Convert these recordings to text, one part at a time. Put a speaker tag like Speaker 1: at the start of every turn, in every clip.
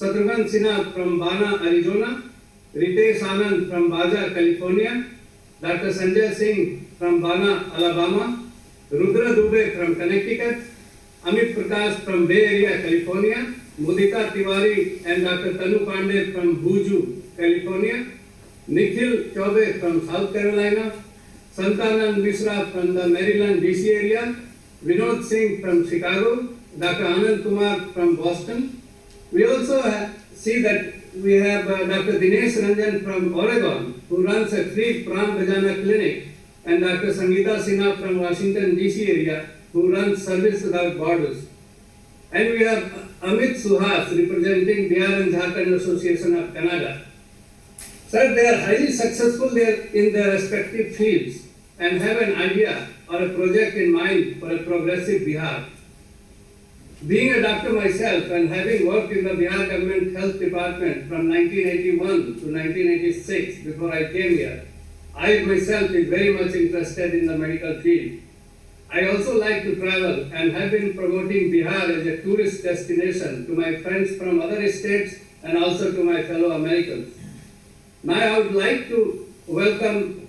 Speaker 1: Satrughan Sinha from Bana, Arizona, Ritesh Anand from Baja, California, Dr. Sanjay Singh from Bana, Alabama, Rudra Dubey from Connecticut, Amit Prakash from Bay Area, California, Mudita Tiwari and Dr. Tanu Pandey from Buju, California, Nikhil Chaube from South Carolina, Santanand Mishra from the Maryland DC area, Vinod Singh from Chicago, Dr. Anand Kumar from Boston. We also see that we have Dr. Dinesh Ranjan from Oregon, who runs a free Pran Bajana clinic, and Dr. Sangeeta Sinha from Washington DC area, who runs Service Without Borders. And we have Amit Suhas representing Bihar and Jharkhand Association of Canada. Sir, they are highly successful in their respective fields and have an idea or a project in mind for a progressive Bihar. Being a doctor myself and having worked in the Bihar Government Health Department from 1981 to 1986 before I came here, I myself is very much interested in the medical field. I also like to travel and have been promoting Bihar as a tourist destination to my friends from other states and also to my fellow Americans. Now I would like to welcome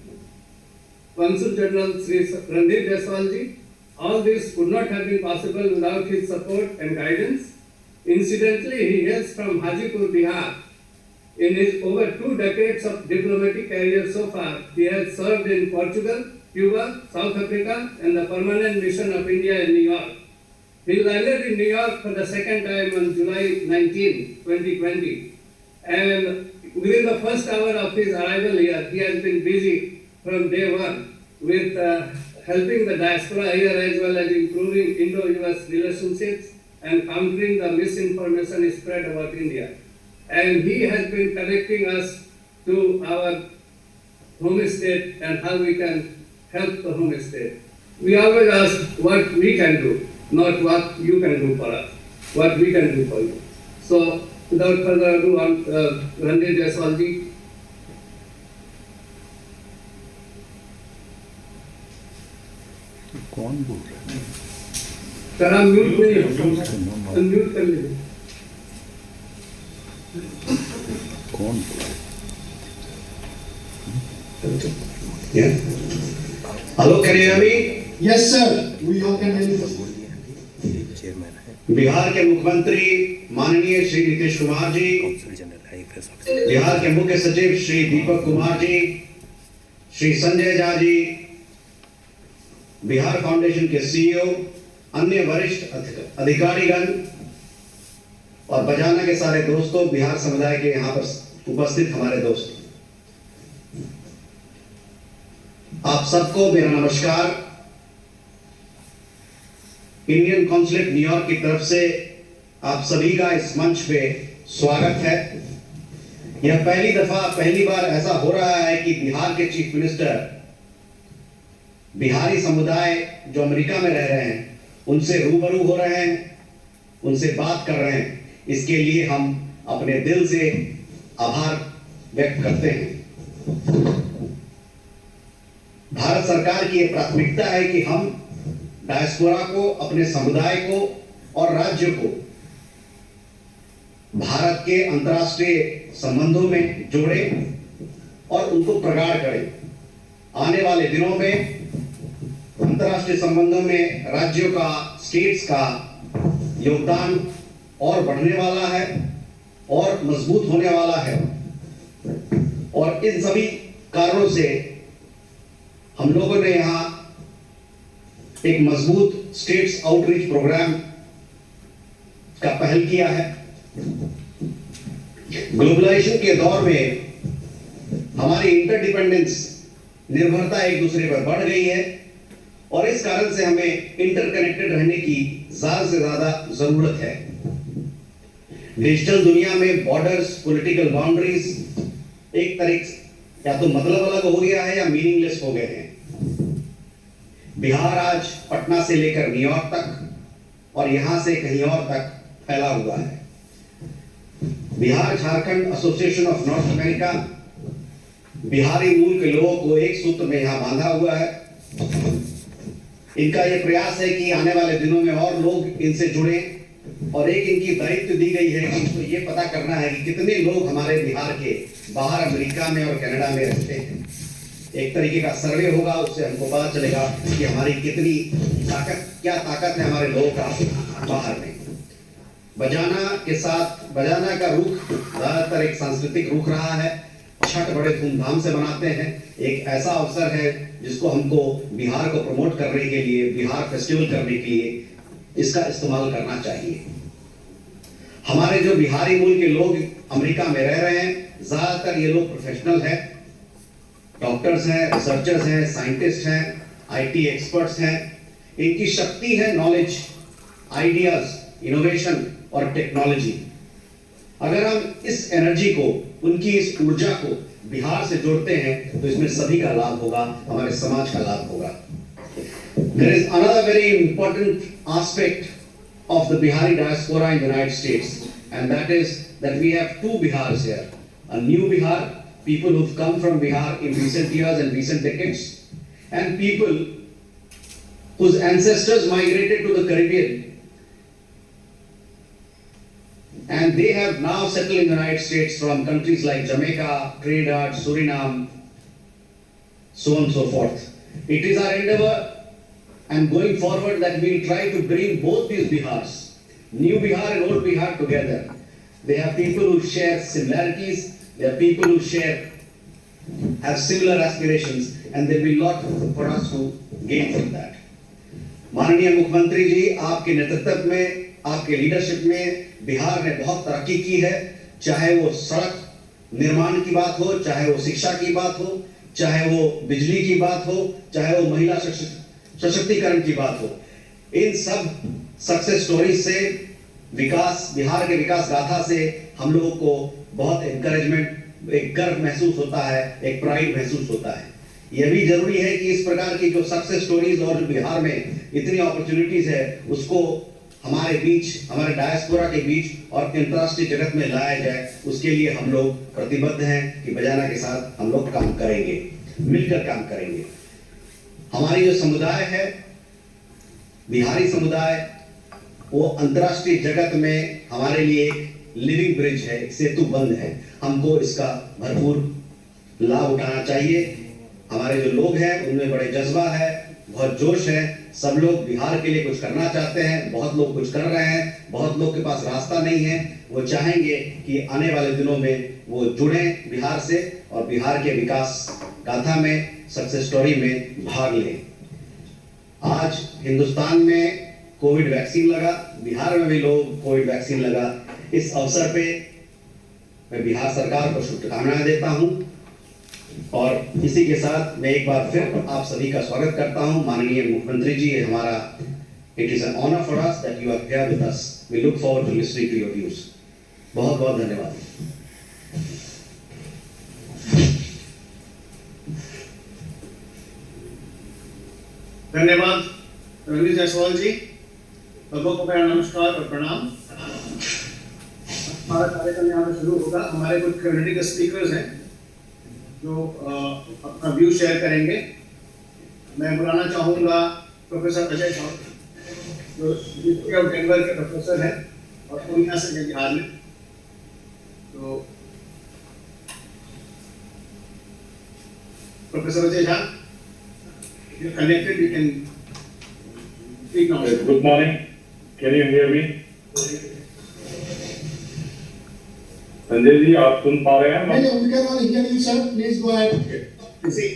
Speaker 1: Consul General Sri Randeep Jaiswalji. All this would not have been possible without his support and guidance. Incidentally, he hails from Hajipur, Bihar. In his over 2 decades of diplomatic career so far, he has served in Portugal, Cuba, South Africa, and the Permanent Mission of India in New York. He landed in New York for the second time on July 19, 2020. And within the first hour of his arrival here, he has been busy from day one with helping the diaspora here as well as improving Indo-US relationships and countering the misinformation spread about India. And he has been connecting us to our home state and how we can help the home state. We always ask what we can do, not what you can do for us, what we can do for you. So, without further ado, Randeep Jaiswalji.
Speaker 2: कौन बोल रहा है?
Speaker 1: Sir आप mute नहीं हो, unmute कर लीजिए.
Speaker 2: कौन बोल रहा
Speaker 3: है? Hello, can you hear me?
Speaker 4: Yes, sir. We all can hear you.
Speaker 3: Bihar के मुख्यमंत्री माननीय श्री नीतीश कुमार जी, बिहार के मुख्य सचिव श्री दीपक कुमार जी, श्री संजय झा जी, बिहार फाउंडेशन के सीईओ, अन्य वरिष्ठ अधिकारीगण और बजाना के सारे दोस्तों, बिहार समुदाय के यहाँ पर उपस्थित हमारे दोस्त, आप सबको मेरा नमस्कार। इंडियन कॉन्सुलेट न्यूयॉर्क की तरफ से आप सभी का इस मंच पे स्वागत है। यह पहली बार ऐसा हो रहा है कि बिहार के चीफ मिनिस्टर बिहारी समुदाय जो अमेरिका में रह रहे हैं उनसे रूबरू हो रहे हैं, उनसे बात कर रहे हैं। इसके लिए हम अपने दिल से आभार व्यक्त करते हैं। भारत सरकार की यह प्राथमिकता है कि हम डायस्पोरा को, अपने समुदाय को और राज्य को भारत के अंतर्राष्ट्रीय संबंधों में जोड़ें और उनको प्रगाढ़ करें। आने वाले दिनों में अंतर्राष्ट्रीय संबंधों में राज्यों का, स्टेट्स का योगदान और बढ़ने वाला है और मजबूत होने वाला है। और इन सभी कारणों से हम लोगों ने यहाँ एक मजबूत स्टेट्स आउटरीच प्रोग्राम का पहल किया है। ग्लोबलाइजेशन के दौर में हमारी इंटरडिपेंडेंस, निर्भरता एक दूसरे पर बढ़ गई है और इस कारण से हमें इंटरकनेक्टेड रहने की ज्यादा से ज्यादा जरूरत है। डिजिटल दुनिया में बॉर्डर्स, पॉलिटिकल बाउंड्रीज एक तरीके या तो मतलब अलग हो गया है या मीनिंगलेस हो गए हैं। बिहार आज पटना से लेकर न्यूयॉर्क तक और यहां से कहीं और तक फैला हुआ है। Bihar Jharkhand association of north America Bihari मूल के लोगों को एक सूत्र में यहां बांधा हुआ है। इनका यह प्रयास है कि आने वाले दिनों में और लोग इनसे जुड़े और एक इनकी दायित्व दी गई है कि इनको ये पता करना है कि कितने लोग हमारे बिहार के बाहर अमेरिका में और कनाडा में रहते हैं। एक तरीके का सर्वे होगा, उससे हमको पता चलेगा कि हमारी कितनी ताकत, क्या ताकत है हमारे लोगों का बाहर में। बजाना का रुख ज्यादातर एक सांस्कृतिक रुख रहा है। छठ बड़े धूमधाम से मनाते हैं। एक ऐसा अवसर है जिसको हमको बिहार को प्रमोट करने के लिए, बिहार फेस्टिवल करने के लिए इसका इस्तेमाल करना चाहिए। हमारे जो बिहारी मूल के लोग अमेरिका में रह रहे हैं, ज्यादातर ये लोग प्रोफेशनल हैं, डॉक्टर्स हैं, रिसर्चर्स हैं, साइंटिस्ट हैं, आईटी एक्सपर्ट्स हैं। इनकी शक्ति है नॉलेज, आइडियाज, इनोवेशन और टेक्नोलॉजी। अगर हम इस एनर्जी को, उनकी इस ऊर्जा को बिहार से जोड़ते हैं तो इसमें सभी का लाभ होगा, हमारे समाज का लाभ होगा। There is another very important aspect of the Bihari diaspora in the United States, and that is that we have two Bihars here. A new Bihar, people who've come from Bihar in recent years and recent decades, and people whose ancestors migrated to the Caribbean, and they have now settled in the United States from countries like Jamaica, Trinidad, Suriname, so on and so forth. It is our endeavor and going forward that we'll try to bring both these Bihars, new Bihar and old Bihar, together. They have people who share similarities, they are people who have similar aspirations, and there will be a lot for us to gain from that. माननीय मुख्यमंत्री जी, आपके नेतृत्व में, आपके leadership में बिहार ने बहुत तरक्की की है। चाहे वो सड़क निर्माण की बात हो, चाहे वो शिक्षा की बात हो, चाहे वो बिजली की बात हो, चाहे वो महिला सशक्तिकरण की बात हो, इन सब सक्सेस स्टोरी से, विकास, बिहार के विकास गाथा से हम लोगों को बहुत एनकरेजमेंट, एक गर्व महसूस होता है, एक प्राइड महसूस होता है। यह भी जरूरी है कि इस प्रकार की जो सक्सेस स्टोरीज और बिहार में इतनी अपॉर्चुनिटीज है, उसको हमारे बीच, हमारे डायस्पोरा के बीच और अंतर्राष्ट्रीय जगत में लाया जाए। उसके लिए हम लोग प्रतिबद्ध हैं कि बजाना के साथ हम लोग काम करेंगे, मिलकर काम करेंगे। हमारी जो समुदाय है, बिहारी समुदाय, वो अंतर्राष्ट्रीय जगत में हमारे लिए एक लिविंग ब्रिज है, सेतु बंध है। हमको इसका भरपूर लाभ उठाना चाहिए। हमारे जो लोग हैं उनमें बड़े जज्बा है, बहुत जोश है। सब लोग बिहार के लिए कुछ करना चाहते हैं, बहुत लोग कुछ कर रहे हैं, बहुत लोग के पास रास्ता नहीं है। वो चाहेंगे कि आने वाले दिनों में वो जुड़ें बिहार से और बिहार के विकास गाथा में, सक्सेस स्टोरी में भाग लें। आज हिंदुस्तान में कोविड वैक्सीन लगा, बिहार में भी लोग कोविड वैक्सीन लगा। इस अवसर पे मैं बिहार सरकार को शुभकामनाएं देता हूं और इसी के साथ मैं एक बार फिर आप सभी का स्वागत करता हूं। माननीय मुख्यमंत्री जी, ये हमारा it is an honour for us that you are here with us. We look forward to listening to your views. बहुत बहुत धन्यवाद।
Speaker 5: धन्यवाद रणवीर जायसवाल जी। सबको को मेरा नमस्कार और प्रणाम। हमारा कार्यक्रम यहाँ पे शुरू होगा। हमारे कुछ कम्युनिटी के स्पीकर्स हैं जो अपना व्यू शेयर करेंगे। मैं बुलाना चाहूँगा प्रोफेसर अजय साहब, जो यूनिवर्सिटी ऑफ डेनवर के प्रोफेसर हैं और पूर्णिया से हैं बिहार में। तो professor Ajay Jha, you're connected, you can speak now.
Speaker 6: Good morning. Can you hear me? Sanjay ji, आप सुन पा रहे हैं?
Speaker 4: No, we can all hear you, sir. Please go ahead.
Speaker 6: Okay.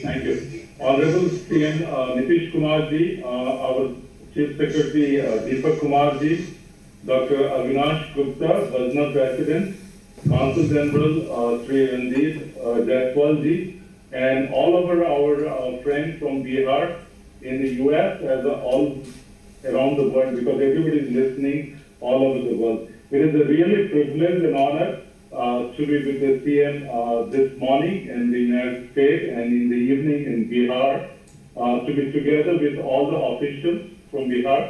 Speaker 6: Thank you. Honorable CM Nitish Kumar ji, our Chief Secretary Deepak Kumar ji, Dr. Avinash Gupta, Bajna President, Consul General Sri Ranjit Jaiswal ji, and all over our friends from Bihar in the US as all around the world, because everybody is listening all over the world. It is a really privilege and honor to be with the CM this morning in the United States and in the evening in Bihar, to be together with all the officials from Bihar.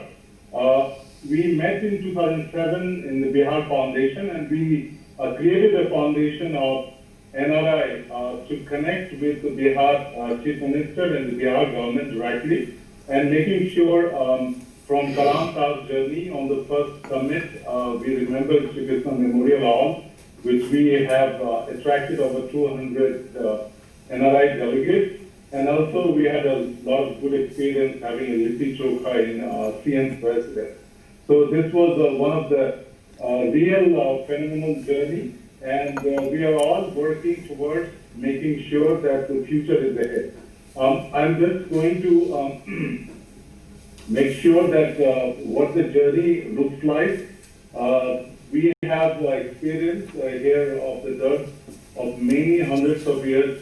Speaker 6: We met in 2007 in the Bihar Foundation, and we created a foundation of NRI to connect with the Bihar Chief Minister and the Bihar government directly, and making sure from Kalam Saab's journey on the first summit. We remember Shri Krishna Memorial Hall, which we have attracted over 200 NRI delegates. And also we had a lot of good experience having a Litti Chokha in CM's residence. So this was one of the real phenomenal journey, and we are all working towards making sure that the future is ahead. I'm just going to make sure that what the journey looks like. We have experience here of the dirt of many hundreds of years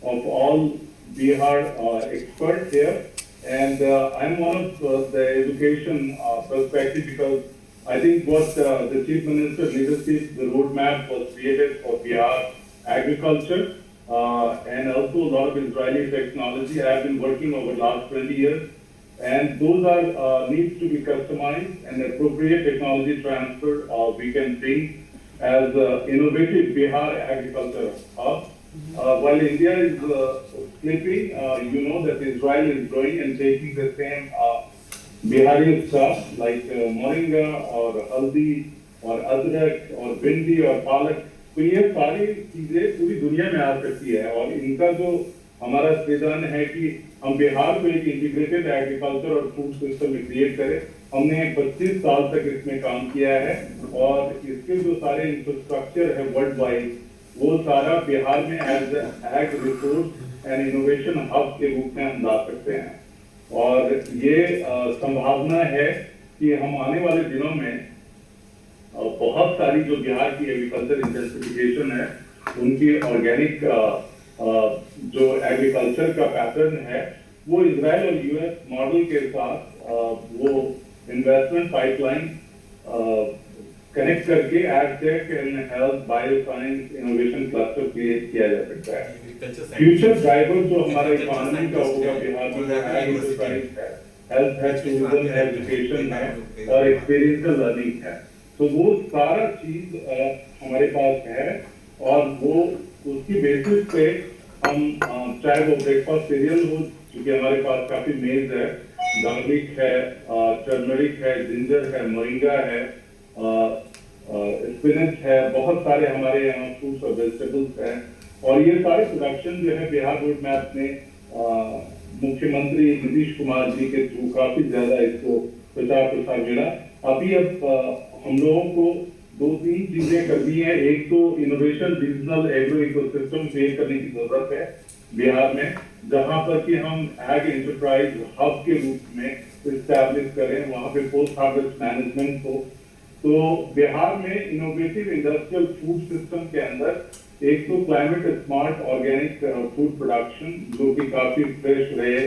Speaker 6: of all Bihar experts here, and I'm one of the education perspective, because I think what the Chief Minister leadership, the roadmap was created for Bihar agriculture, and also a lot of Israeli technology. I have been working over the last 20 years, and those are needs to be customized, and appropriate technology transfer we can bring as innovative Bihar agriculture hub. While India is sleeping, you know that Israel is growing and taking the same Bihari stuff like moringa or haldi or adrak or bindi or palak. तो ये सारी चीजें पूरी दुनिया में आ सकती है, और इनका जो हमारा विजन है कि हम बिहार को एक इंटीग्रेटेड एग्रीकल्चर और फूड सिस्टम क्रिएट करें। हमने 25 साल तक इसमें काम किया है, और इसके जो सारे इंफ्रास्ट्रक्चर है वर्ल्ड वाइड, वो सारा बिहार में as ag resource and innovation hub के रूप में हम ला सकते हैं। और ये संभावना है कि हम आने वाले दिनों में बहुत सारी जो बिहार की एग्रीकल्चर इंटेंसिफिकेशन है, उनकी ऑर्गेनिक जो एग्रीकल्चर का पैटर्न है, वो इजराइल और यूएस मॉडल के साथ वो इन्वेस्टमेंट पाइपलाइन कनेक्ट करके agtech and health bio science innovation cluster create किया जा सकता है। फ्यूचर ड्राइवर जो हमारा इकोनॉमी का होगा बिहार में, एग्रीकल्चर है, हेल्थ है, टूरिज्म है, एजुकेशन है और एक्सपीरियंशियल लर्निंग है। तो वो सारा चीज हमारे पास है, और वो उसकी बेसिस पे हम चाहे वो ब्रेकफास्ट सीरियल हो, क्योंकि हमारे पास काफी मेज है, गार्लिक है, टर्मरिक है, जिंजर है, मोरिंगा है, स्पिनच है, बहुत सारे हमारे यहाँ फ्रूट्स और वेजिटेबल्स हैं। और ये सारे प्रोडक्शन जो है बिहार रोड मैप में मुख्यमंत्री नीतीश कुमार जी के थ्रू काफी ज्यादा इसको प्रचार मिला। अभी अब हम लोगों को 2-3 चीजें करनी है। एक तो innovation regional agro ecosystem create करने की जरूरत है बिहार में, जहां पर कि हम एग एंटरप्राइज हब के रूप में इस्टेब्लिश करें, वहां पे पोस्ट हार्वेस्ट मैनेजमेंट हो। तो बिहार में इनोवेटिव इंडस्ट्रियल फूड सिस्टम के अंदर एक तो climate smart organic food production, जो कि काफी फ्रेश रहे,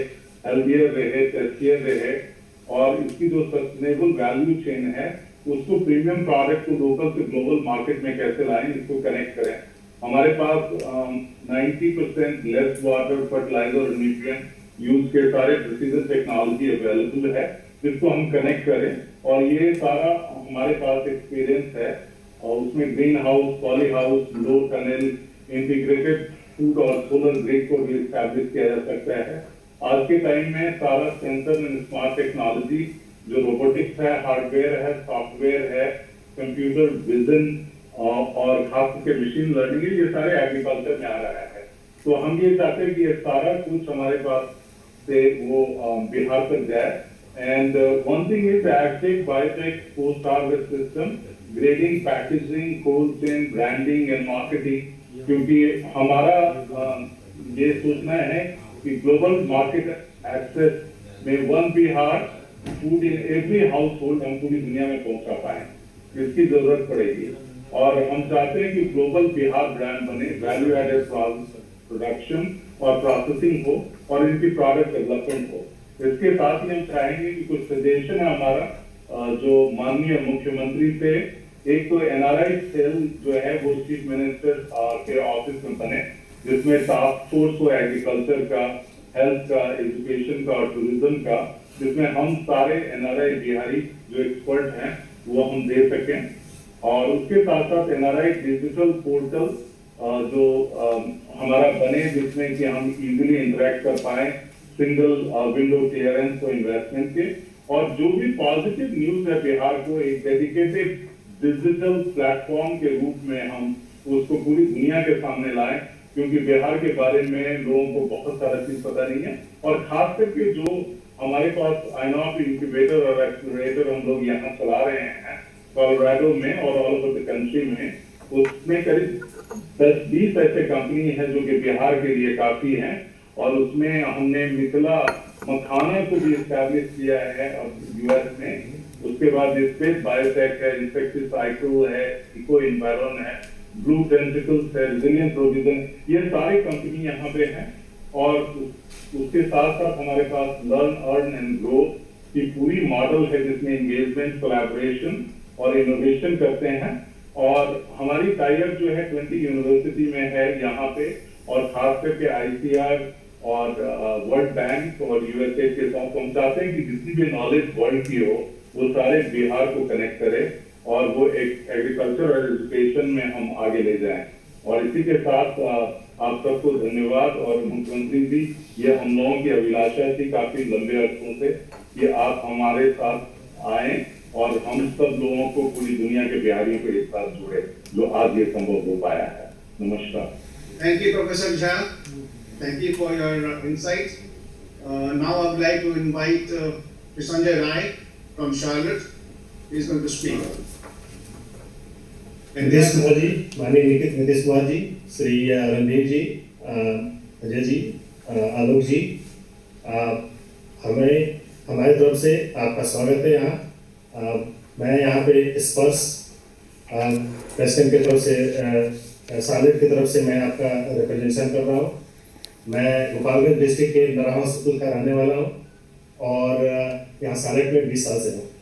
Speaker 6: हेल्थियर रहे, टेस्टियर रहे, और इसकी जो सस्टेनेबल वैल्यू चेन है उसको प्रीमियम प्रोडक्ट को लोकल से ग्लोबल मार्केट में कैसे लाएं, इसको कनेक्ट करें। हमारे पास 90% लेस वाटर, फर्टिलाइजर और न्यूट्रिएंट यूज के सारे प्रिसीजन टेक्नोलॉजी अवेलेबल है, जिसको हम कनेक्ट करें। और ये सारा हमारे पास एक्सपीरियंस है, और उसमें green house, poly house, low tunnel, integrated food और सोलर ग्रिड को भी एस्टैब्लिश किया जा सकता है। आज के टाइम में सारा सेंसर एंड स्मार्ट टेक्नोलॉजी जो रोबोटिक्स है, हार्डवेयर है, सॉफ्टवेयर है, कंप्यूटर विजन और खास करके मशीन लर्निंग, ये सारे एग्रीकल्चर में आ रहा है। तो हम ये चाहते हैं कि ये सारा कुछ हमारे पास से वो बिहार तक जाए। And one thing is agtech, biotech, post harvest system, grading, packaging, cold chain, branding and marketing, क्योंकि हमारा ये सोचना है कि ग्लोबल मार्केट एक्सेस में one Bihar food in every household हम पूरी दुनिया में पहुंचा पाए, इसकी जरूरत पड़ेगी। और हम चाहते हैं कि ग्लोबल बिहार ब्रांड बने, वैल्यू एडेड प्रोडक्शन और प्रोसेसिंग हो, और इनकी प्रोडक्ट डेवलपमेंट हो। इसके साथ ही हम चाहेंगे कि कुछ सजेशन है हमारा जो माननीय मुख्यमंत्री से, एक तो एनआरआई सेल जो है वो चीफ मिनिस्टर के ऑफिस में बने, जिसमें टास्क फोर्स हो एग्रीकल्चर का, हेल्थ का, एजुकेशन का और टूरिज्म का, जिसमें हम सारे एनआरआई बिहारी जो एक्सपर्ट हैं वो हम दे सकें। और उसके साथ साथ एनआरआई डिजिटल पोर्टल जो हमारा बने, जिसमें कि हम इजीली इंटरेक्ट कर पाए, सिंगल विंडो क्लियरेंस और इन्वेस्टमेंट के, और जो भी पॉजिटिव न्यूज है बिहार को एक डेडिकेटेड डिजिटल प्लेटफॉर्म के रूप में हम उसको पूरी दुनिया के सामने लाएं, क्योंकि बिहार के बारे में लोगों को बहुत सारा चीज पता नहीं है। और खास करके जो हमारे पास आइनॉक इंक्यूबेटर और एक्सीलरेटर हम लोग यहाँ चला रहे हैं कोलोराडो में और ऑल ओवर द कंट्री में, उसमें करीब 10-20 ऐसे कंपनी है जो कि बिहार के लिए काफी हैं। और उसमें हमने मिथिला मखाना को भी एस्टैब्लिश किया है अब यूएस में। उसके बाद स्पेस बायोटेक है, इंसेक्टिसाइकिल है, इको एनवायरन है, ब्लू टेंटिकल्स है, रेजिलिएंट प्रोविजन, ये सारी कंपनी यहाँ पे हैं। और उसके साथ साथ हमारे पास लर्न अर्न एंड ग्रो की पूरी मॉडल है जिसमें एंगेजमेंट, कोलैबोरेशन और इनोवेशन करते हैं। और हमारी टाइप जो है 20 यूनिवर्सिटी में है यहाँ पे, और खास करके ICR और वर्ल्ड बैंक और USA के साथ हम चाहते हैं कि जितनी भी नॉलेज वर्ल्ड की हो वो सारे बिहार को कनेक्ट करे और वो एक एग्रीकल्चर और एजुकेशन में हम आगे ले जाएं। और इसी के साथ आप सबको धन्यवाद। और मुख्यमंत्री जी, ये हम लोगों की अभिलाषा थी काफी लंबे अरसों से कि आप हमारे साथ आए और हम सब लोगों को पूरी दुनिया के बिहारियों को एक साथ जोड़े, जो आज ये संभव हो पाया है। नमस्कार।
Speaker 5: Thank you, Professor Jha. Thank you for your insights. Now I would like to invite Sanjay Rai from Charlotte. He is going to speak.
Speaker 7: Nitish Kumar जी, माननीय नीतीश कुमार जी, श्री रणधीर जी, अजय जी, आलोक जी, हमारे तरफ से आपका स्वागत है यहाँ। मैं यहाँ पे स्पर्श प्रेसिडेंट की तरफ से, सालेट की तरफ से मैं आपका रिप्रेजेंटेशन कर रहा हूँ। मैं गोपालगंज डिस्ट्रिक्ट के नरावा स्कूल का रहने वाला हूँ और यहाँ सालेट में 20 साल से हूँ।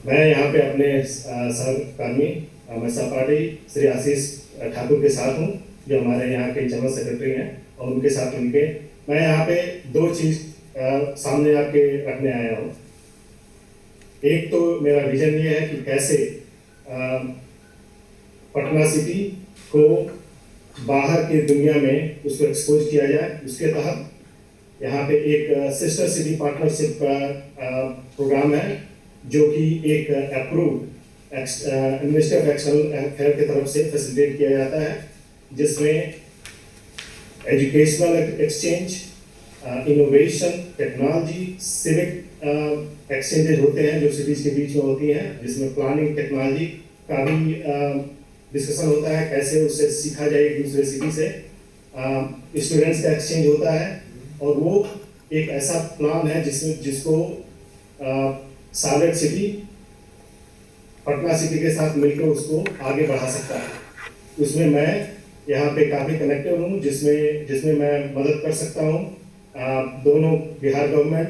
Speaker 7: मैं यहाँ पे अपने सहकर्मी, मैं सहपाठी श्री आशीष ठाकुर के साथ हूँ, जो हमारे यहाँ के जनरल सेक्रेटरी हैं, और उनके साथ मिलके मैं यहाँ पे 2 चीज़ सामने आपके रखने आया हूँ। एक तो मेरा विजन ये है कि कैसे पटना सिटी को बाहर की दुनिया में उसको एक्सपोज किया जाए। उसके तहत यहाँ पे एक सिस्टर सिटी पार्टनरशिप का प्रोग्राम है, जो कि एक approved ministry of external affair की तरफ से फैसिलिटेट किया जाता है, जिसमें educational exchange, innovation, technology, civic exchanges होते हैं जो सिटीज के बीच में होती हैं, जिसमें प्लानिंग टेक्नोलॉजी का भी डिस्कशन होता है, कैसे उससे सीखा जाए एक दूसरे सिटी से। स्टूडेंट्स का एक्सचेंज होता है, और वो एक ऐसा प्लान है जिसको सालेट सिटी पटना सिटी के साथ मिलकर उसको आगे बढ़ा सकता है। उसमें मैं यहाँ पे काफ़ी कनेक्टिव हूँ, जिसमें मैं मदद कर सकता हूँ दोनों बिहार गवर्नमेंट,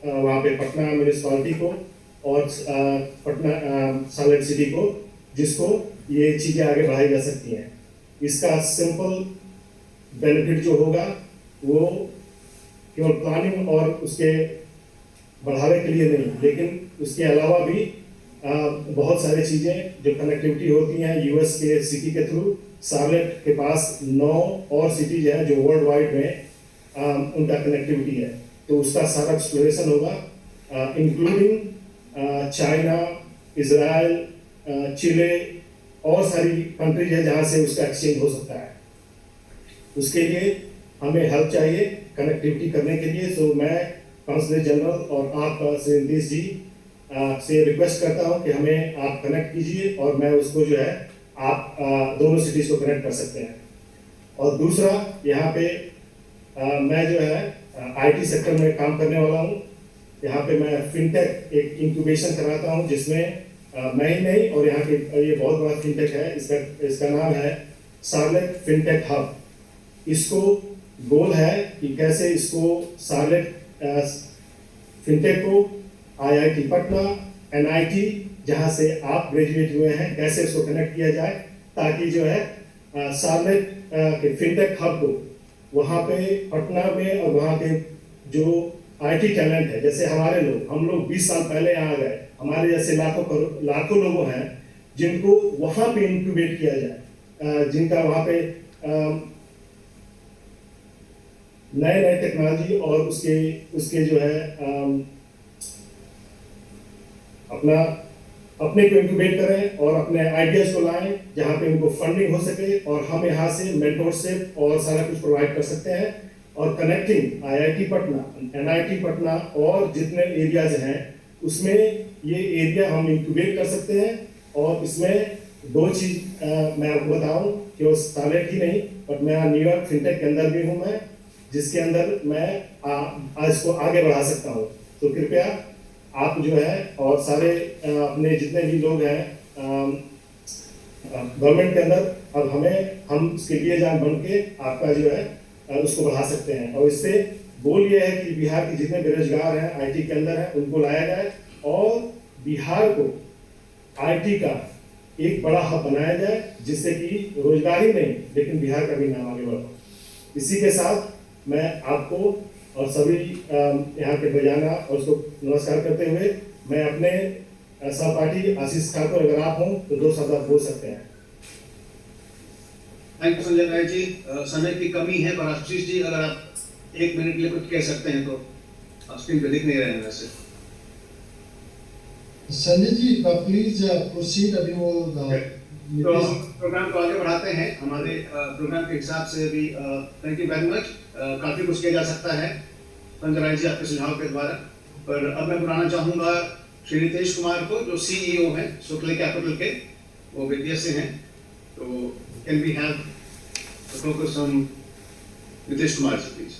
Speaker 7: वहाँ पे पटना म्यूनिसिपालिटी को और पटना सालेट सिटी को, जिसको ये चीज़ें आगे बढ़ाई जा सकती हैं। इसका सिंपल बेनिफिट जो होगा वो केवल प्लानिंग और उसके बढ़ावे के लिए नहीं, लेकिन उसके अलावा भी बहुत सारी चीज़ें जो कनेक्टिविटी होती हैं यूएस के सिटी के थ्रू। सालेट के पास 9 और सिटीज हैं जो वर्ल्ड वाइड में उनका कनेक्टिविटी है, तो उसका सारा एक्सप्लोरेशन होगा, इंक्लूडिंग चाइना, इजराइल, चिले और सारी कंट्रीज है जहाँ से उसका एक्सचेंज हो सकता है। उसके लिए हमें हेल्प चाहिए कनेक्टिविटी करने के लिए। सो मैं काउंसिलर जनरल और आप श्री नीतीश जी से रिक्वेस्ट करता हूं कि हमें आप कनेक्ट कीजिए, और मैं उसको जो है आप दोनों सिटीज़ को कनेक्ट कर सकते हैं। और दूसरा, यहाँ पे मैं जो है आईटी सेक्टर में काम करने वाला हूँ। यहाँ पे मैं फिनटेक एक इंक्यूबेशन कराता हूँ, जिसमें मैं ही नहीं, और यहाँ के ये बहुत बड़ा फिनटेक है, इसका नाम है सालेट फिनटेक हब। इसको गोल है कि कैसे इसको सालेट फिनटेक को IIT पटना, NIT जहाँ से आप ग्रेजुएट हुए हैं, कैसे इसको कनेक्ट किया जाए, ताकि जो है सालेट के फिनटेक हब को वहाँ पे पटना में और वहाँ के जो IT टैलेंट है, जैसे हम लोग 20 साल पहले यहाँ गए, हमारे जैसे लाखों लोगों हैं जिनको वहाँ पे इंक्यूबेट किया जाए, जिनका वहाँ पे नए टेक्नोलॉजी और उसके जो है अपने को इंक्यूबेट करें और अपने आइडियाज को लाएं जहाँ पे उनको फंडिंग हो सके, और हम यहाँ से मेंटरशिप और सारा कुछ प्रोवाइड कर सकते हैं। और connecting IIT Patna, NIT Patna और जितने एरियाज हैं उसमें ये एरिया हम इंक्यूबेट कर सकते हैं। और इसमें दो चीज मैं आपको बताऊं कि वो टैलेंट ही नहीं, बट मैं न्यूयॉर्क फिनटेक के अंदर भी हूं मैं, जिसके अंदर मैं आज को आगे बढ़ा सकता हूं। तो कृपया आप जो है और सारे अपने जितने भी लोग हैं गवर्नमेंट के अंदर, अब हम उसके लिए जान बन के आपका जो है उसको बढ़ा सकते हैं। और इससे गोल ये है कि बिहार के जितने बेरोजगार हैं आईटी के अंदर हैं उनको लाया जाए और बिहार को आईटी का एक बड़ा हब बनाया जाए, जिससे कि रोजगार ही नहीं लेकिन बिहार का भी नाम आगे बढ़े। इसी के साथ मैं आपको और सभी यहाँ के बजाना और उसको नमस्कार करते हुए मैं अपने सहपाठी आशीष ठाकुर, अगर आप हों तो 2 शब्द आप बोल सकते हैं।
Speaker 5: Thank you Sanjay Rai ji. समय की कमी है पर आशीष जी अगर आप 1 मिनट के लिए कुछ कह सकते हैं तो। स्क्रीन पे दिख नहीं रहे हैं वैसे।
Speaker 4: Sanjay ji please proceed. अभी वो
Speaker 5: तो हम प्रोग्राम को आगे बढ़ाते हैं हमारे प्रोग्राम के हिसाब से भी। Thank you very much. काफी कुछ किया जा सकता है संजय राय जी आपके सुझाव के द्वारा। पर अब मैं बुलाना चाहूंगा श्री नितेश कुमार को, जो सीईओ हैं शुक्ल कैपिटल के, वो विदेश से हैं। तो can we have the focus on Nitesh Kumar ji please.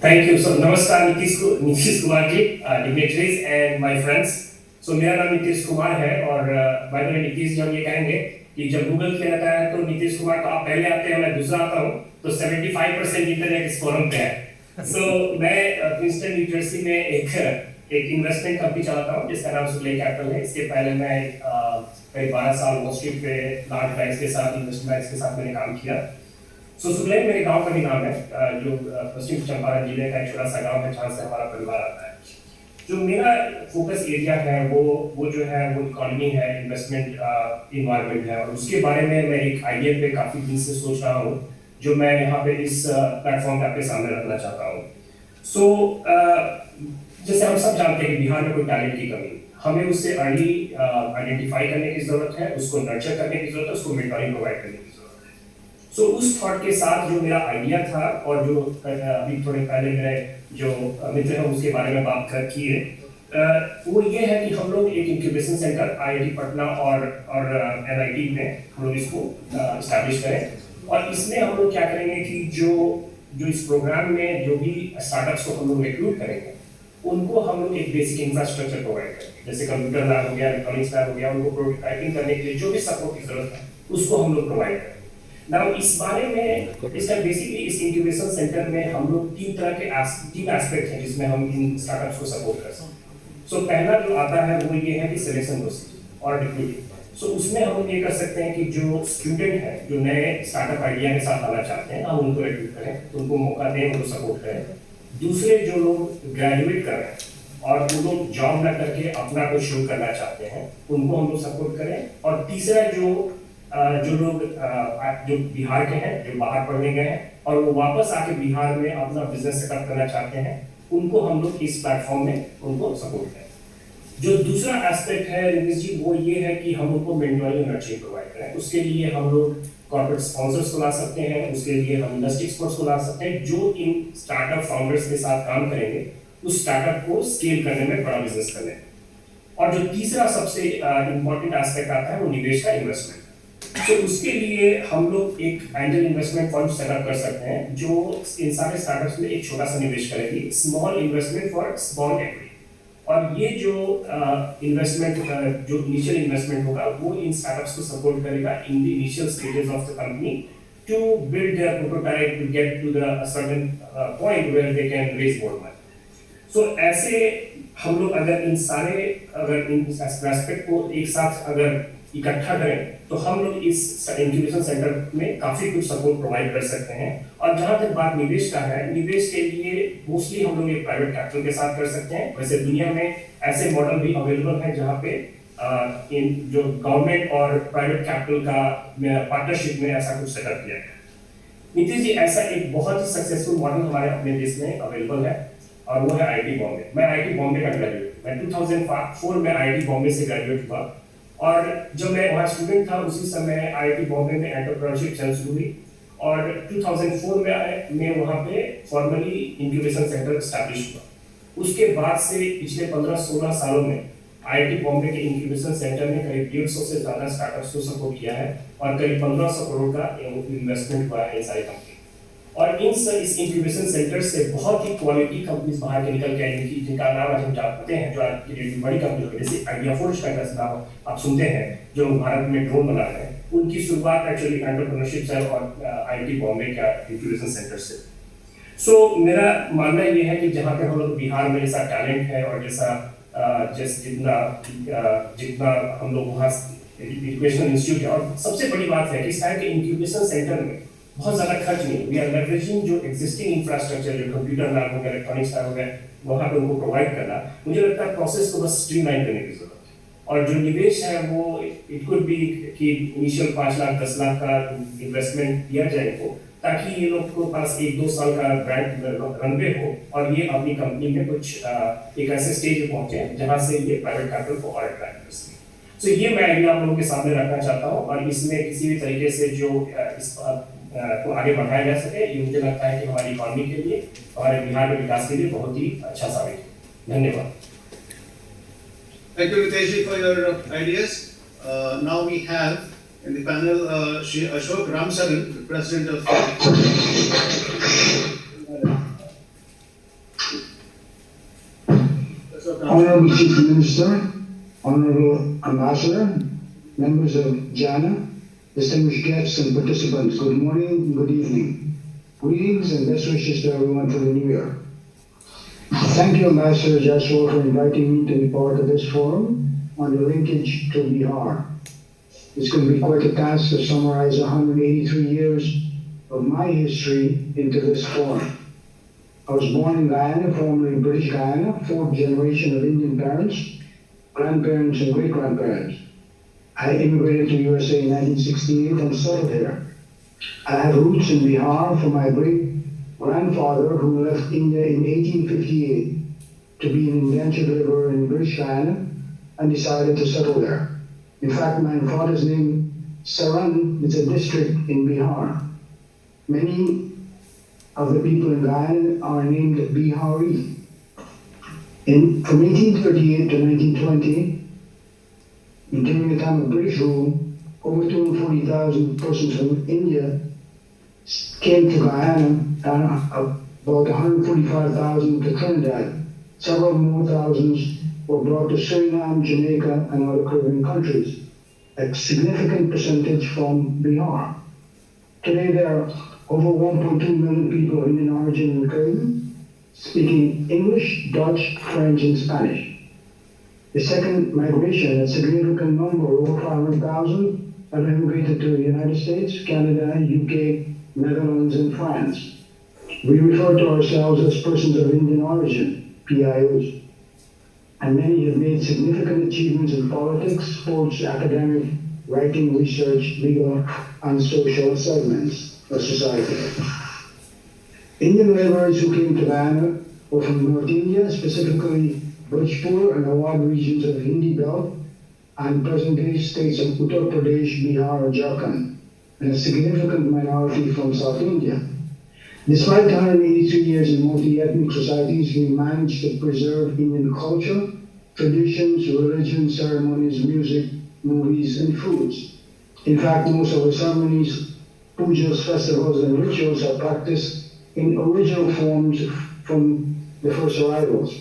Speaker 8: Thank you. So नमस्कार Nitish Kumar ji, dignitaries and my friends. So मेरा नाम नीतीश कुमार है और by the way Nitish ji हम ये कहेंगे कि जब गूगल किया जाता है तो नीतीश कुमार तो आप पहले आते हैं, मैं दूसरा आता हूँ, तो 75% इंटरनेट इस फोरम पे है। सो मैं प्रिंसटन न्यू जर्सी में एक इन्वेस्टमेंट कंपनी चलाता हूँ जिसका नाम शुक्ल कैपिटल है। इसके पहले मैं करीब 12 साल वॉल स्ट्रीट पे लार्ज बैंक्स के साथ, इन्वेस्टमेंट बैंक्स के साथ मैंने काम किया। सो शुक्ल मेरे गांव का भी नाम है, जो पश्चिम चंपारण जिले का एक छोटा सा गांव है जहाँ से हमारा परिवार आता है। जो मेरा फोकस एरिया है वो जो है वो इकोनॉमी है, इन्वेस्टमेंट इन्वायरमेंट है, और उसके बारे में मैं एक आइडिया पे काफी दिन से सोच रहा हूँ जो मैं यहाँ पे इस प्लेटफॉर्म पे आपके सामने रखना चाहता हूँ। सो जैसे हम सब जानते हैं कि बिहार में कोई टैलेंट की कमी, हमें उससे अर्ली आइडेंटिफाई करने की जरूरत है, उसको नर्चर करने की जरूरत है, उसको मेंटरिंग प्रोवाइड करने की जरूरत है। सो उस थॉट के साथ जो मेरा आइडिया था और जो अभी थोड़े पहले मेरे जो मित्र हैं उसके बारे में बात की है, वो ये है कि हम लोग एक इंक्यूबेशन सेंटर आईआईटी पटना और एनआईटी में हम लोग इसको एस्टैब्लिश करें। और इसमें हम लोग क्या करेंगे कि जो इस प्रोग्राम में जो भी स्टार्टअप्स को हम लोग रिक्रूट करेंगे उनको हम लोग एक बेसिक इंफ्रास्ट्रक्चर प्रोवाइड करें, जैसे कंप्यूटर लैब हो गया, इलेक्ट्रॉनिक्स लैब हो गया, उनको प्रोटोटाइपिंग करने के लिए जो भी सपोर्ट की जरूरत है उसको हम लोग प्रोवाइड करें। नाउ इस बारे में इसका बेसिकली इस इंक्यूबेशन सेंटर में हम लोग 3 एस्पेक्ट हैं जिसमें हम इन स्टार्टअप्स को सपोर्ट कर सकते हैं। सो पहला जो आता है वो ये है कि सिलेक्शन प्रोसीजर और रिक्रूटिंग। सो उसमें हम लोग ये कर सकते हैं कि जो स्टूडेंट है जो नए स्टार्टअप आइडिया के साथ आना चाहते हैं हम उनको रिक्रूट करें, उनको मौका दें, उनको सपोर्ट करें। दूसरे जो लोग ग्रेजुएट कर रहे हैं और वो लोग जॉब ना करके अपना कुछ शुरू करना चाहते हैं उनको हम लोग सपोर्ट करें। और तीसरा जो लोग जो बिहार के हैं, जो बाहर पढ़ने गए हैं और वो वापस आके बिहार में अपना बिजनेस सेटअप करना चाहते हैं, उनको हम लोग इस प्लेटफॉर्म में उनको सपोर्ट करें। जो दूसरा एस्पेक्ट है नितिश जी वो ये है कि हम उनको मेंटरिंग नर्चरिंग प्रोवाइड करें। उसके लिए हम लोग कॉर्पोरेट स्पॉन्सर्स को ला सकते हैं, उसके लिए हम इंडस्ट्री एक्सपर्ट्स को ला सकते हैं जो इन स्टार्टअप फाउंडर्स के साथ काम करेंगे उस स्टार्टअप को स्केल करने में, बड़ा बिजनेस करने में। और जो तीसरा सबसे इंपॉर्टेंट एस्पेक्ट आता है वो निवेश का इन्वेस्टमेंट। तो उसके लिए हम लोग एक एंजल इन्वेस्टमेंट फंड सेटअप कर सकते हैं जो इन सारे स्टार्टअप्स में एक छोटा सा निवेश करेगी, small investment for small equity. और ये जो इन्वेस्टमेंट जो इनिशियल इन्वेस्टमेंट होगा वो इन स्टार्टअप्स को सपोर्ट करेगा in the initial stages of the company to build their prototype to get to the certain point where they can raise more money. So ऐसे हम लोग अगर इन एस्पेक्ट को एक साथ अगर इकट्ठा करें तो हम लोग इस इंक्यूबेशन सेंटर में काफी कुछ सपोर्ट प्रोवाइड कर सकते हैं। और जहां तक बात निवेश का है, निवेश के लिए मोस्टली हम लोग एक प्राइवेट कैपिटल के साथ कर सकते हैं। वैसे दुनिया में ऐसे मॉडल भी अवेलेबल हैं जहां पे इन जो गवर्नमेंट और प्राइवेट कैपिटल का पार्टनरशिप में ऐसा कुछ सेटअप किया गया। नीतीश जी, ऐसा एक बहुत ही सक्सेसफुल मॉडल हमारे अपने देश में अवेलेबल है और वो है आईआईटी बॉम्बे। मैं आईआईटी बॉम्बे का ग्रेजुएट मैं 2004 में IIT बॉम्बे से ग्रेजुएट हुआ और जब मैं वहाँ स्टूडेंट था उसी समय IIT बॉम्बे में एंटरप्रेन्योरशिप चल शुरू हुई और 2004 में वहाँ पे फॉर्मली इंक्यूबेशन सेंटर एस्टैब्लिश हुआ। उसके बाद से पिछले 15-16 सालों में IIT बॉम्बे के इंक्यूबेशन सेंटर ने करीब 150 से ज़्यादा स्टार्टअप्स को सपोर्ट किया है और करीब 1500 करोड़ का इन्वेस्टमेंट हुआ है इन सारी कंपनी और इस इंक्यूबेशन सेंटर से बहुत ही क्वालिटी कंपनीज बाहर के निकल के आएंगी जिनका नाम आज हम जानते हैं, जो आज की डेट में बड़ी कंपनी होगी, जैसे आइडिया फोर्ज का नाम आप सुनते हैं जो भारत में ड्रोन बना रहे हैं। उनकी शुरुआत एक्चुअली एंटरप्रेन्योरशिप से और IIT बॉम्बे का इंक्यूबेशन सेंटर से। सो मेरा मानना ये है कि जहाँ पे हम लोग बिहार में जैसा टैलेंट है और जितना हम लोग वहाँ एजुकेशनल इंस्टीट्यूट है और सबसे बड़ी बात है कि इस तरह के इंक्यूबेशन सेंटर में बहुत ज़्यादा खर्च नहीं, वी आर लेवरेजिंग जो एग्जिस्टिंग इंफ्रास्ट्रक्चर जो कंप्यूटर लैब हो गया, इलेक्ट्रॉनिक्स लैब हो गया, वहाँ पे उनको प्रोवाइड करना। मुझे लगता है प्रोसेस को बस स्ट्रीमलाइन करने की जरूरत है और जो निवेश है वो इट कुड बी कि इनिशियल 5 लाख 10 लाख का इन्वेस्टमेंट दिया जाए इनको ताकि ये लोग को पास 1-2 साल का ब्रांड रनवे हो और ये अपनी कंपनी में कुछ एक ऐसे स्टेज पे पहुंचे जहाँ से ये प्राइवेट कैपिटल को और अट्रैक्ट कर सके। तो ये मैं आइडिया आप लोगों के सामने रखना चाहता हूँ और इसमें किसी भी तरीके से जो इस को आगे बढ़ाया जा सके, ये मुझे लगता है कि हमारी इकोनॉमी के लिए, हमारे बिहार के विकास के लिए बहुत ही अच्छा साबित है। धन्यवाद।
Speaker 5: Thank you, Ritesh, for your ideas. Now we have in the panel Shri Ashok Ramsaran, the President of
Speaker 9: Honorable Chief Minister, Honorable Ambassador, members of JANA, distinguished guests and participants, good morning, good evening. Greetings and best wishes to everyone for the new year. Thank you, Ambassador Jaiswal, for inviting me to be part of this forum on the linkage to Bihar. It's going to be quite a task to summarize 183 years of my history into this forum. I was born in Guyana, formerly British Guyana, 4th generation of Indian parents, grandparents and great-grandparents. I immigrated to USA in 1968 and settled here. I have roots in Bihar from my great-grandfather who left India in 1858 to be an indentured laborer in British Guyana and decided to settle there. In fact, my father's name, Saran, is a district in Bihar. Many of the people in Guyana are named Bihari. From 1838 to 1920, during the time of British rule, over 240,000 persons from India came to Guyana, and about 145,000 to Trinidad. Several more thousands were brought to Suriname, Jamaica, and other Caribbean countries. A significant percentage from Bihar. Today there are over 1.2 million people of Indian origin in the Caribbean, speaking English, Dutch, French, and Spanish. The second migration, a significant number, over 500,000, have immigrated to the United States, Canada, UK, Netherlands, and France. We refer to ourselves as persons of Indian origin, PIOs. And many have made significant achievements in politics, sports, academic, writing, research, legal, and social segments of society. Indian laborers who came to Guyana were from North India, specifically Bhojpur and Awadh regions of Hindi Belt, and present-day states of Uttar Pradesh, Bihar, and Jharkhand, and a significant minority from South India. Despite 183 years in multi-ethnic societies, we managed to preserve Indian culture, traditions, religion, ceremonies, music, movies, and foods. In fact, most of our ceremonies, pujas, festivals, and rituals are practiced in original forms from the first arrivals.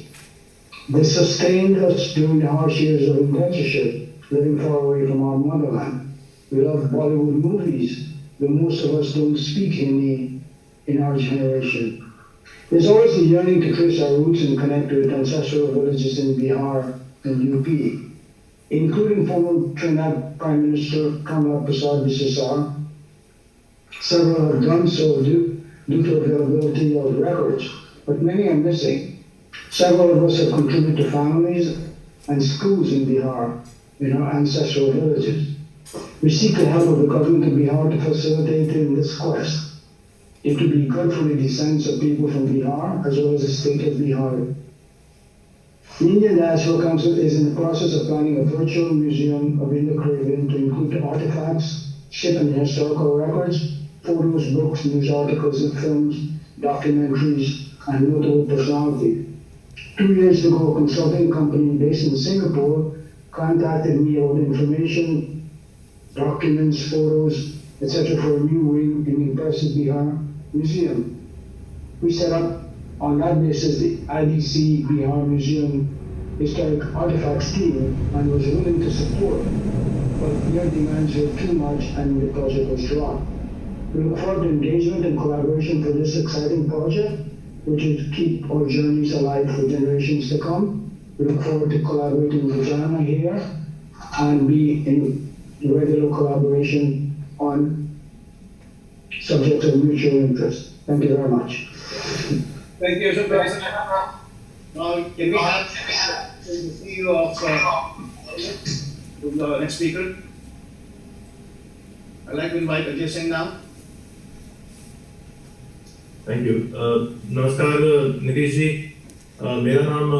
Speaker 9: This sustained us during the harsh years of indentureship, living far away from our motherland. We love Bollywood movies, but most of us don't speak Hindi in our generation. There's always a yearning to trace our roots and connect with ancestral villages in Bihar and UP, including former Trinidad Prime Minister Kamala Prasad Visesar. Several have done so due to availability of records, but many are missing. Several of us have contributed to families and schools in Bihar, in our ancestral villages. We seek the help of the government of Bihar to facilitate in this quest. It would be good for the descendants of people from Bihar, as well as the state of Bihar. The Indian Diaspora Council is in the process of planning a virtual museum of Indo-Caribbean to include artifacts, ship and historical records, photos, books, news articles, and films, documentaries, and notable personality. 2 years ago, a consulting company based in Singapore contacted me about information, documents, photos, etc. for a new wing in the impressive Bihar Museum. We set up on that basis the IDC Bihar Museum Historic Artifacts team and was willing to support, but their demands were too much and the project was dropped. We look forward to engagement and collaboration for this exciting project, which will keep our journeys alive for generations to come. We look forward to collaborating with Jana here and be in regular collaboration on subjects of mutual interest. Thank you very much.
Speaker 1: Thank you, Ashok.
Speaker 5: Now, can we have the CEO of the next speaker? I'd like to invite Ajay Singh now.
Speaker 10: Thank you. नमस्कार नीतीश जी, मेरा नाम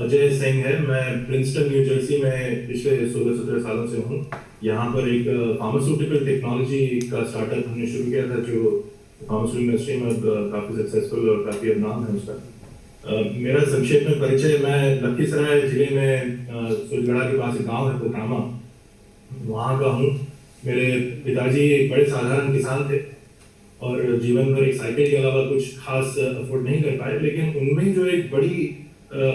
Speaker 10: अजय सिंह है। मैं Princeton new Jersey में पिछले 16-17 सालों से हूँ। यहाँ पर एक फार्मास्यूटिकल टेक्नोलॉजी का स्टार्टअप हमने शुरू किया था जो फार्मास्यूटिकल इंडस्ट्री में काफ़ी सक्सेसफुल और काफ़ी अब नाम है उसका। मेरा संक्षेप में परिचय, मैं लखीसराय जिले में सुरगढ़ा के पास एक गाँव है पोखरामा, वहाँ का हूँ। मेरे पिताजी एक बड़े साधारण किसान थे और जीवन भर एक साइकिल के अलावा कुछ खास अफोर्ड नहीं कर पाए, लेकिन उनमें जो एक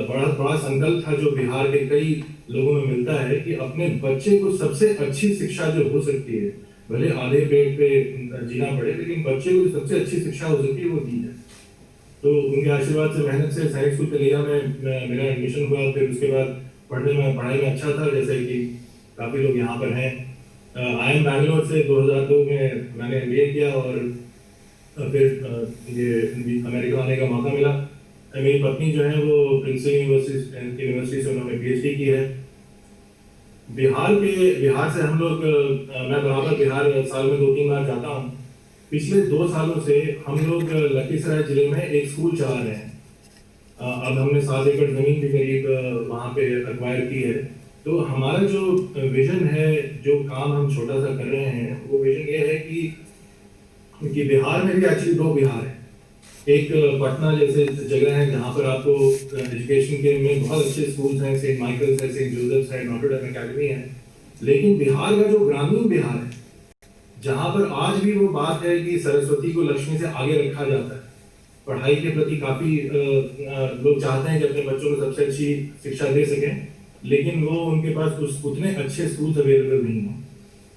Speaker 10: बड़ा संकल्प था जो बिहार के कई लोगों में मिलता है कि अपने बच्चे को सबसे अच्छी शिक्षा जो हो सकती है, भले आधे पेट पे जीना पड़े, लेकिन बच्चे को सबसे अच्छी शिक्षा हो सकती है वो दी है। तो उनके आशीर्वाद से मेहनत से सैनिक स्कूल तेलिया में मेरा एडमिशन हुआ। फिर उसके बाद पढ़ाई में अच्छा था, जैसे कि काफ़ी लोग यहाँ पर हैं। IIM बैंगलोर से 2002 में मैंने MBA किया और फिर ये अमेरिका आने का मौका मिला। मेरी पत्नी जो है वो प्रिंसटन यूनिवर्सिटी से उन्होंने PhD की है। बिहार से हम लोग, मैं बराबर बिहार साल में 2-3 बार जाता हूँ। पिछले 2 सालों से हम लोग लखीसराय जिले में एक स्कूल चला रहे हैं। अब हमने 7 एकड़ जमीन भी करीब वहाँ पे एक्वायर की है। तो हमारा जो विजन है, जो काम हम छोटा सा कर रहे हैं, वो विजन ये है कि बिहार में भी एक्चुअली 2 बिहार है। एक पटना जैसे जगह है जहाँ पर आपको एजुकेशन के में बहुत अच्छे स्कूल्स हैं, सेंट माइकल्स है, सेंट जोसेफ्स है, नोटर डेम अकेडमी है। लेकिन बिहार का जो ग्रामीण बिहार है, जहाँ पर आज भी वो बात है कि सरस्वती को लक्ष्मी से आगे रखा जाता है, पढ़ाई के प्रति काफ़ी लोग चाहते हैं कि अपने बच्चों को सबसे अच्छी शिक्षा दे सकें, लेकिन वो उनके पास उतने अच्छे स्कूल्स अवेलेबल नहीं हैं।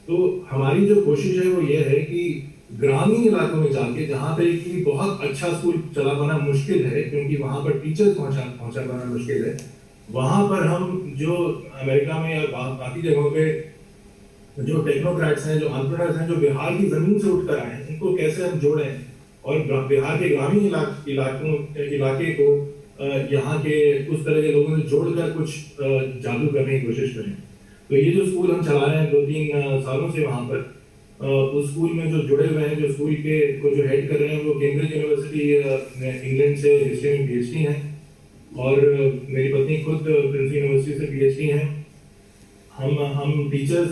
Speaker 10: तो हमारी जो कोशिश है वो ये है कि ग्रामीण इलाकों में जाके, जहाँ पे कि बहुत अच्छा स्कूल चला पाना मुश्किल है क्योंकि वहाँ पर टीचर्स पहुँचा पाना मुश्किल है, वहाँ पर हम जो अमेरिका में या बाकी जगहों पे जो टेक्नोक्रेट्स हैं, जो एंटरप्रेन्योर्स हैं, जो बिहार की ज़मीन से उठकर आए हैं, उनको कैसे हम जोड़ें और बिहार के ग्रामीण इलाके को यहाँ के उस तरह के लोगों से जोड़कर कुछ जादू करने की कोशिश करें। तो ये जो स्कूल हम चला रहे हैं 2-3 सालों से, वहाँ पर उस स्कूल में जो जुड़े हुए हैं, जो स्कूल के को जो हेड कर रहे हैं, वो कैम्ब्रिज यूनिवर्सिटी इंग्लैंड से हिस्ट्री में PhD हैं और मेरी पत्नी खुद प्रिंसटन यूनिवर्सिटी से PhD हैं। हम टीचर्स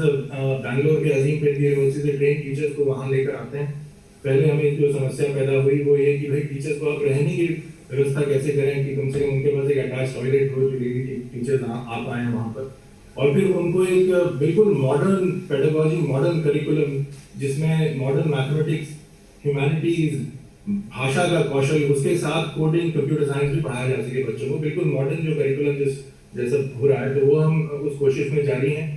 Speaker 10: बैंगलोर के अजीम प्रेमजी यूनिवर्सिटी से ट्रेन टीचर्स को वहाँ लेकर आते हैं। पहले हमें जो समस्या पैदा हुई वो ये कि भाई टीचर्स को आप रहने की व्यवस्था कैसे करें कि कम से कम उनके पास एक अटैच टॉयलेट हो, जो टीचर्स आ पाएँ वहाँ पर, और फिर उनको एक बिल्कुल मॉडर्न पेडागॉजी, मॉडर्न करिकुलम जिसमें मॉडर्न मैथमेटिक्स, ह्यूमैनिटीज, भाषा का कौशल, उसके साथ कोडिंग, कंप्यूटर साइंस भी पढ़ाया जा सके बच्चों को, बिल्कुल मॉडर्न जो करिकुलम जैसा हो रहा है। तो वो हम उस कोशिश में जारी हैं।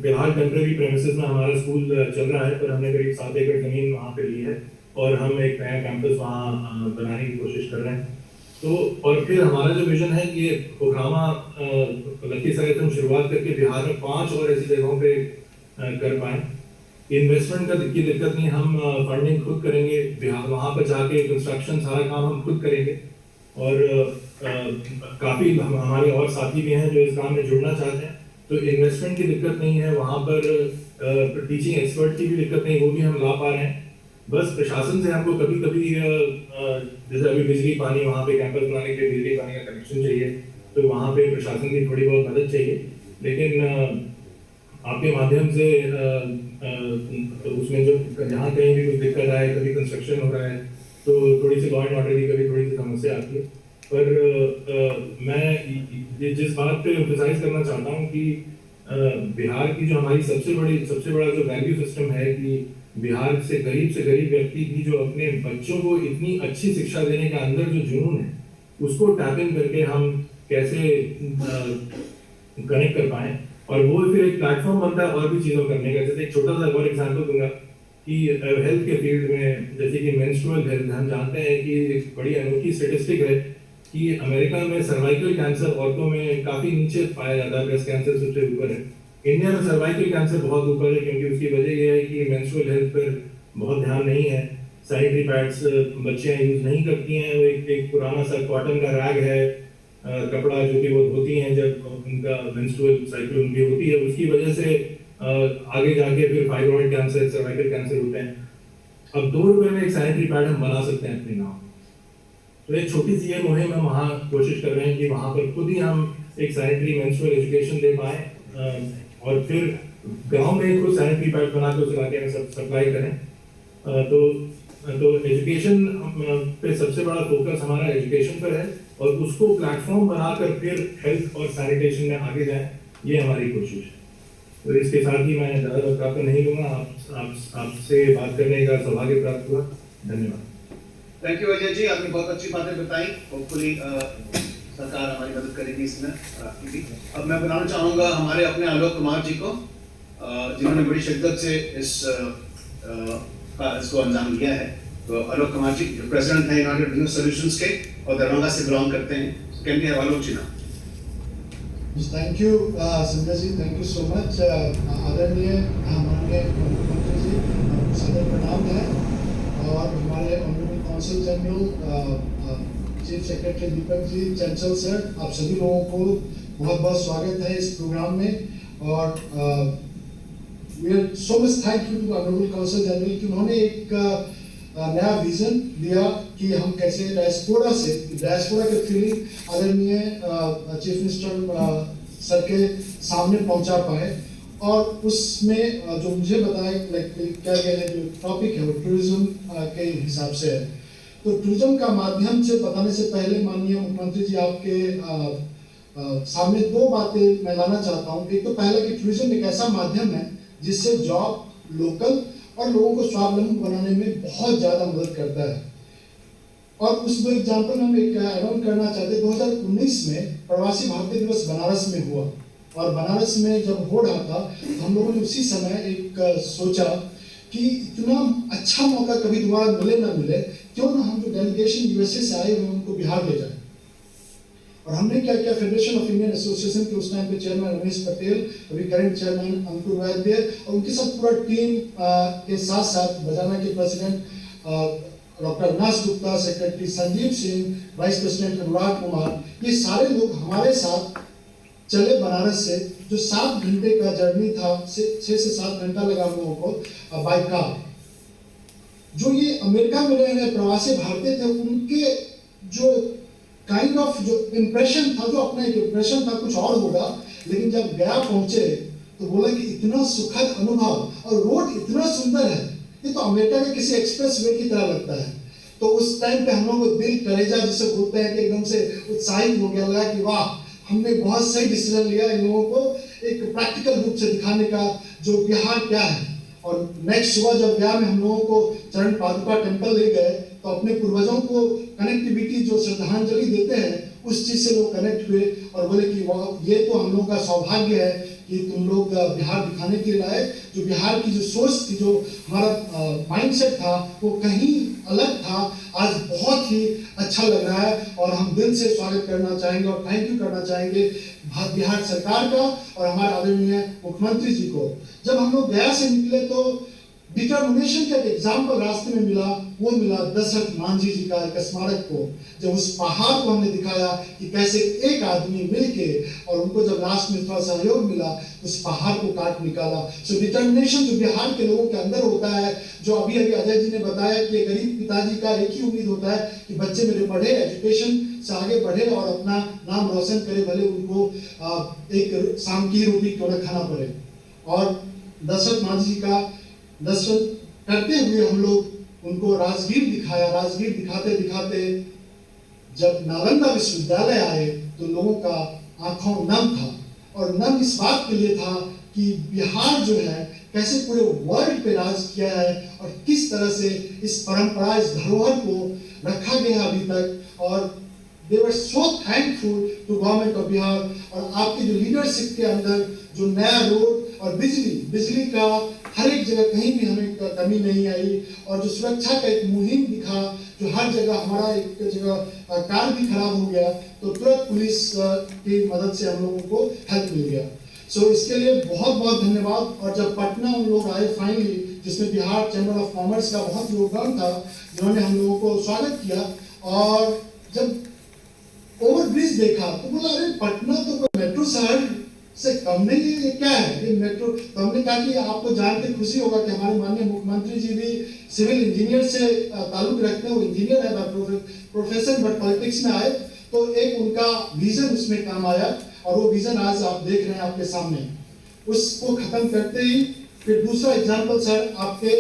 Speaker 10: फिलहाल टेम्परेरी प्रेमिसेस में हमारा स्कूल चल रहा है, पर हमने करीब 7 एकड़ जमीन वहाँ पे ली है और हम एक नया कैंपस वहाँ बनाने की कोशिश कर रहे हैं। तो और फिर हमारा जो विजन है कि पोखरामा लखीसराय से हम शुरुआत करके बिहार में 5 और ऐसी जगहों पे कर पाएँ। इन्वेस्टमेंट की दिक्कत नहीं, हम फंडिंग खुद करेंगे, बिहार वहाँ पर जाके कंस्ट्रक्शन सारा काम हम खुद करेंगे और काफ़ी हमारे और साथी भी हैं जो इस काम में जुड़ना चाहते हैं। तो इन्वेस्टमेंट की दिक्कत नहीं है, वहाँ पर टीचिंग एक्सपर्ट की भी दिक्कत नहीं, वो भी हम ला पा रहे हैं। बस प्रशासन से हमको कभी कभी जैसे अभी बिजली पानी, वहाँ पे कैंपस बनाने के लिए बिजली पानी का कनेक्शन चाहिए, तो वहाँ पे प्रशासन की थोड़ी बहुत मदद चाहिए। लेकिन आपके माध्यम से तो उसमें जो जहाँ कहीं भी कुछ दिक्कत आए, कभी कंस्ट्रक्शन हो रहा है तो थोड़ी सी लॉ एंड ऑर्डर की कभी थोड़ी सी समस्या आती है। पर मैं जिस बात पे एम्फसाइज करना चाहता हूँ कि बिहार की जो हमारी सबसे बड़ा जो वैल्यू सिस्टम है कि बिहार से गरीब व्यक्ति की जो अपने बच्चों को इतनी अच्छी शिक्षा देने का अंदर जो जुनून है, उसको टैप इन करके हम कैसे कनेक्ट कर पाएं, और वो फिर एक प्लेटफॉर्म बनता है और भी चीज़ों करने का। जैसे एक छोटा सा और एग्जाम्पल दूंगा कि हेल्थ के फील्ड में, जैसे कि मेंस्ट्रुअल हेल्थ, हम जानते हैं कि एक बड़ी अनोखी स्टेटिस्टिक है कि अमेरिका में सर्वाइकल कैंसर औरतों में काफ़ी नीचे पाया जाता है, ब्रेस्ट कैंसर सबसे ऊपर है। इंडिया में सर्वाइकल कैंसर बहुत ऊपर है, क्योंकि उसकी वजह यह है कि मेंस्ट्रुअल हेल्थ पर बहुत ध्यान नहीं है। सैनिटरी पैड्स बच्चियाँ यूज़ नहीं करती हैं। वो एक पुराना सा कॉटन का रैग है, कपड़ा जो कि वो धोती हैं जब उनका मेंस्ट्रुअल साइकिल उनकी होती है, उसकी वजह से आगे जाके फिर फाइब्रॉइड कैंसर, सर्वाइकल कैंसर होते हैं। अब 2 रुपए में एक सैनिटरी पैड हम बना सकते हैं अपने गाँव। तो एक छोटी सी ये मुहिम हम वहाँ कोशिश कर रहे हैं कि वहाँ पर खुद ही हम एक सैनिटरी मेंस्ट्रुअल एजुकेशन दे पाएँ, और फिर गांव में खुद सैनिटरी पैड बना के उस इलाके में सप्लाई करें। तो एजुकेशन पे सबसे बड़ा फोकस हमारा एजुकेशन पर है, और उसको प्लेटफॉर्म बनाकर फिर हेल्थ और सैनिटेशन में आगे जाएं, ये हमारी कोशिश है। तो इसके साथ ही मैं ज़्यादा वक्त आपको नहीं लूँगा, आपसे बात करने का सौभाग्य प्राप्त हुआ। धन्यवाद।
Speaker 5: थैंक यू अजय जी, आपने बहुत अच्छी बातें बताई। होपफुली सरकार हमारी मदद करेगी इसमें आपकी भी। अब मैं बुलाना चाहूँगा हमारे अपने आलोक कुमार जी को, जिन्होंने बड़ी शिद्दत से इसको अंजाम दिया है। तो आलोक कुमार जी जो प्रेसिडेंट हैं यूनाइटेड बिजनेस सॉल्यूशंस के और दरभंगा से बिलोंग करते हैं। Can we have Alok ji now?
Speaker 4: Thank you Sanjay ji, thank you so much. आदरणीय माननीय मुख्यमंत्री जी, सदर प्रणाम है, और हमारे honourable council general chief secretary Deepak ji, Chanchal sir, आप सभी लोगों को बहुत बहुत स्वागत है इस प्रोग्राम में। और we are so much thankful to honourable council general कि उन्होंने एक नया विजन दिया कि हम कैसे डायस्पोरा के फीलिंग आदरणीय चीफ मिनिस्टर सर के सामने पहुंचा पाए। और उसमें जो मुझे बताया क्या है, जो टॉपिक है वो टूरिज्म के हिसाब से है। तो टूरिज्म का माध्यम से बताने से पहले माननीय मुख्यमंत्री जी, आपके सामने 2 बातें मैं लाना चाहता हूँ। एक तो पहले कि टूरिज्म एक ऐसा माध्यम है जिससे जॉब लोकल और लोगों को स्वावलंबी बनाने में बहुत ज़्यादा मदद करता है। और उस 2 एग्जाम्पल में हम एक ऐड ऑन करना चाहते हैं। 2019 में प्रवासी भारतीय दिवस बनारस में हुआ, और बनारस में जब हो रहा था तो हम लोगों ने उसी समय एक सोचा कि इतना अच्छा मौका कभी दोबारा मिले ना मिले, क्यों ना हम जो डेलीगेशन यूएसए से आए हुए उनको बिहार ले जाए। और हमने क्या किया, फेडरेशन ऑफ इंडियन एसोसिएशन के उस टाइम पे चेयरमैन रमेश पटेल, अभी करंट चेयरमैन अंकुर वैद्य, और उनके साथ पूरा टीम के साथ साथ बजाना के president doctor Avinash Gupta, secretary Sanjeev Singh, vice president Anurag Kumar, ये सारे लोग हमारे साथ चले बनारस से, जो 7 घंटे का जर्नी था, 6 से 7 घंटा लगा हम लोगों को बाय कार। जो ये अमेरिका में रह रहे प्रवासी भारतीय थे, उनके जो काइंड ऑफ जो इम्प्रेशन था, जो अपना एक इम्प्रेशन था, कुछ और होगा, लेकिन जब गया पहुंचे तो बोला कि इतना सुखद अनुभव, और रोड इतना सुंदर है, ये तो अमेरिका के किसी एक्सप्रेस वे की तरह लगता है। तो उस टाइम पे हम लोग को दिल कलेजा जिसे बोलते हैं कि एकदम से उत्साहित हो गया, लगा कि वाह, हमने बहुत सही डिसीजन लिया इन लोगों को एक प्रैक्टिकल रूप से दिखाने का जो बिहार क्या है। और नेक्स्ट सुबह जब गया में हम लोगों को चरण पादुका टेम्पल ले गए, तो अपने पूर्वजों को कनेक्टिविटी जो श्रद्धांजलि देते हैं उस चीज से लोग कनेक्ट हुए, और बोले कि वाह, ये तो हम लोगों का सौभाग्य है कि तुम लोग बिहार दिखाने के लिए आए। जो बिहार की जो सोच थी, जो हमारा माइंडसेट था, वो कहीं अलग था, आज बहुत ही अच्छा लग रहा है। और हम दिल से स्वागत करना चाहेंगे और थैंक यू करना चाहेंगे बिहार सरकार का और हमारे आदरणीय मुख्यमंत्री जी को। जब हम लोग गया से निकले तो डिटर्मिनेशन का एक एग्जाम्पल रास्ते में मिला, वो मिला दशरथ मांझी जी का एक स्मारक को, जब उस पहाड़ को हमने दिखाया कि कैसे एक आदमी मिलके और उनको जब लास्ट में थोड़ा सहयोग मिला उस पहाड़ को काट निकाला। सो डिटर्मिनेशन जो बिहार के लोगों के अंदर होता है, जो अभी अजय जी ने बताया कि गरीब पिताजी का एक ही उम्मीद होता है कि बच्चे मेरे पढ़े, एजुकेशन से आगे बढ़े और अपना नाम रोशन करे, भले उनको एक शाम की रोटी क्यों न खाना पड़े। और दशरथ मांझी जी का दर्शन करते हुए हम लोग उनको राजगीर दिखाया। राजगीर दिखाते दिखाते जब नालंदा विश्वविद्यालय आए तो लोगों का आंखों नम था, और नम इस बात के लिए था कि बिहार जो है कैसे पूरे वर्ल्ड पे राज किया है और किस तरह से इस परंपरा, इस धरोहर को रखा गया अभी तक। और they were so thankful to government of Bihar, और आपकी जो लीडरशिप के अंदर जो नया रोड और बिजली का हर एक जगह कहीं भी हमें कमी नहीं आई, और जो सुरक्षा का एक मुहिम दिखा, जो हर जगह हमारा एक जगह कार भी खराब हो गया तो तुरंत पुलिस की मदद से हम लोगों को हेल्प मिल गया। सो इसके लिए बहुत बहुत धन्यवाद। और जब पटना उन लोग आए फाइनली, जिसमें बिहार चैम्बर ऑफ कॉमर्स का बहुत योगदान था, जिन्होंने हम लोगों को स्वागत किया, और जब ओवरब्रिज देखा तो बोला अरे पटना तो कोई मेट्रो शहर से कम नहीं है, ये क्या है ये मेट्रो। तो हमने कहा कि आपको जान के खुशी होगा कि हमारे माननीय मुख्यमंत्री जी भी सिविल इंजीनियर से ताल्लुक रखते हैं, वो इंजीनियर है प्रोफेशन, बट पॉलिटिक्स में आए तो एक उनका विजन उसमें काम आया, और वो विजन आज आप देख रहे हैं आपके सामने। उसको खत्म करते ही फिर दूसरा एग्जाम्पल सर, आपके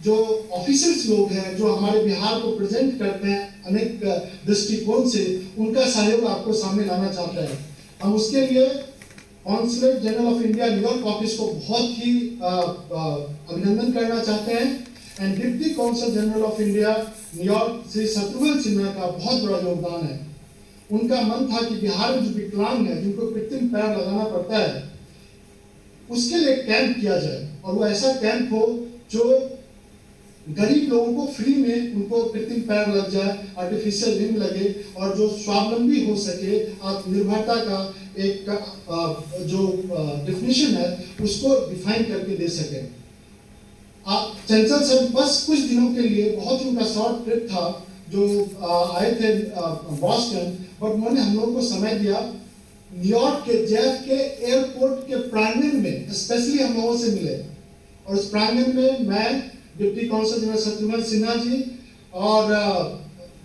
Speaker 4: जो ऑफिसर्स लोग हैं जो हमारे बिहार को प्रेजेंट करते हैं अनेक दृष्टिकोण से, उनका सहयोग आपको सामने लाना चाहता है। हम उसके लिए consulate general of India New York office को बहुत ही अभिनंदन करना चाहते हैं, and deputy consul general of India New York Shri Shatrughan Sinha का बहुत बड़ा योगदान है। उनका मन था कि बिहार में जो विकलांग है, जिनको कृत्रिम पैर लगाना पड़ता है, उसके लिए कैंप किया जाए, और वो ऐसा कैंप हो जो गरीब लोगों को फ्री में उनको कृत्रिम पैर लग जाए, आर्टिफिशियल लिंग लगे, और जो स्वावलंबी हो सके, आत्मनिर्भरता का एक जो डेफिनेशन है उसको डिफाइन करके दे सके। चंचल सर बस कुछ दिनों के लिए, बहुत ही उनका शॉर्ट ट्रिप था, जो आए थे बॉस्टन, बट उन्होंने हम लोगों को समय दिया न्यूयॉर्क के जेफ के एयरपोर्ट के प्रांगण में, स्पेशली हम लोगों से मिले। और उस प्रांगण में मैं, deputy consul general Shatrughan Sinha ji, और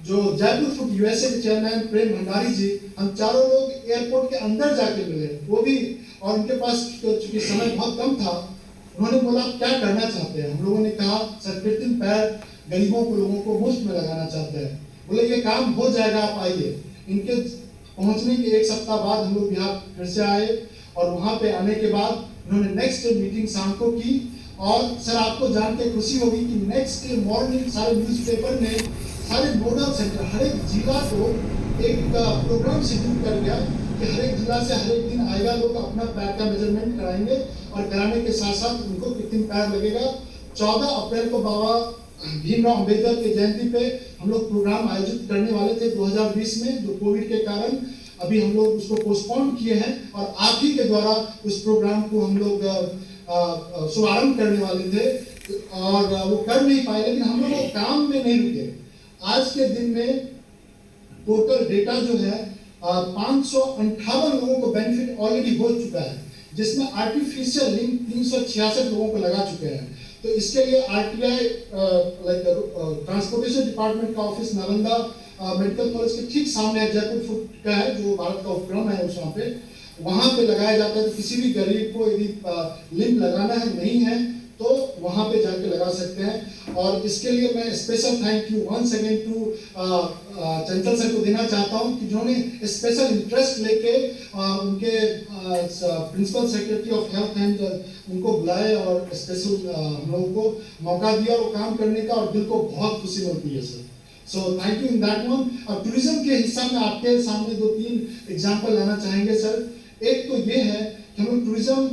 Speaker 4: जो जयपुर फूड यूएसए के चेयरमैन प्रेम भंडारी जी, हम चारों लोग एयरपोर्ट के अंदर जाके मिले, वो भी। और उनके पास चूंकि समय बहुत कम था, उन्होंने बोला क्या करना चाहते हैं। हम लोगों ने कहा सर कृत्रिम पैर गरीबों को, लोगों को मुफ्त में लगाना चाहते हैं। बोले ये काम हो जाएगा, आप आइए। इनके पहुंचने के एक सप्ताह बाद हम लोग बिहार फिर से आए, और वहां पे आने के बाद उन्होंने नेक्स्ट डे मीटिंग शाम को की। और सर आपको जान के खुशी होगी कि नेक्स्ट डे मॉर्निंग सारे न्यूज़पेपर में, सारे नोडल सेंटर, हर एक जिला को एक प्रोग्राम शेड्यूल कर गया कि हर एक जिला से हर एक दिन आएगा, लोग अपना पैर का मेजरमेंट कराएंगे, और कराने के साथ साथ उनको कृत्रिम पैर लगेगा। 14 अप्रैल को बाबा भीमराव अम्बेडकर की जयंती पे हम लोग प्रोग्राम आयोजित करने वाले थे 2020 में, जो कोविड के कारण अभी हम लोग उसको पोस्टपोन किए हैं, और आप ही के द्वारा उस प्रोग्राम को हम लोग शुभारंभ करने वाले थे, और वो कर नहीं पाए। लेकिन हम लोग काम में नहीं रुके। आज के दिन में टोटल डेटा जो है 558 लोगों को बेनिफिट ऑलरेडी हो चुका है, जिसमें आर्टिफिशियल लिंग 366 लोगों को लगा चुके हैं। तो इसके लिए आरटीआई ट्रांसपोर्टेशन डिपार्टमेंट का ऑफिस नालंदा मेडिकल कॉलेज के ठीक सामने है, जयपुर फूड का है, जो भारत का उपक्रम है उस वहाँ पे लगाया जाता है। तो किसी भी गरीब को यदि लिंक लगाना है, नहीं है, तो वहाँ पे जाके लगा सकते हैं। और इसके लिए मैं special thank you once again to Chanchal sir को देना चाहता हूँ कि जिन्होंने स्पेशल इंटरेस्ट लेके उनके principal secretary of health and उनको बुलाए और स्पेशल हम लोगों को मौका दिया वो काम करने का, और दिल को बहुत खुशी मिलती है sir. So thank you in that one. और टूरिज्म के हिस्सा में आपके सामने 2-3 एग्जाम्पल लाना चाहेंगे सर। एक तो ये है कि हम टूरिज्म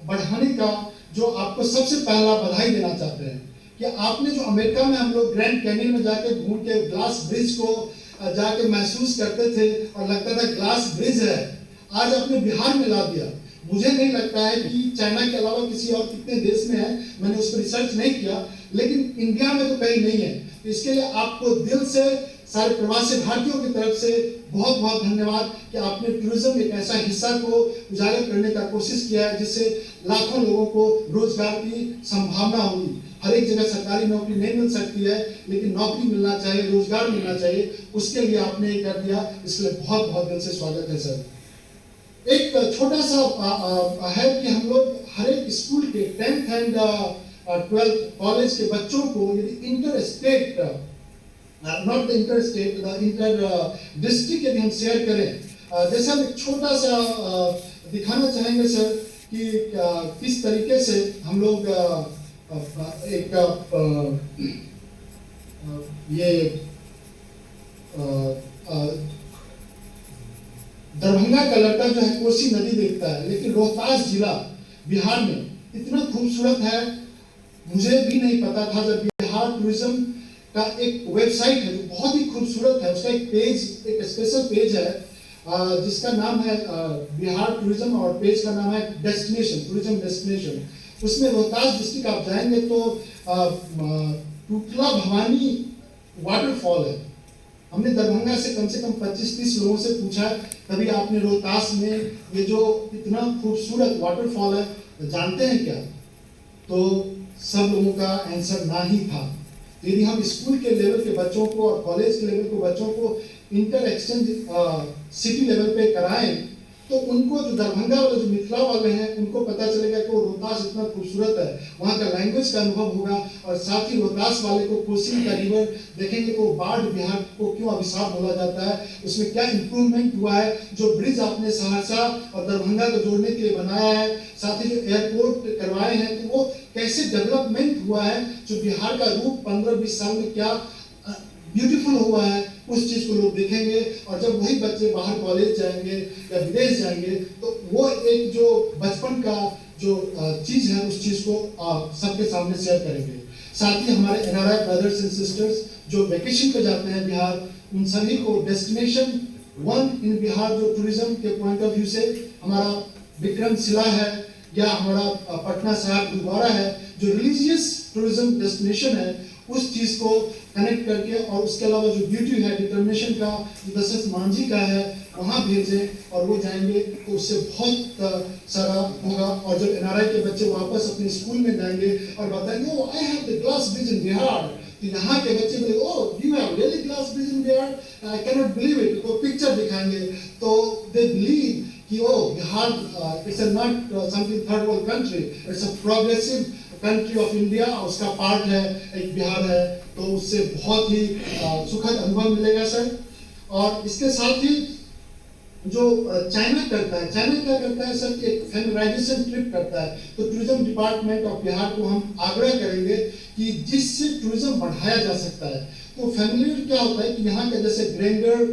Speaker 4: बढ़ाने का जो आपको सबसे पहला बधाई देना चाहते हैं कि आपने जो अमेरिका में हम लोग ग्रैंड कैनियन में जाके घूम के ग्लास ब्रिज को जाके महसूस करते थे और लगता था ग्लास ब्रिज है, आज आपने बिहार में ला दिया। मुझे नहीं लगता है कि चाइना के अलावा किसी और कितने देश में है, मैंने उस पर रिसर्च नहीं किया, लेकिन इंडिया में तो कहीं नहीं है। तो इसके लिए आपको दिल से सारे प्रवासी भारतीयों की तरफ से बहुत बहुत धन्यवाद कि आपने टूरिज्म एक ऐसा हिस्सा को उजागर करने का कोशिश किया है जिससे लाखों लोगों को रोजगार की संभावना होगी। हर एक जगह सरकारी नौकरी नहीं मिल सकती है, लेकिन नौकरी मिलना चाहिए, रोजगार मिलना चाहिए, उसके लिए आपने ये कर दिया, इसके लिए बहुत बहुत दिल से स्वागत है सर। एक छोटा सा है कि हम लोग हर एक स्कूल के 10th एंड 12th कॉलेज के बच्चों को यदि inter state not the inter state the inter district यदि हम शेयर करें, जैसे हम एक छोटा सा दिखाना चाहेंगे सर कि किस तरीके से हम लोग एक ये दरभंगा का लड़का जो है कोसी नदी देखता है, लेकिन रोहतास जिला बिहार में इतना खूबसूरत है, मुझे भी नहीं पता था। जब बिहार टूरिज्म का एक वेबसाइट है जो बहुत ही खूबसूरत है, उसका एक पेज, एक स्पेशल पेज है जिसका नाम है बिहार टूरिज्म, और पेज का नाम है डेस्टिनेशन, टूरिज्म डेस्टिनेशन। उसमें रोहतास डिस्ट्रिक्ट आप जाएंगे तो टुटला भवानी वाटरफॉल है। हमने दरभंगा से कम 25-30 लोगों से पूछा तभी आपने रोहतास में ये जो इतना खूबसूरत वाटरफॉल है जानते हैं क्या, तो सब लोगों का आंसर ना ही था। यदि हम स्कूल के लेवल के बच्चों को और कॉलेज के लेवल के बच्चों को इंटर एक्सचेंज सिटी लेवल पे कराएं तो उनको जो दरभंगा वाले, जो मिथिला वाले हैं, उनको पता चलेगा कि वो रोहतास इतना खूबसूरत है, वहाँ का लैंग्वेज का अनुभव होगा, और साथ ही रोहतास वाले को कोसी का रिवर देखेंगे तो बाढ़ बिहार को क्यों अभिशाप बोला जाता है, उसमें क्या इम्प्रूवमेंट हुआ है, जो ब्रिज आपने सहरसा और दरभंगा को जोड़ने के लिए बनाया है, साथ ही जो एयरपोर्ट करवाए हैं, तो वो कैसे डेवलपमेंट हुआ है, जो बिहार का रूप 15-20 साल में क्या ब्यूटीफुल हुआ है, उस चीज को लोग देखेंगे। और जब वही बच्चे बाहर कॉलेज जाएंगे या विदेश जाएंगे तो वो एक जो बचपन का जो चीज है उस चीज को सबके सामने शेयर करेंगे। साथ ही हमारे एनआरआई ब्रदर्स एंड सिस्टर्स जो वेकेशन पे जाते हैं बिहार, उन सभी को डेस्टिनेशन 1 इन बिहार जो टूरिज्म के पॉइंट ऑफ व्यू से हमारा विक्रमशिला है या हमारा पटना साहिब गुरुद्वारा है, जो रिलीजियस टूरिज्म डेस्टिनेशन है, उस चीज को कनेक्ट करके, और उसके अलावा जो ब्यूटी है डिटर्मिनेशन का जो दशरथ मांझी का है वहाँ भेजें और वो जाएंगे तो उससे बहुत सारा होगा। और जब एनआरआई के बच्चे वापस अपने स्कूल में जाएंगे और बताएंगे oh I have the glass bridge in Bihar, तो यहाँ के बच्चे बोले oh you have really glass bridge in Bihar, I can not believe it, तो पिक्चर दिखाएंगे तो दे बिलीव कि oh Bihar it's not something third world country, it's a progressive country of India, उसका पार्ट है एक बिहार है, तो उससे बहुत ही सुखद अनुभव मिलेगा सर। और इसके साथ ही जो चाइना करता है, चाइना क्या करता है सर कि एक फैमिलाइजेशन ट्रिप करता है, तो टूरिज्म डिपार्टमेंट ऑफ बिहार को हम आग्रह करेंगे कि जिससे टूरिज्म बढ़ाया जा सकता है। तो फैमिलियर क्या होता है कि यहाँ के जैसे ग्रेंडर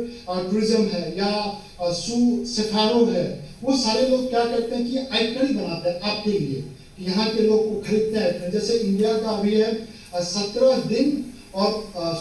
Speaker 4: टूरिज्म है या सू सेफारो है, वो सारे लोग क्या करते हैं कि आइटनरी बनाते हैं आपके लिए, यहाँ के लोग को खरीदते हैं। जैसे इंडिया का अभी है 17 दिन और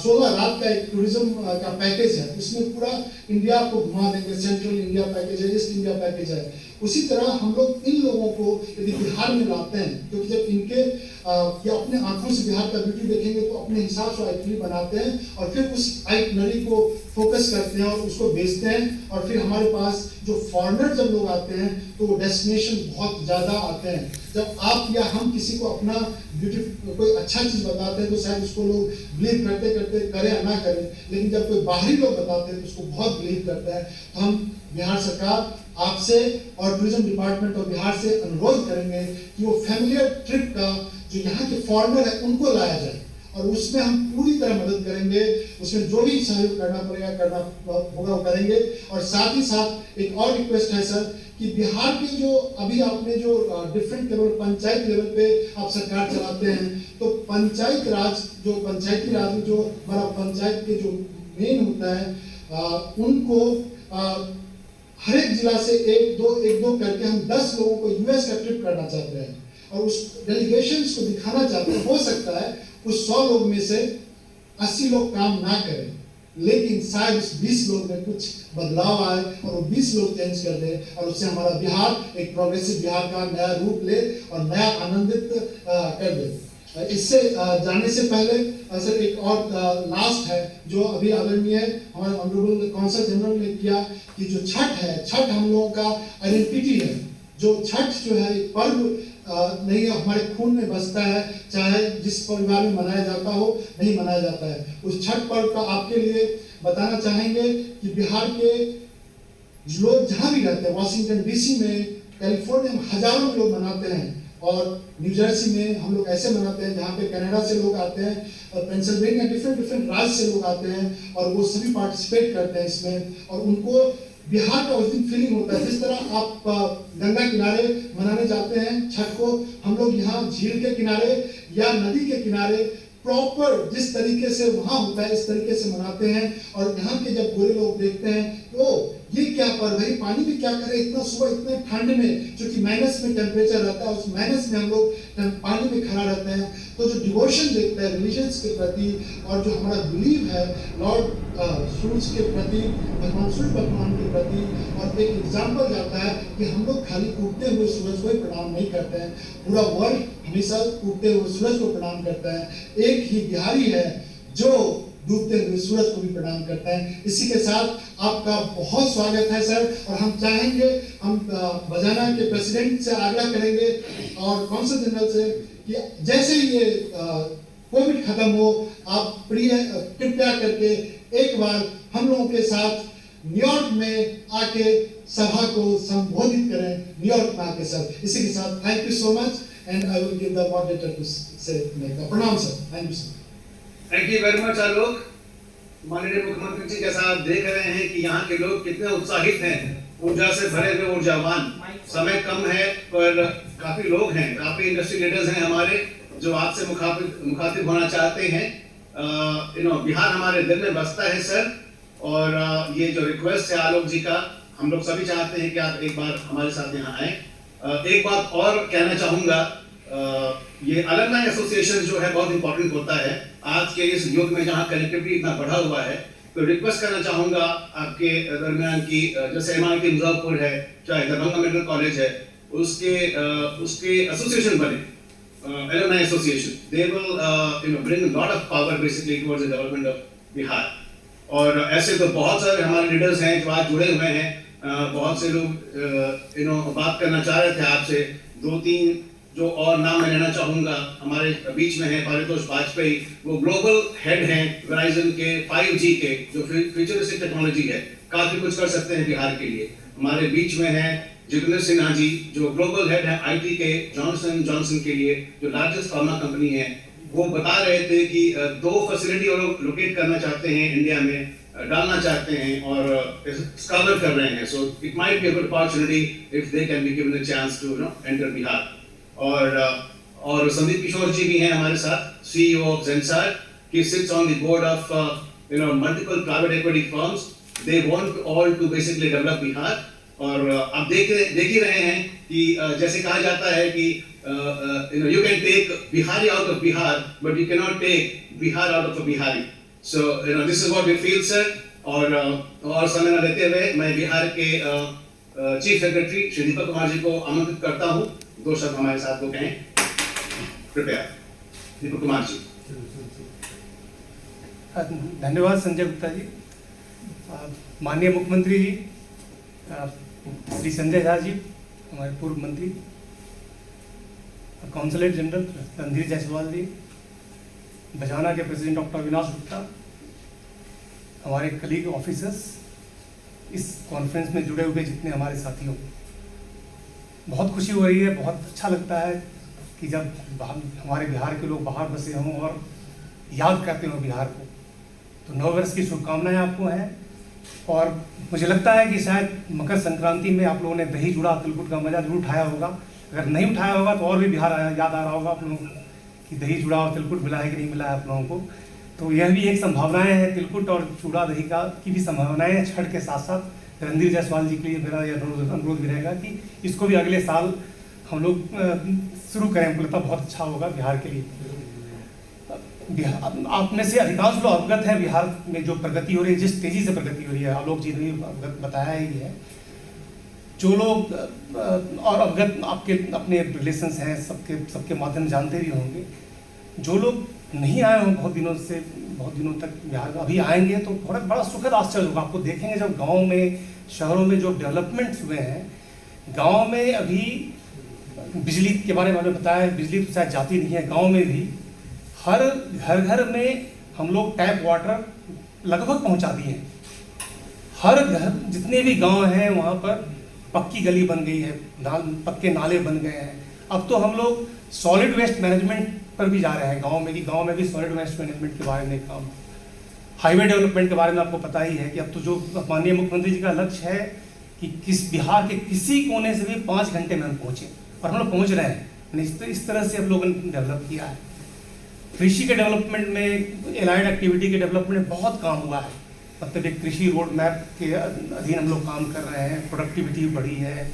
Speaker 4: 16 रात का एक टूरिज्म का पैकेज है, उसमें पूरा इंडिया को घुमा देंगे, सेंट्रल इंडिया पैकेज है, ईस्ट इंडिया पैकेज है। उसी तरह हम लोग इन लोगों को यदि बिहार में लाते हैं, क्योंकि जब इनके ये अपने आंखों से बिहार का ब्यूटी देखेंगे तो अपने हिसाब से आइटनरी बनाते हैं और फिर उस आइटनरी को फोकस करते हैं और उसको बेचते हैं। और फिर हमारे पास जो फॉरेनर जब लोग आते हैं तो डेस्टिनेशन बहुत ज़्यादा आते हैं। जब आप या हम किसी को अपना ब्यूटी कोई अच्छा चीज़ बताते हैं तो शायद उसको लोग बिलीव करते करते करें या ना करें, लेकिन जब कोई बाहरी लोग बताते हैं तो उसको बहुत बिलीव करता है। तो हम बिहार सरकार आपसे और टूरिज्म डिपार्टमेंट ऑफ बिहार से अनुरोध करेंगे कि वो फैमिलियर ट्रिप का जो यहाँ के फॉरेनर है उनको लाया जाए और उसमें हम पूरी तरह मदद करेंगे, उसमें जो भी सहयोग करना पड़ेगा करना होगा वो करेंगे। और साथ ही साथ एक और रिक्वेस्ट है सर कि बिहार के जो अभी आपने जो डिफरेंट लेवल पंचायत लेवल पे आप सरकार चलाते हैं, तो पंचायत राज जो पंचायती राज में जो हमारा पंचायत के जो मेन होता है उनको हर एक जिला से एक दो करके हम 10 लोगों को यूएस का ट्रिप करना चाहते हैं और उस डेलीगेशंस को दिखाना चाहते हैं। हो सकता है उस 100 लोग में से 80 लोग काम ना करें, लेकिन शायद उस 20 लोग में कुछ बदलाव आए और वो 20 लोग चेंज कर दे और उससे हमारा बिहार एक प्रोग्रेसिव बिहार का नया रूप ले और नया आनंदित कर दे। इससे जाने से पहले सर एक और लास्ट है जो अभी आदरणीय हमारे ऑनरेबल कौंसल जनरल ने किया कि जो छठ है, छठ हम लोगों का आइडेंटिटी है। जो छठ जो है एक पर्व नहीं हमारे खून में बसता है, चाहे जिस परिवार में मनाया जाता हो नहीं मनाया जाता है। उस छठ पर्व का आपके लिए बताना चाहेंगे कि बिहार के लोग जहाँ भी रहते हैं, वॉशिंगटन डीसी में, कैलिफोर्निया में हजारों लोग मनाते हैं और न्यू जर्सी में हम लोग ऐसे मनाते हैं जहाँ पे कनाडा से लोग आते हैं और पेंसिल्वेनिया डिफरेंट राज्य से लोग आते हैं और वो सभी पार्टिसिपेट करते हैं इसमें और उनको बिहार का उस दिन फीलिंग होता है। जिस तरह आप गंगा किनारे मनाने जाते हैं छठ को, हम लोग यहाँ झील के किनारे या नदी के किनारे प्रॉपर जिस तरीके से वहाँ होता है इस तरीके से मनाते हैं। और यहाँ के जब गोरे लोग देखते हैं तो ये क्या पर्व है, पानी में क्या करे इतना सुबह इतने ठंड में, जो कि माइनस में टेम्परेचर रहता है, उस माइनस में हम लोग पानी में खड़ा रहते हैं। तो जो डिवोशन देखते हैं रिलीजन्स के प्रति और जो हमारा बिलीव है लॉर्ड सूरज के प्रति, भगवान सूर्य भगवान के प्रति, और एक एग्जाम्पल जाता है कि हम लोग खाली उगते हुए सूरज को ही प्रणाम नहीं करते हैं, पूरा वर्ल्ड हमेशा उगते हुए सूरज को प्रणाम करता है। एक ही बिहारी है जो डूबते हुए सूरज को भी प्रणाम करता है। इसी के साथ आपका बहुत स्वागत है सर, और हम चाहेंगे, हम बजाना के प्रेसिडेंट से आग्रह करेंगे और कौंसल जनरल से कि जैसे ये कोविड खत्म हो, आप कृपया करके एक बार हम लोगों के साथ न्यूयॉर्क में आके सभा को संबोधित करें, न्यूयॉर्क में आके सर। इसी के साथ thank you so much and I will give the moderator to से प्रणाम sir. Thank you sir.
Speaker 5: Thank you very much Alok. माननीय मुख्यमंत्री जी, जैसा आप देख रहे हैं कि यहाँ के लोग कितने उत्साहित हैं, ऊर्जा से भरे हुए, ऊर्जावान। समय कम है पर काफी लोग हैं, काफी इंडस्ट्री लीडर्स हैं हमारे जो आपसे मुखातिब होना चाहते हैं। बिहार हमारे दिल में बसता है सर, और ये जो रिक्वेस्ट है आलोक जी का, हम लोग सभी चाहते हैं कि आप एक बार हमारे साथ यहाँ आए। एक बात और कहना चाहूंगा, ये अलमनाई एसोसिएशन जो है बहुत इंपॉर्टेंट होता है आज के इस युग में जहाँ कनेक्टिविटी इतना बढ़ा हुआ है। तो रिक्वेस्ट करना चाहूंगा आपके दरमियान की, जैसे MIT मुजफ्फरपुर है, चाहे दरभंगा मेडिकल कॉलेज है, उसके एसोसिएशन बने, alumni association. They will bring lot of power basically towards the development of Bihar. और ऐसे तो बहुत सारे हमारे लीडर्स हैं जो आज जुड़े हुए हैं। बहुत से लोग बात करना चाह रहे थे आपसे। 2-3 जो और नाम मैं लेना चाहूंगा हमारे बीच में है पारितोष वाजपेयी, वो ग्लोबल हेड हैं वेराइजन के 5G के, जो फ्यूचरिस्टिक टेक्नोलॉजी है, काफी कुछ कर सकते हैं बिहार के लिए। हमारे बीच में है जितेंद्र सिन्हा जी, जो ग्लोबल हेड है IT के जॉनसन जॉनसन के लिए, जो लार्जेस्ट फार्मा कंपनी है। वो बता रहे थे कि 2 फैसिलिटी वो लोग लोकेट करना चाहते हैं इंडिया में, डालना चाहते हैं और स्कॉलर कर रहे हैं। So it might be a good opportunity if they can be given a chance to enter Bihar. और संदीप किशोर जी भी हैं हमारे साथ, CEO of Zensar, he sits on the board of multiple private equity firms. They want all to basically develop Bihar. और आप देख ही रहे हैं कि जैसे कहा जाता है कि you can take Bihari out of Bihar, but you cannot take Bihar out of a Bihari. So this is what we feel, sir. और समय न लेते हुए मैं बिहार के चीफ सेक्रेटरी श्री दीपक कुमार जी को आमंत्रित करता हूँ, 2 शब्द हमारे साथ वो कहें, कृपया। दीपक कुमार जी।
Speaker 11: धन्यवाद संजय गुप्ता जी। माननीय मुख्यमंत्री जी श्री संजय झा जी, हमारे पूर्व मंत्री, काउंसलेट जनरल रणधीर जायसवाल जी, बजाना के प्रेसिडेंट डॉक्टर अविनाश गुप्ता, हमारे कलीग ऑफिसर्स, इस कॉन्फ्रेंस में जुड़े हुए जितने हमारे साथी हों, बहुत खुशी हो रही है। बहुत अच्छा लगता है कि जब हमारे बिहार के लोग बाहर बसे हों और याद करते हो बिहार को। तो नव वर्ष की शुभकामनाएं आपको हैं। और मुझे लगता है कि शायद मकर संक्रांति में आप लोगों ने दही जुड़ा तिलकुट का मजा जरूर उठाया होगा। अगर नहीं उठाया होगा तो और भी बिहार याद आ रहा होगा आप लोगों को कि दही जुड़ा और तिलकुट मिला है कि नहीं मिला है आप लोगों को। तो यह भी एक संभावनाएं है, तिलकुट और चूड़ा दही का की भी संभावनाएं हैं। छठ के साथ साथ रणधीर जायसवाल जी के लिए मेरा यह अनुरोध भी रहेगा कि इसको भी अगले साल हम लोग शुरू करें, मुझे लगता बहुत अच्छा होगा बिहार के लिए। आप में से अधिकांश लोग अवगत है बिहार में जो प्रगति हो रही है, जिस तेजी से प्रगति हो रही है, आलोक जी ने भी बताया ही है। जो लोग और अवगत आपके अपने रिलेशंस हैं, सबके माध्यम जानते भी होंगे। जो लोग नहीं आए हों बहुत दिनों तक बिहार में, अभी आएंगे तो बड़ा सुखद आश्चर्य होगा। आपको देखेंगे जब गाँव में, शहरों में जो डेवलपमेंट्स हुए हैं, गाँव में अभी बिजली के बारे में बताया, बिजली तो शायद जाती नहीं है, गाँव में भी हर घर में हम लोग टैप वाटर लगभग पहुंचा दिए हैं। हर घर, जितने भी गांव हैं वहां पर पक्की गली बन गई है, पक्के नाले बन गए हैं। अब तो हम लोग सॉलिड वेस्ट मैनेजमेंट पर भी जा रहे हैं गांव में भी सॉलिड वेस्ट मैनेजमेंट के बारे में काम। हाईवे डेवलपमेंट के बारे में आपको पता ही है कि अब तो जो माननीय मुख्यमंत्री जी का लक्ष्य है कि बिहार के किसी कोने से भी 5 घंटे में हम पहुँचे, और हम लोग पहुँच रहे हैं। इस तरह से हम लोगों ने डेवलप किया है। कृषि के डेवलपमेंट में, एलाइड एक्टिविटी के डेवलपमेंट में बहुत काम हुआ है। मतलब एक कृषि रोड मैप के अधीन हम लोग काम कर रहे हैं, प्रोडक्टिविटी बढ़ी है।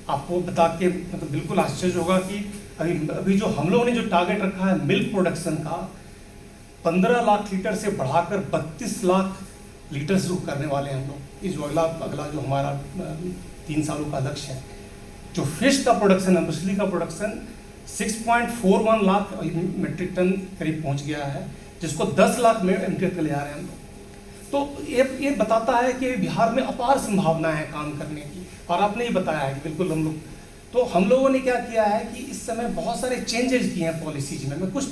Speaker 11: आपको बता के मतलब बिल्कुल आश्चर्य होगा कि अभी जो हम लोगों ने जो टारगेट रखा है मिल्क प्रोडक्शन का, 15 लाख लीटर से बढ़ाकर 32 लाख लीटर शुरू करने वाले हैं हम लोग। इस जो अगला जो हमारा 3 सालों का लक्ष्य है। जो फिश का प्रोडक्शन है, मछली का प्रोडक्शन 6.41 लाख मीट्रिक टन करीब पहुंच गया है, जिसको 10 लाख मीट्रिक टन ले आ रहे हैं हम लोग। तो ये बताता है कि बिहार में अपार संभावनाएं हैं काम करने की। और आपने ये बताया है कि बिल्कुल हम लोगों ने क्या किया है कि इस समय बहुत सारे चेंजेस किए हैं पॉलिसीज में। मैं कुछ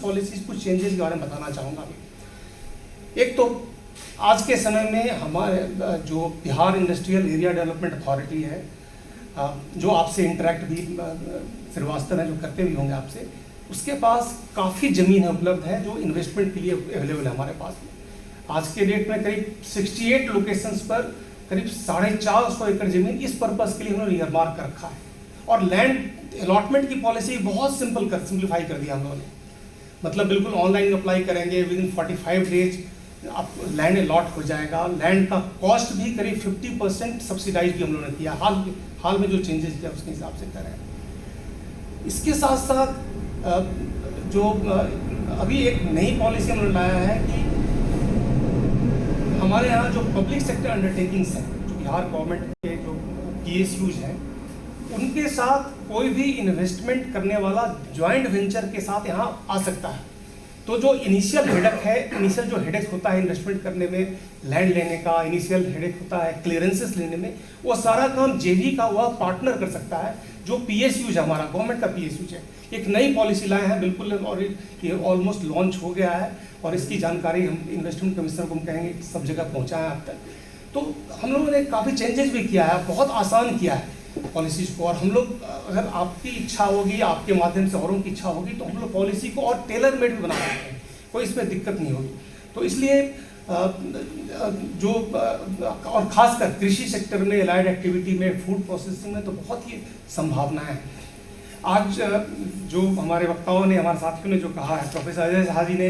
Speaker 11: चेंजेस के बारे में बताना चाहूँगा अभी। एक तो आज के समय में हमारे जो Bihar industrial area development authority है, जो आपसे इंटरेक्ट भी श्रीवास्तव है, जो करते भी होंगे आपसे, उसके पास काफ़ी ज़मीन है, उपलब्ध है, जो इन्वेस्टमेंट के लिए अवेलेबल है हमारे पास में। आज के डेट में करीब 68 लोकेशंस पर करीब 450 एकड़ ज़मीन इस पर्पज़ के लिए उन्होंने ईयरमार्क कर रखा है। और लैंड अलॉटमेंट की पॉलिसी बहुत सिंप्लीफाई कर दिया हम लोगों ने। मतलब बिल्कुल ऑनलाइन अप्लाई करेंगे, विद इन 45 डेज आप लैंड अलॉट हो जाएगा। लैंड का कॉस्ट भी करीब 50% सब्सिडाइज भी हम लोगों ने किया। हाल में जो चेंजेस किया उसके हिसाब से करें। इसके साथ साथ जो अभी एक नई पॉलिसी हमने लाया है कि हमारे यहाँ जो पब्लिक सेक्टर अंडरटेकिंग्स हैं, जो बिहार गवर्नमेंट के जो PSUs हैं, उनके साथ कोई भी इन्वेस्टमेंट करने वाला जॉइंट वेंचर के साथ यहाँ आ सकता है। तो जो इनिशियल जो हेडेक होता है इन्वेस्टमेंट करने में, लैंड लेने का इनिशियल हेडेक होता है, क्लियरेंसेस लेने में, वो सारा काम JV का हुआ पार्टनर कर सकता है, जो PSUs है, हमारा गवर्नमेंट का PSUs है। एक नई पॉलिसी लाए हैं बिल्कुल, और ये ऑलमोस्ट लॉन्च हो गया है, और इसकी जानकारी हम इन्वेस्टमेंट कमिश्नर को हम कहेंगे सब जगह पहुँचाएँ अब तक। तो हम लोगों ने काफ़ी चेंजेस भी किया है, बहुत आसान किया है पॉलिसीज को। और हम लोग, अगर आपकी इच्छा होगी, आपके माध्यम से औरों की इच्छा होगी, तो हम लोग पॉलिसी को और टेलर मेड भी बना सकते हैं, कोई इसमें दिक्कत नहीं होगी। तो इसलिए जो और खासकर कृषि सेक्टर में, एलाइड एक्टिविटी में, फूड प्रोसेसिंग में तो बहुत ही संभावनाएं हैं। आज जो हमारे वक्ताओं ने, हमारे साथियों ने जो कहा है, प्रोफेसर अजय झा जी ने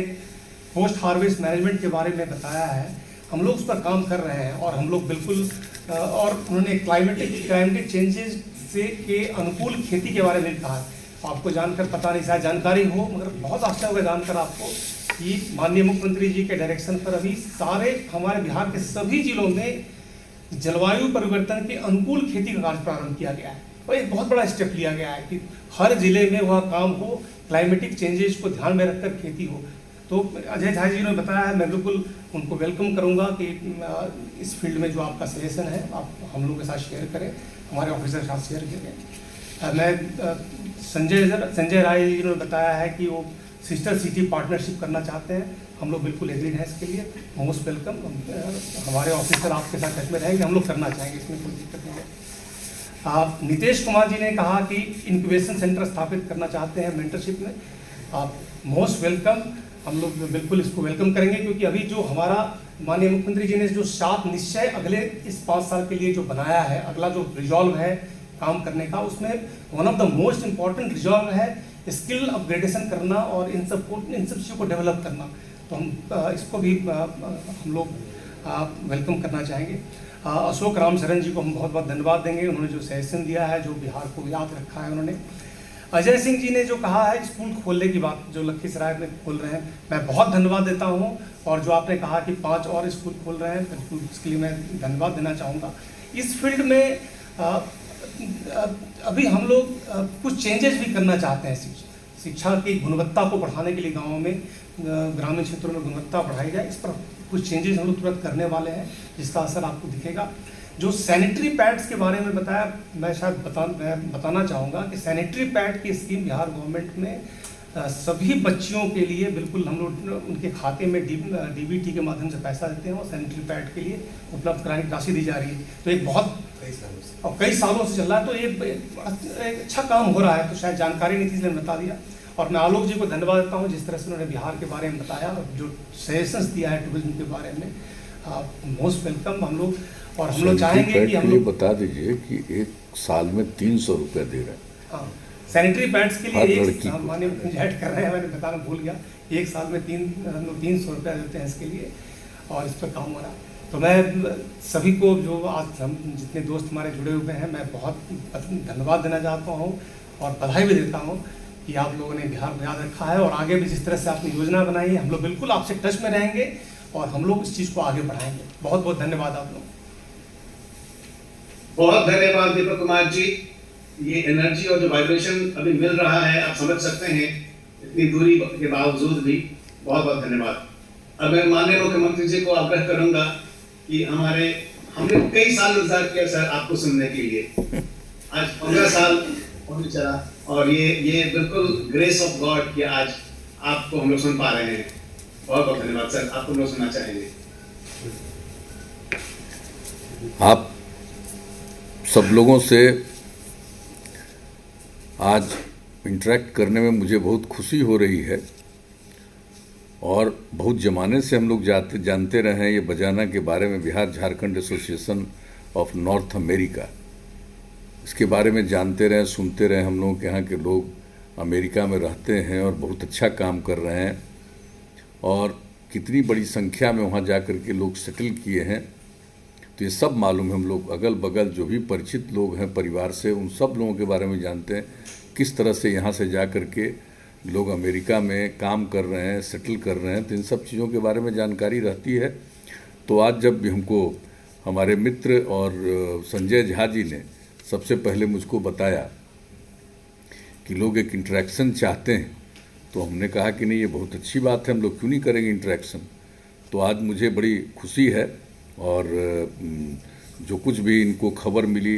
Speaker 11: पोस्ट हार्वेस्ट मैनेजमेंट के बारे में बताया है, हम लोग उस पर काम कर रहे हैं। और हम लोग बिल्कुल, और उन्होंने क्लाइमेटिक चेंजेस के अनुकूल खेती के बारे में कहा है। आपको जानकर पता नहीं, शायद जानकारी हो, मगर बहुत अच्छा होगा जानकर आपको कि माननीय मुख्यमंत्री जी के डायरेक्शन पर अभी सारे हमारे बिहार के सभी जिलों में जलवायु परिवर्तन के अनुकूल खेती का कार्य प्रारंभ किया गया है। और एक बहुत बड़ा स्टेप लिया गया है कि हर जिले में वह काम हो, क्लाइमेटिक चेंजेस को ध्यान में रखकर खेती हो। तो अजय झा जी ने बताया है, मैं बिल्कुल उनको वेलकम करूंगा कि इस फील्ड में जो आपका सजेशन है आप हम लोगों के साथ शेयर करें, हमारे ऑफिसर के साथ शेयर करें। मैं संजय राय जी ने बताया है कि वो सिस्टर सिटी पार्टनरशिप करना चाहते हैं। हम लोग बिल्कुल एग्रीड हैं इसके लिए, मोस्ट वेलकम। हमारे ऑफिसर आपके साथ टच में रहेंगे, हम लोग करना चाहेंगे, इसमें कोई दिक्कत नहीं है। नीतीश कुमार जी ने कहा कि इंक्यूबेशन सेंटर स्थापित करना चाहते हैं मेंटरशिप में, आप मोस्ट वेलकम। हम लोग बिल्कुल इसको वेलकम करेंगे, क्योंकि अभी जो हमारा माननीय मुख्यमंत्री जी ने जो 7 निश्चय अगले इस 5 साल के लिए जो बनाया है, अगला जो रिजॉल्व है काम करने का, उसमें one of the most important resolve है स्किल अपग्रेडेशन करना और इन सब चीज़ों को डेवलप करना। तो हम इसको भी हम लोग वेलकम करना चाहेंगे। अशोक राम शरण जी को हम बहुत बहुत धन्यवाद देंगे, उन्होंने जो सजेशन दिया है, जो बिहार को याद रखा है उन्होंने। अजय सिंह जी ने जो कहा है स्कूल खोलने की बात, जो लखीसराय में खोल रहे हैं, मैं बहुत धन्यवाद देता हूँ। और जो आपने कहा कि 5 और स्कूल खोल रहे हैं, बिल्कुल इसके लिए मैं धन्यवाद देना चाहूँगा। इस फील्ड में अभी हम लोग कुछ चेंजेस भी करना चाहते हैं। शिक्षा की गुणवत्ता को बढ़ाने के लिए गाँवों में, ग्रामीण क्षेत्रों में गुणवत्ता बढ़ाई जाए, इस पर कुछ चेंजेस हम लोग तुरंत करने वाले हैं, जिसका असर आपको दिखेगा। जो सैनिटरी पैड्स के बारे में बताया, मैं शायद बताना चाहूँगा कि सैनिटरी पैड की स्कीम बिहार गवर्नमेंट में सभी बच्चियों के लिए बिल्कुल हम लोग उनके खाते में डीबीटी के माध्यम से पैसा देते हैं और सैनिटरी पैड के लिए उपलब्ध कराने की राशि दी जा रही है। तो एक बहुत कई सालों से चल रहा है, तो एक अच्छा काम हो रहा है। तो शायद जानकारी नहीं थी, इसलिए बता दिया। और मैं आलोक जी को धन्यवाद देता हूँ, जिस तरह से उन्होंने बिहार के बारे में बताया और जो सजेशंस दिया है टूरिज्म के बारे में, मोस्ट वेलकम। हम लोग चाहेंगे कि हम लोग
Speaker 2: बता दीजिए कि एक साल में 300 रुपये दे रहे हैं।
Speaker 11: हाँ, सैनिटरी पैड्स के लिए माननीय ऐड कर रहे हैं, मैंने बताना भूल गया। एक साल में 300 रुपया देते हैं इसके लिए, और इस पर काम हो रहा है। तो मैं सभी को, जो आज हम जितने दोस्त हमारे जुड़े हुए हैं, मैं बहुत धन्यवाद देना चाहता हूँ और बधाई भी देता हूँ कि आप लोगों ने बिहार को याद रखा है। और आगे भी जिस तरह से आपने योजना बनाई है, हम लोग बिल्कुल आपसे टच में रहेंगे और हम लोग इस चीज़ को आगे बढ़ाएंगे। बहुत बहुत धन्यवाद आप लोग।
Speaker 5: बहुत धन्यवाद दीपक कुमार जी। ये एनर्जी और जो वाइब्रेशन अभी मिल रहा है, आप समझ सकते हैं, इतनी दूरी के बावजूद भी। बहुत बहुत धन्यवाद। अब मैं माननीय मुख्यमंत्री जी को आग्रह करूंगा कि हमने कई साल इंतजार किया सर आपको सुनने के लिए। आज 15 साल होने चला, और ये बिल्कुल ग्रेस ऑफ गॉड कि आज आपको हम लोग सुन पा रहे हैं। बहुत बहुत धन्यवाद सर, आपको हम लोग सुनना चाहेंगे।
Speaker 2: आप सब लोगों से आज इंटरेक्ट करने में मुझे बहुत खुशी हो रही है। और बहुत ज़माने से हम लोग जानते रहे हैं ये बजाना के बारे में, Bihar Jharkhand association of north America, इसके बारे में जानते रहे, सुनते रहे। हम लोग यहाँ के लोग अमेरिका में रहते हैं और बहुत अच्छा काम कर रहे हैं, और कितनी बड़ी संख्या में वहाँ जा कर के लोग सेटल किए हैं। तो ये सब मालूम है। हम लोग अगल बगल जो भी परिचित लोग हैं परिवार से, उन सब लोगों के बारे में जानते हैं, किस तरह से यहाँ से जा कर के लोग अमेरिका में काम कर रहे हैं, सेटल कर रहे हैं। तो इन सब चीज़ों के बारे में जानकारी रहती है। तो आज जब भी हमको हमारे मित्र और संजय झा जी ने सबसे पहले मुझको बताया कि लोग एक इंटरेक्शन चाहते हैं, तो हमने कहा कि नहीं, ये बहुत अच्छी बात है, हम लोग क्यों नहीं करेंगे इंटरेक्शन। तो आज मुझे बड़ी खुशी है। और जो कुछ भी इनको खबर मिली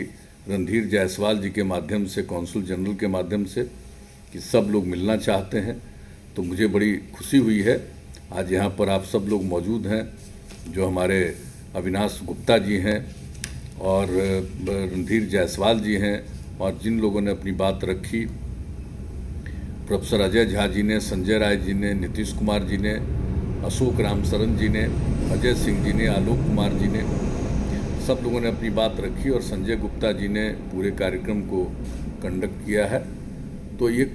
Speaker 2: रणधीर जायसवाल जी के माध्यम से, कौंसल जनरल के माध्यम से, कि सब लोग मिलना चाहते हैं, तो मुझे बड़ी खुशी हुई है। आज यहाँ पर आप सब लोग मौजूद हैं, जो हमारे अविनाश गुप्ता जी हैं और रणधीर जायसवाल जी हैं, और जिन लोगों ने अपनी बात रखी, प्रोफेसर अजय झा जी ने, संजय राय जी ने, नीतीश कुमार जी ने, अशोक रामशरण जी ने, अजय सिंह जी ने, आलोक कुमार जी ने, सब लोगों ने अपनी बात रखी, और संजय गुप्ता जी ने पूरे कार्यक्रम को कंडक्ट किया है। तो ये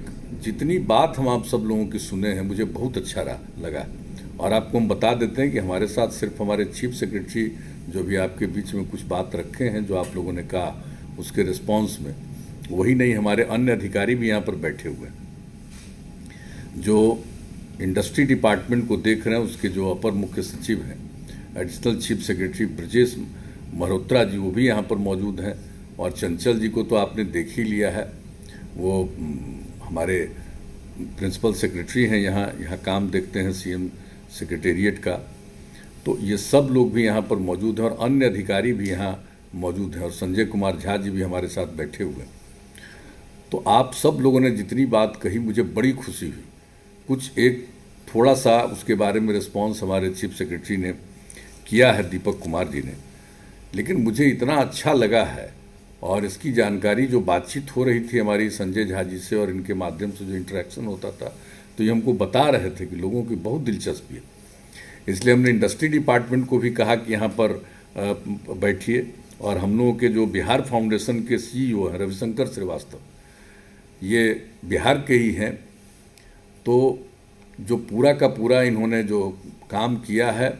Speaker 2: जितनी बात हम आप सब लोगों की सुने हैं, मुझे बहुत अच्छा लगा। और आपको हम बता देते हैं कि हमारे साथ सिर्फ हमारे चीफ सेक्रेटरी जो भी आपके बीच में कुछ बात रखे हैं, जो आप लोगों ने कहा उसके रिस्पॉन्स में, वही नहीं, हमारे अन्य अधिकारी भी यहाँ पर बैठे हुए हैं। जो इंडस्ट्री डिपार्टमेंट को देख रहे हैं, उसके जो अपर मुख्य सचिव हैं, additional chief secretary Brajesh Malhotra ji, वो भी यहाँ पर मौजूद हैं। और चंचल जी को तो आपने देख ही लिया है, वो हमारे प्रिंसिपल सेक्रेटरी हैं, यहाँ काम देखते हैं सीएम सेक्रेटेरिएट का। तो ये सब लोग भी यहाँ पर मौजूद हैं, और अन्य अधिकारी भी यहाँ मौजूद हैं, और संजय कुमार झा जी भी हमारे साथ बैठे हुए हैं। तो आप सब लोगों ने जितनी बात कही, मुझे बड़ी खुशी हुई। कुछ एक थोड़ा सा उसके बारे में रिस्पॉन्स हमारे चीफ सेक्रेटरी ने किया है, दीपक कुमार जी ने, लेकिन मुझे इतना अच्छा लगा है। और इसकी जानकारी जो बातचीत हो रही थी हमारी संजय झा जी से, और इनके माध्यम से जो इंटरेक्शन होता था, तो ये हमको बता रहे थे कि लोगों की बहुत दिलचस्पी है। इसलिए हमने इंडस्ट्री डिपार्टमेंट को भी कहा कि यहाँ पर बैठिए। और हम लोगों के जो बिहार फाउंडेशन के सीईओ हैं रविशंकर श्रीवास्तव, ये बिहार के ही हैं। तो जो पूरा का पूरा इन्होंने जो काम किया है,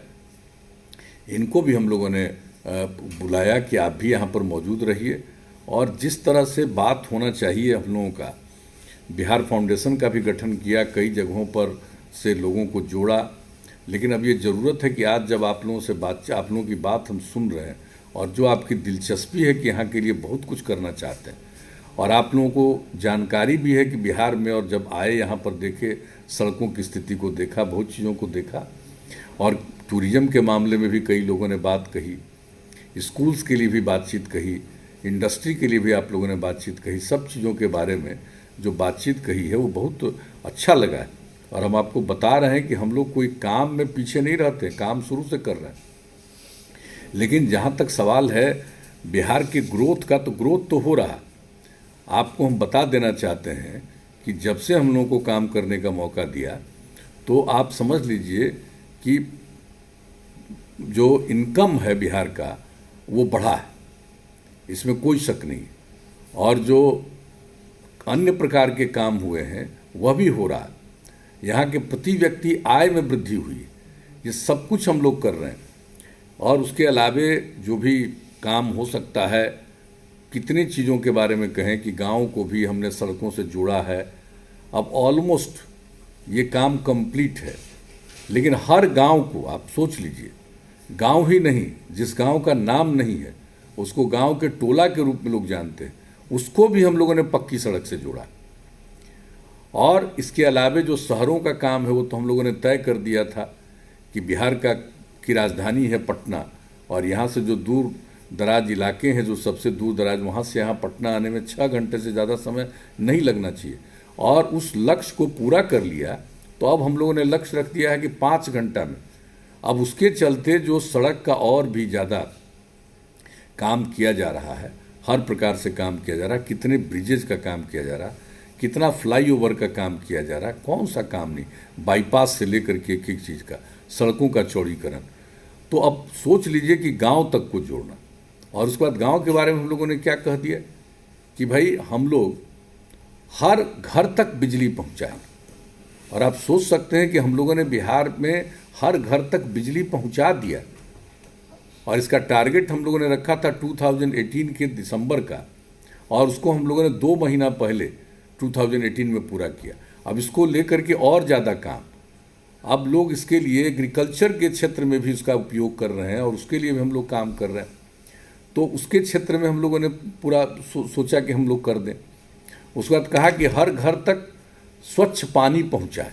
Speaker 2: इनको भी हम लोगों ने बुलाया कि आप भी यहाँ पर मौजूद रहिए। और जिस तरह से बात होना चाहिए हम लोगों का, बिहार फाउंडेशन का भी गठन किया, कई जगहों पर से लोगों को जोड़ा। लेकिन अब ये ज़रूरत है कि आज जब आप लोगों से आप लोगों की बात हम सुन रहे हैं और जो आपकी दिलचस्पी है कि यहाँ के लिए बहुत कुछ करना चाहते हैं, और आप लोगों को जानकारी भी है कि बिहार में, और जब आए यहाँ पर देखे, सड़कों की स्थिति को देखा, बहुत चीज़ों को देखा, और टूरिज़्म के मामले में भी कई लोगों ने बात कही, स्कूल्स के लिए भी बातचीत कही, इंडस्ट्री के लिए भी आप लोगों ने बातचीत कही। सब चीज़ों के बारे में जो बातचीत कही है वो बहुत अच्छा लगा है। और हम आपको बता रहे हैं कि हम लोग कोई काम में पीछे नहीं रहते, काम शुरू से कर रहे हैं। लेकिन जहाँ तक सवाल है बिहार के ग्रोथ का, तो ग्रोथ तो हो रहा। आपको हम बता देना चाहते हैं कि जब से हम लोगों को काम करने का मौका दिया, तो आप समझ लीजिए कि जो इनकम है बिहार का वो बढ़ा है, इसमें कोई शक नहीं। और जो अन्य प्रकार के काम हुए हैं वह भी हो रहा है। यहाँ के प्रति व्यक्ति आय में वृद्धि हुई है। ये सब कुछ हम लोग कर रहे हैं। और उसके अलावे जो भी काम हो सकता है, कितनी चीज़ों के बारे में कहें कि गाँव को भी हमने सड़कों से जोड़ा है। अब ऑलमोस्ट ये काम कंप्लीट है। लेकिन हर गांव को आप सोच लीजिए, गांव ही नहीं, जिस गांव का नाम नहीं है उसको गांव के टोला के रूप में लोग जानते हैं, उसको भी हम लोगों ने पक्की सड़क से जोड़ा। और इसके अलावे जो शहरों का काम है वो तो हम लोगों ने तय कर दिया था कि बिहार की राजधानी है पटना, और यहाँ से जो दूर दराज इलाके हैं, जो सबसे दूर दराज, वहाँ से यहाँ पटना आने में 6 घंटे से ज़्यादा समय नहीं लगना चाहिए। और उस लक्ष्य को पूरा कर लिया। तो अब हम लोगों ने लक्ष्य रख दिया है कि 5 घंटा में। अब उसके चलते जो सड़क का और भी ज़्यादा काम किया जा रहा है, हर प्रकार से काम किया जा रहा है। कितने ब्रिजेज का काम किया जा रहा है, कितना फ्लाईओवर का काम किया जा रहा है, कौन सा काम नहीं, बाईपास से लेकर के एक एक चीज़ का, सड़कों का चौड़ीकरण। तो अब सोच लीजिए कि गांव तक को जोड़ना। और उसके बाद गांव के बारे में हम लोगों ने क्या कह दिया कि भाई हम लोग हर घर तक बिजली पहुंचाएं। और आप सोच सकते हैं कि हम लोगों ने बिहार में हर घर तक बिजली पहुंचा दिया। और इसका टारगेट हम लोगों ने रखा था 2018 के दिसंबर का, और उसको हम लोगों ने 2 महीना पहले 2018 में पूरा किया। अब इसको लेकर के और ज़्यादा काम, अब लोग इसके लिए एग्रीकल्चर के क्षेत्र में भी इसका उपयोग कर रहे हैं, और उसके लिए भी हम लोग काम कर रहे हैं। तो उसके क्षेत्र में हम लोगों ने पूरा सोचा कि हम लोग कर दें। उसके बाद कहा कि हर घर तक स्वच्छ पानी पहुंचाए।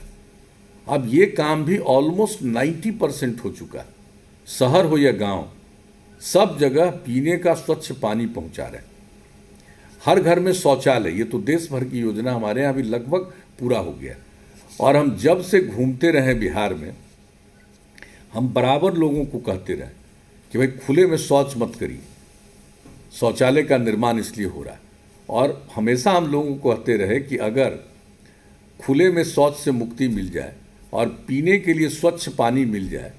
Speaker 2: अब ये काम भी ऑलमोस्ट 90% हो चुका है। शहर हो या गांव, सब जगह पीने का स्वच्छ पानी पहुंचा रहे हैं। हर घर में शौचालय, ये तो देश भर की योजना हमारे यहाँ भी लगभग पूरा हो गया। और हम जब से घूमते रहे बिहार में, हम बराबर लोगों को कहते रहे कि भाई खुले में शौच मत करिए, शौचालय का निर्माण इसलिए हो रहा है। और हमेशा हम लोगों को कहते रहे कि अगर खुले में शौच से मुक्ति मिल जाए और पीने के लिए स्वच्छ पानी मिल जाए,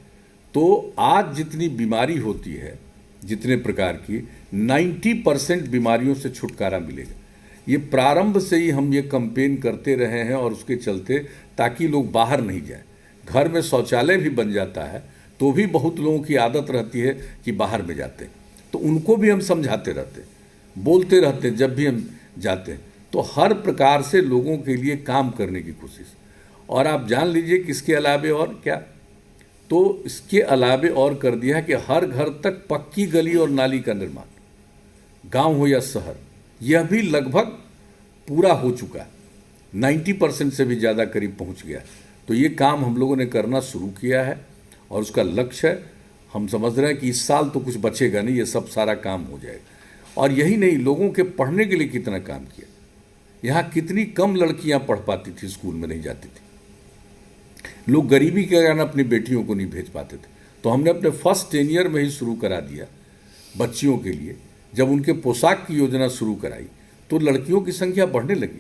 Speaker 2: तो आज जितनी बीमारी होती है, जितने प्रकार की, 90% बीमारियों से छुटकारा मिलेगा। ये प्रारंभ से ही हम ये कैंपेन करते रहे हैं, और उसके चलते ताकि लोग बाहर नहीं जाएं। घर में शौचालय भी बन जाता है तो भी बहुत लोगों की आदत रहती है कि बाहर में जाते हैं। तो उनको भी हम समझाते रहते, बोलते रहते जब भी हम जाते हैं। तो हर प्रकार से लोगों के लिए काम करने की कोशिश। और आप जान लीजिए कि इसके अलावे और क्या, तो इसके अलावे और कर दिया कि हर घर तक पक्की गली और नाली का निर्माण, गांव हो या शहर, यह भी लगभग पूरा हो चुका है। 90% से भी ज़्यादा करीब पहुंच गया। तो ये काम हम लोगों ने करना शुरू किया है, और उसका लक्ष्य है, हम समझ रहे हैं कि इस साल तो कुछ बचेगा नहीं, ये सब सारा काम हो जाएगा। और यही नहीं, लोगों के पढ़ने के लिए कितना काम किया। यहाँ कितनी कम लड़कियाँ पढ़ पाती थी, स्कूल में नहीं जाती थी। लोग गरीबी के कारण अपनी बेटियों को नहीं भेज पाते थे। तो हमने अपने फर्स्ट 10 ईयर में ही शुरू करा दिया बच्चियों के लिए। जब उनके पोशाक की योजना शुरू कराई तो लड़कियों की संख्या बढ़ने लगी।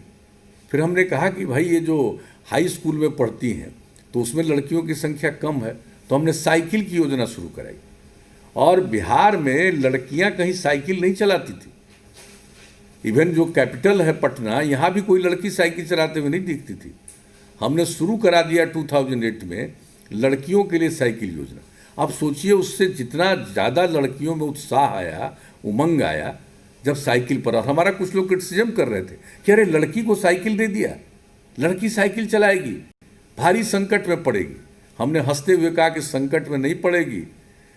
Speaker 2: फिर हमने कहा कि भाई ये जो हाई स्कूल में पढ़ती हैं तो उसमें लड़कियों की संख्या कम है, तो हमने साइकिल की योजना शुरू कराई। और बिहार में लड़कियां कहीं साइकिल नहीं चलाती थी। इवन जो कैपिटल है पटना, यहाँ भी कोई लड़की साइकिल चलाते हुए नहीं दिखती थी। हमने शुरू करा दिया 2008 में लड़कियों के लिए साइकिल योजना। अब सोचिए उससे जितना ज़्यादा लड़कियों में उत्साह आया, उमंग आया जब साइकिल पर। और हमारा कुछ लोग क्रिटिसिज्म कर रहे थे कि अरे लड़की को साइकिल दे दिया, लड़की साइकिल चलाएगी, भारी संकट में पड़ेगी। हमने हंसते हुए कहा कि संकट में नहीं पड़ेगी,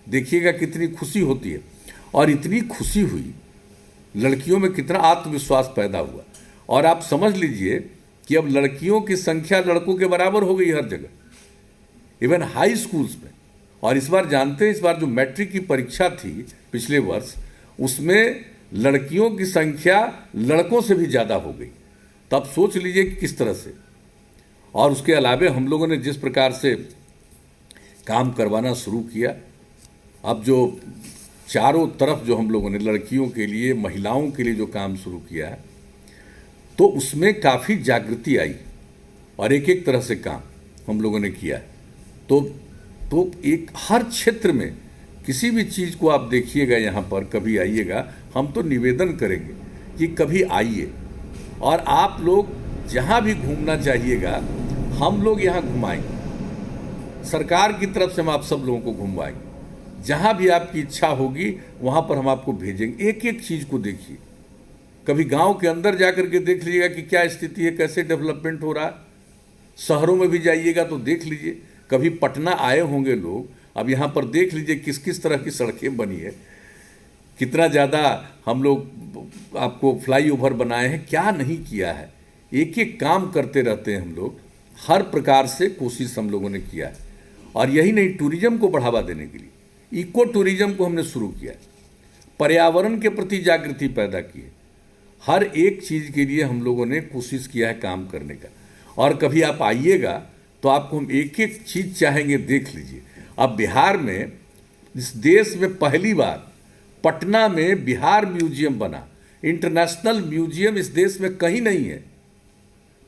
Speaker 2: देखिएगा कितनी खुशी होती है। और इतनी खुशी हुई, लड़कियों में कितना आत्मविश्वास पैदा हुआ। और आप समझ लीजिए कि अब लड़कियों की संख्या लड़कों के बराबर हो गई हर जगह, इवन हाई स्कूल्स में। और इस बार जानते हैं, इस बार जो मैट्रिक की परीक्षा थी पिछले वर्ष, उसमें लड़कियों की संख्या लड़कों से भी ज़्यादा हो गई। तब सोच लीजिए कि किस तरह से। और उसके अलावे हम लोगों ने जिस प्रकार से काम करवाना शुरू किया, अब जो चारों तरफ जो हम लोगों ने लड़कियों के लिए, महिलाओं के लिए जो काम शुरू किया है, तो उसमें काफ़ी जागृति आई और एक एक तरह से काम हम लोगों ने किया है। तो एक हर क्षेत्र में किसी भी चीज़ को आप देखिएगा, यहाँ पर कभी आइएगा, हम तो निवेदन करेंगे कि कभी आइए और आप लोग जहाँ भी घूमना चाहिएगा हम लोग यहाँ घुमाएंगे। सरकार की तरफ से हम आप सब लोगों को घुमवाएंगे। जहाँ भी आपकी इच्छा होगी वहाँ पर हम आपको भेजेंगे। एक एक चीज़ को देखिए, कभी गांव के अंदर जा कर के देख लीजिएगा कि क्या स्थिति है, कैसे डेवलपमेंट हो रहा है। शहरों में भी जाइएगा तो देख लीजिए। कभी पटना आए होंगे लोग, अब यहाँ पर देख लीजिए किस किस तरह की सड़कें बनी है, कितना ज़्यादा हम लोग आपको फ्लाईओवर बनाए हैं, क्या नहीं किया है। एक एक काम करते रहते हैं हम लोग, हर प्रकार से कोशिश हम लोगों ने किया है। और यही नहीं, टूरिज्म को बढ़ावा देने के लिए इको टूरिज्म को हमने शुरू किया, पर्यावरण के प्रति जागृति पैदा की है। हर एक चीज़ के लिए हम लोगों ने कोशिश किया है काम करने का। और कभी आप आइएगा तो आपको हम एक एक चीज़ चाहेंगे देख लीजिए। अब बिहार में, इस देश में पहली बार पटना में बिहार म्यूजियम बना। इंटरनेशनल म्यूजियम इस देश में कहीं नहीं है,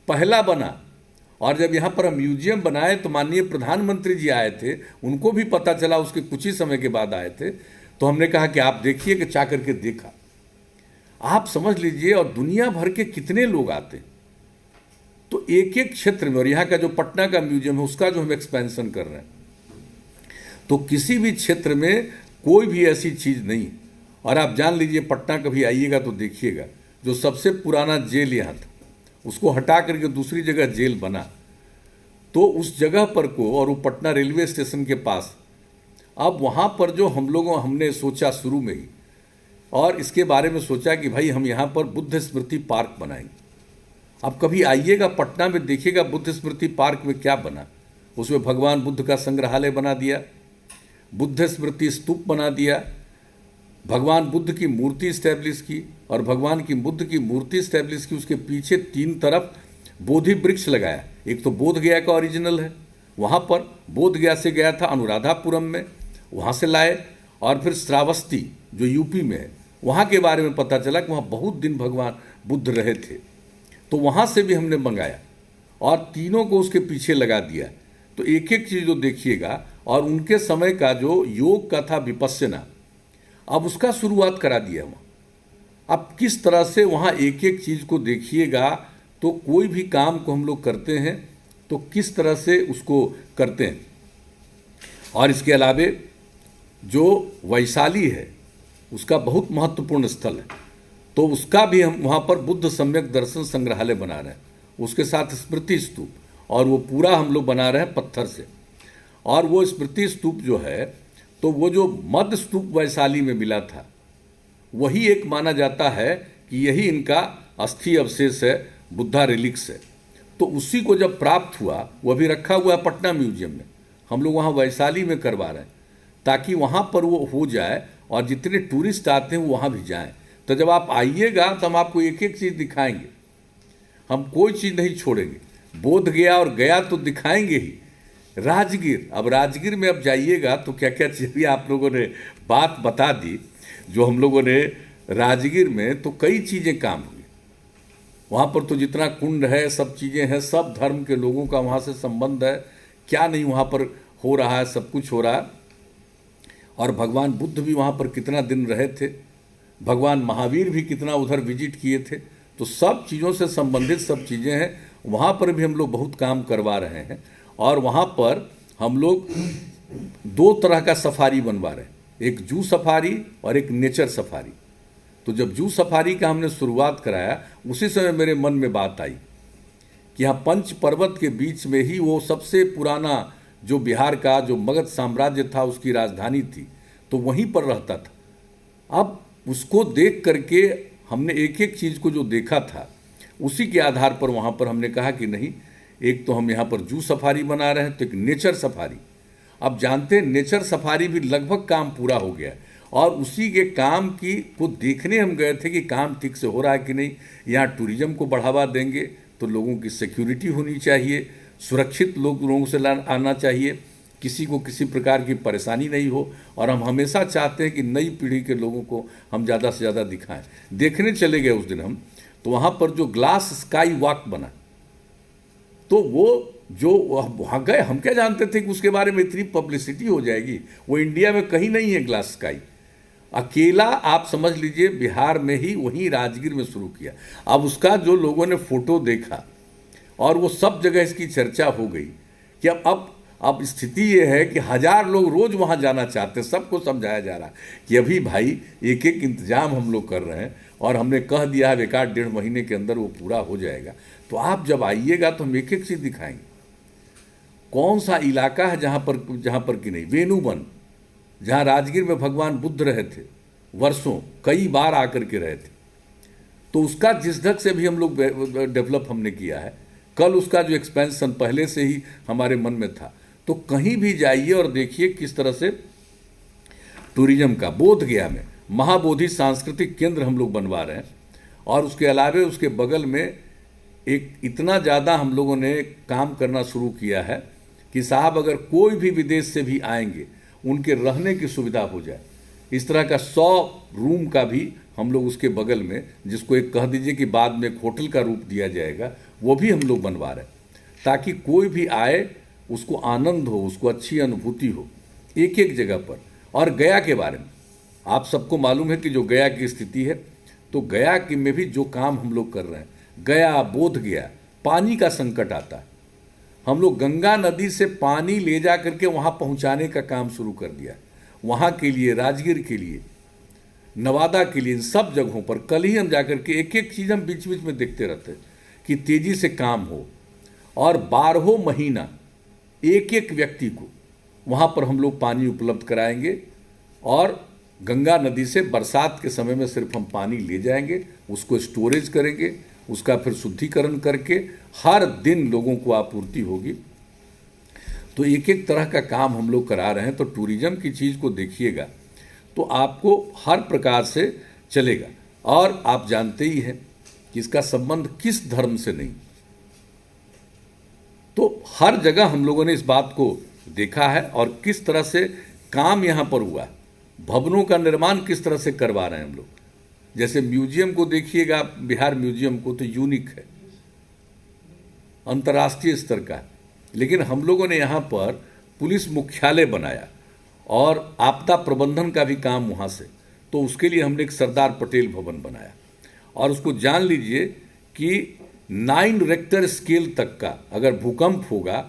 Speaker 2: पहला बना। और जब यहाँ पर हम म्यूजियम बनाए तो माननीय प्रधानमंत्री जी आए थे, उनको भी पता चला, उसके कुछ ही समय के बाद आए थे। तो हमने कहा कि आप देखिए, कि जा करके देखा। आप समझ लीजिए, और दुनिया भर के कितने लोग आते हैं। तो एक एक क्षेत्र में, और यहाँ का जो पटना का म्यूजियम है उसका जो हम एक्सपेंशन कर रहे हैं, तो किसी भी क्षेत्र में कोई भी ऐसी चीज़ नहीं। और आप जान लीजिए, पटना कभी आइएगा तो देखिएगा, जो सबसे पुराना जेल यहाँ था उसको हटा करके दूसरी जगह जेल बना। तो उस जगह पर को, और वो पटना रेलवे स्टेशन के पास, अब वहाँ पर जो हमने सोचा शुरू में ही, और इसके बारे में सोचा कि भाई हम यहाँ पर बुद्ध स्मृति पार्क बनाएंगे। अब कभी आइएगा पटना में, देखिएगा बुद्ध स्मृति पार्क में क्या बना। उसमें भगवान बुद्ध का संग्रहालय बना दिया, बुद्ध स्मृति स्तूप बना दिया, भगवान बुद्ध की मूर्ति इस्टेब्लिश की, और भगवान की बुद्ध की मूर्ति इस्टेब्लिश की, उसके पीछे 3 तरफ बोधि वृक्ष लगाया। एक तो बोध गया का ओरिजिनल है, वहाँ पर बोध गया से गया था अनुराधापुरम में, वहाँ से लाए। और फिर श्रावस्ती जो यूपी में है, वहाँ के बारे में पता चला कि वहाँ बहुत दिन भगवान बुद्ध रहे थे, तो वहाँ से भी हमने मंगाया और तीनों को उसके पीछे लगा दिया। तो एक एक चीज़ जो देखिएगा, और उनके समय का जो योग का था विपस्यना, अब उसका शुरुआत करा दिया वहाँ। अब किस तरह से वहाँ एक एक चीज़ को देखिएगा, तो कोई भी काम को हम लोग करते हैं तो किस तरह से उसको करते हैं। और इसके अलावे जो वैशाली है उसका बहुत महत्वपूर्ण स्थल है, तो उसका भी हम वहाँ पर बुद्ध सम्यक दर्शन संग्रहालय बना रहे हैं, उसके साथ स्मृति स्तूप, और वो पूरा हम लोग बना रहे हैं पत्थर से। और वो स्मृति स्तूप जो है, तो वो जो मध्य स्तूप वैशाली में मिला था, वही एक माना जाता है कि यही इनका अस्थि अवशेष है, बुद्धा रिलिक्स है। तो उसी को जब प्राप्त हुआ, वो भी रखा हुआ है पटना म्यूजियम में, हम लोग वहाँ वैशाली में करवा रहे हैं, ताकि वहाँ पर वो हो जाए और जितने टूरिस्ट आते हैं वो वहाँ भी जाएं। तो जब आप आइएगा तो हम आपको एक एक चीज़ दिखाएंगे, हम कोई चीज़ नहीं छोड़ेंगे। बोध गया और गया तो दिखाएंगे ही। राजगीर, अब राजगीर में अब जाइएगा तो क्या क्या चीज़ आप लोगों ने बात बता दी, जो हम लोगों ने राजगीर में तो कई चीज़ें काम हुई। वहाँ पर तो जितना कुंड है, सब चीज़ें हैं, सब धर्म के लोगों का वहाँ से संबंध है, क्या नहीं वहाँ पर हो रहा है, सब कुछ हो रहा है। और भगवान बुद्ध भी वहाँ पर कितना दिन रहे थे, भगवान महावीर भी कितना उधर विजिट किए थे। तो सब चीज़ों से संबंधित सब चीज़ें हैं, वहाँ पर भी हम लोग बहुत काम करवा रहे हैं। और वहाँ पर हम लोग 2 तरह का सफारी बनवा रहे हैं, एक जू सफारी और एक नेचर सफारी। तो जब जू सफारी का हमने शुरुआत कराया, उसी समय मेरे मन में बात आई कि यहाँ पंच पर्वत के बीच में ही वो सबसे पुराना जो बिहार का जो मगध साम्राज्य था उसकी राजधानी थी, तो वहीं पर रहता था। अब उसको देख करके हमने एक एक चीज़ को जो देखा था उसी के आधार पर वहाँ पर हमने कहा कि नहीं, एक तो हम यहाँ पर जू सफारी बना रहे हैं, तो एक नेचर सफारी। अब जानते हैं नेचर सफारी भी लगभग काम पूरा हो गया और उसी के काम की को देखने हम गए थे कि काम ठीक से हो रहा है कि नहीं। यहाँ टूरिज्म को बढ़ावा देंगे तो लोगों की सिक्योरिटी होनी चाहिए, सुरक्षित लोगों से आना चाहिए, किसी को किसी प्रकार की परेशानी नहीं हो। और हम हमेशा चाहते हैं कि नई पीढ़ी के लोगों को हम ज़्यादा से ज़्यादा दिखाएं। देखने चले गए उस दिन हम, तो वहाँ पर जो ग्लास स्काई वॉक बना, तो वो जो वहाँ गए, हम क्या जानते थे कि उसके बारे में इतनी पब्लिसिटी हो जाएगी। वो इंडिया में कहीं नहीं है ग्लास स्काई, अकेला आप समझ लीजिए बिहार में ही वहीं राजगीर में शुरू किया। अब उसका जो लोगों ने फोटो देखा और वो सब जगह इसकी चर्चा हो गई कि अब स्थिति ये है कि 1000 लोग रोज वहाँ जाना चाहते हैं। सबको समझाया जा रहा है कि अभी भाई एक एक इंतजाम हम लोग कर रहे हैं और हमने कह दिया है 1-1.5 महीने के अंदर वो पूरा हो जाएगा। तो आप जब आइएगा तो हम एक एक चीज़ दिखाएंगे। कौन सा इलाका है जहाँ पर कि नहीं, वेणुवन, जहाँ राजगीर में भगवान बुद्ध रहे थे, वर्षों कई बार आकर के रहे थे, तो उसका जिस ढंग से भी हम लोग डेवलप हमने किया है। कल उसका जो एक्सपेंशन पहले से ही हमारे मन में था। तो कहीं भी जाइए और देखिए किस तरह से टूरिज्म का बोधगया में महाबोधि सांस्कृतिक केंद्र हम लोग बनवा रहे हैं। और उसके अलावे उसके बगल में एक इतना ज़्यादा हम लोगों ने काम करना शुरू किया है कि साहब अगर कोई भी विदेश से भी आएंगे उनके रहने की सुविधा हो जाए। इस तरह का 100 रूम का भी हम लोग उसके बगल में, जिसको एक कह दीजिए कि बाद में एक होटल का रूप दिया जाएगा, वो भी हम लोग बनवा रहे हैं ताकि कोई भी आए उसको आनंद हो, उसको अच्छी अनुभूति हो एक एक जगह पर। और गया के बारे में आप सबको मालूम है कि जो गया की स्थिति है, तो गया की में भी जो काम हम लोग कर रहे हैं, गया बोधगया, पानी का संकट आता है। हम लोग गंगा नदी से पानी ले जा करके वहाँ पहुँचाने का काम शुरू कर दिया। वहाँ के लिए, राजगीर के लिए, नवादा के लिए, इन सब जगहों पर कल ही हम जाकर के एक एक चीज़ हम बीच बीच में देखते रहते हैं कि तेज़ी से काम हो। और 12 महीना एक एक व्यक्ति को वहाँ पर हम लोग पानी उपलब्ध कराएंगे। और गंगा नदी से बरसात के समय में सिर्फ हम पानी ले जाएंगे, उसको स्टोरेज करेंगे, उसका फिर शुद्धिकरण करके हर दिन लोगों को आपूर्ति होगी। तो एक एक तरह का काम हम लोग करा रहे हैं। तो टूरिज्म की चीज़ को देखिएगा तो आपको हर प्रकार से चलेगा। और आप जानते ही हैं कि इसका संबंध किस धर्म से नहीं, तो हर जगह हम लोगों ने इस बात को देखा है और किस तरह से काम यहाँ पर हुआ। भवनों का निर्माण किस तरह से करवा रहे हैं हम लोग। जैसे म्यूजियम को देखिएगा, बिहार म्यूजियम को तो यूनिक है, अंतर्राष्ट्रीय स्तर का है। लेकिन हम लोगों ने यहाँ पर पुलिस मुख्यालय बनाया और आपदा प्रबंधन का भी काम वहाँ से, तो उसके लिए हमने एक सरदार पटेल भवन बनाया। और उसको जान लीजिए कि 9 रेक्टर स्केल तक का अगर भूकंप होगा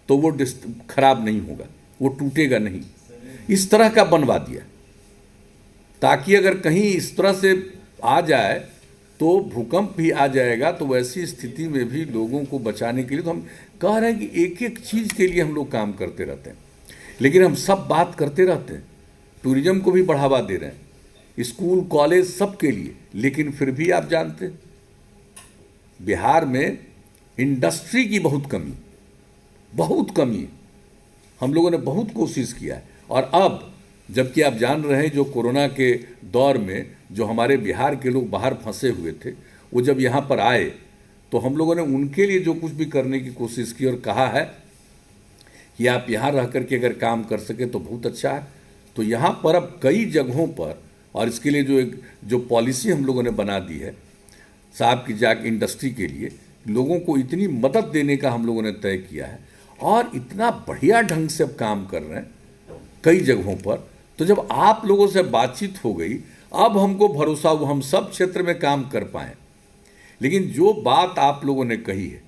Speaker 2: तो वो खराब नहीं होगा, वो टूटेगा नहीं, इस तरह का बनवा दिया ताकि अगर कहीं इस तरह से आ जाए तो भूकंप भी आ जाएगा। तो वैसी स्थिति में भी लोगों को बचाने के लिए तो हम कह रहे हैं कि एक एक चीज़ के लिए हम लोग काम करते रहते हैं। लेकिन हम सब बात करते रहते हैं, टूरिज्म को भी बढ़ावा दे रहे हैं, स्कूल कॉलेज सब के लिए। लेकिन फिर भी आप जानते हैं बिहार में इंडस्ट्री की बहुत कमी है। हम लोगों ने बहुत कोशिश किया है। और अब जबकि आप जान रहे हैं जो कोरोना के दौर में जो हमारे बिहार के लोग बाहर फंसे हुए थे, वो जब यहाँ पर आए तो हम लोगों ने उनके लिए जो कुछ भी करने की कोशिश की और कहा है कि आप यहाँ रह करके अगर काम कर सके तो बहुत अच्छा है। तो यहाँ पर अब कई जगहों पर, और इसके लिए जो पॉलिसी हम लोगों ने बना दी है साहब की जाके इंडस्ट्री के लिए, लोगों को इतनी मदद देने का हम लोगों ने तय किया है और इतना बढ़िया ढंग से अब काम कर रहे हैं कई जगहों पर। तो जब आप लोगों से बातचीत हो गई, अब हमको भरोसा हुआ हम सब क्षेत्र में काम कर पाएँ। लेकिन जो बात आप लोगों ने कही है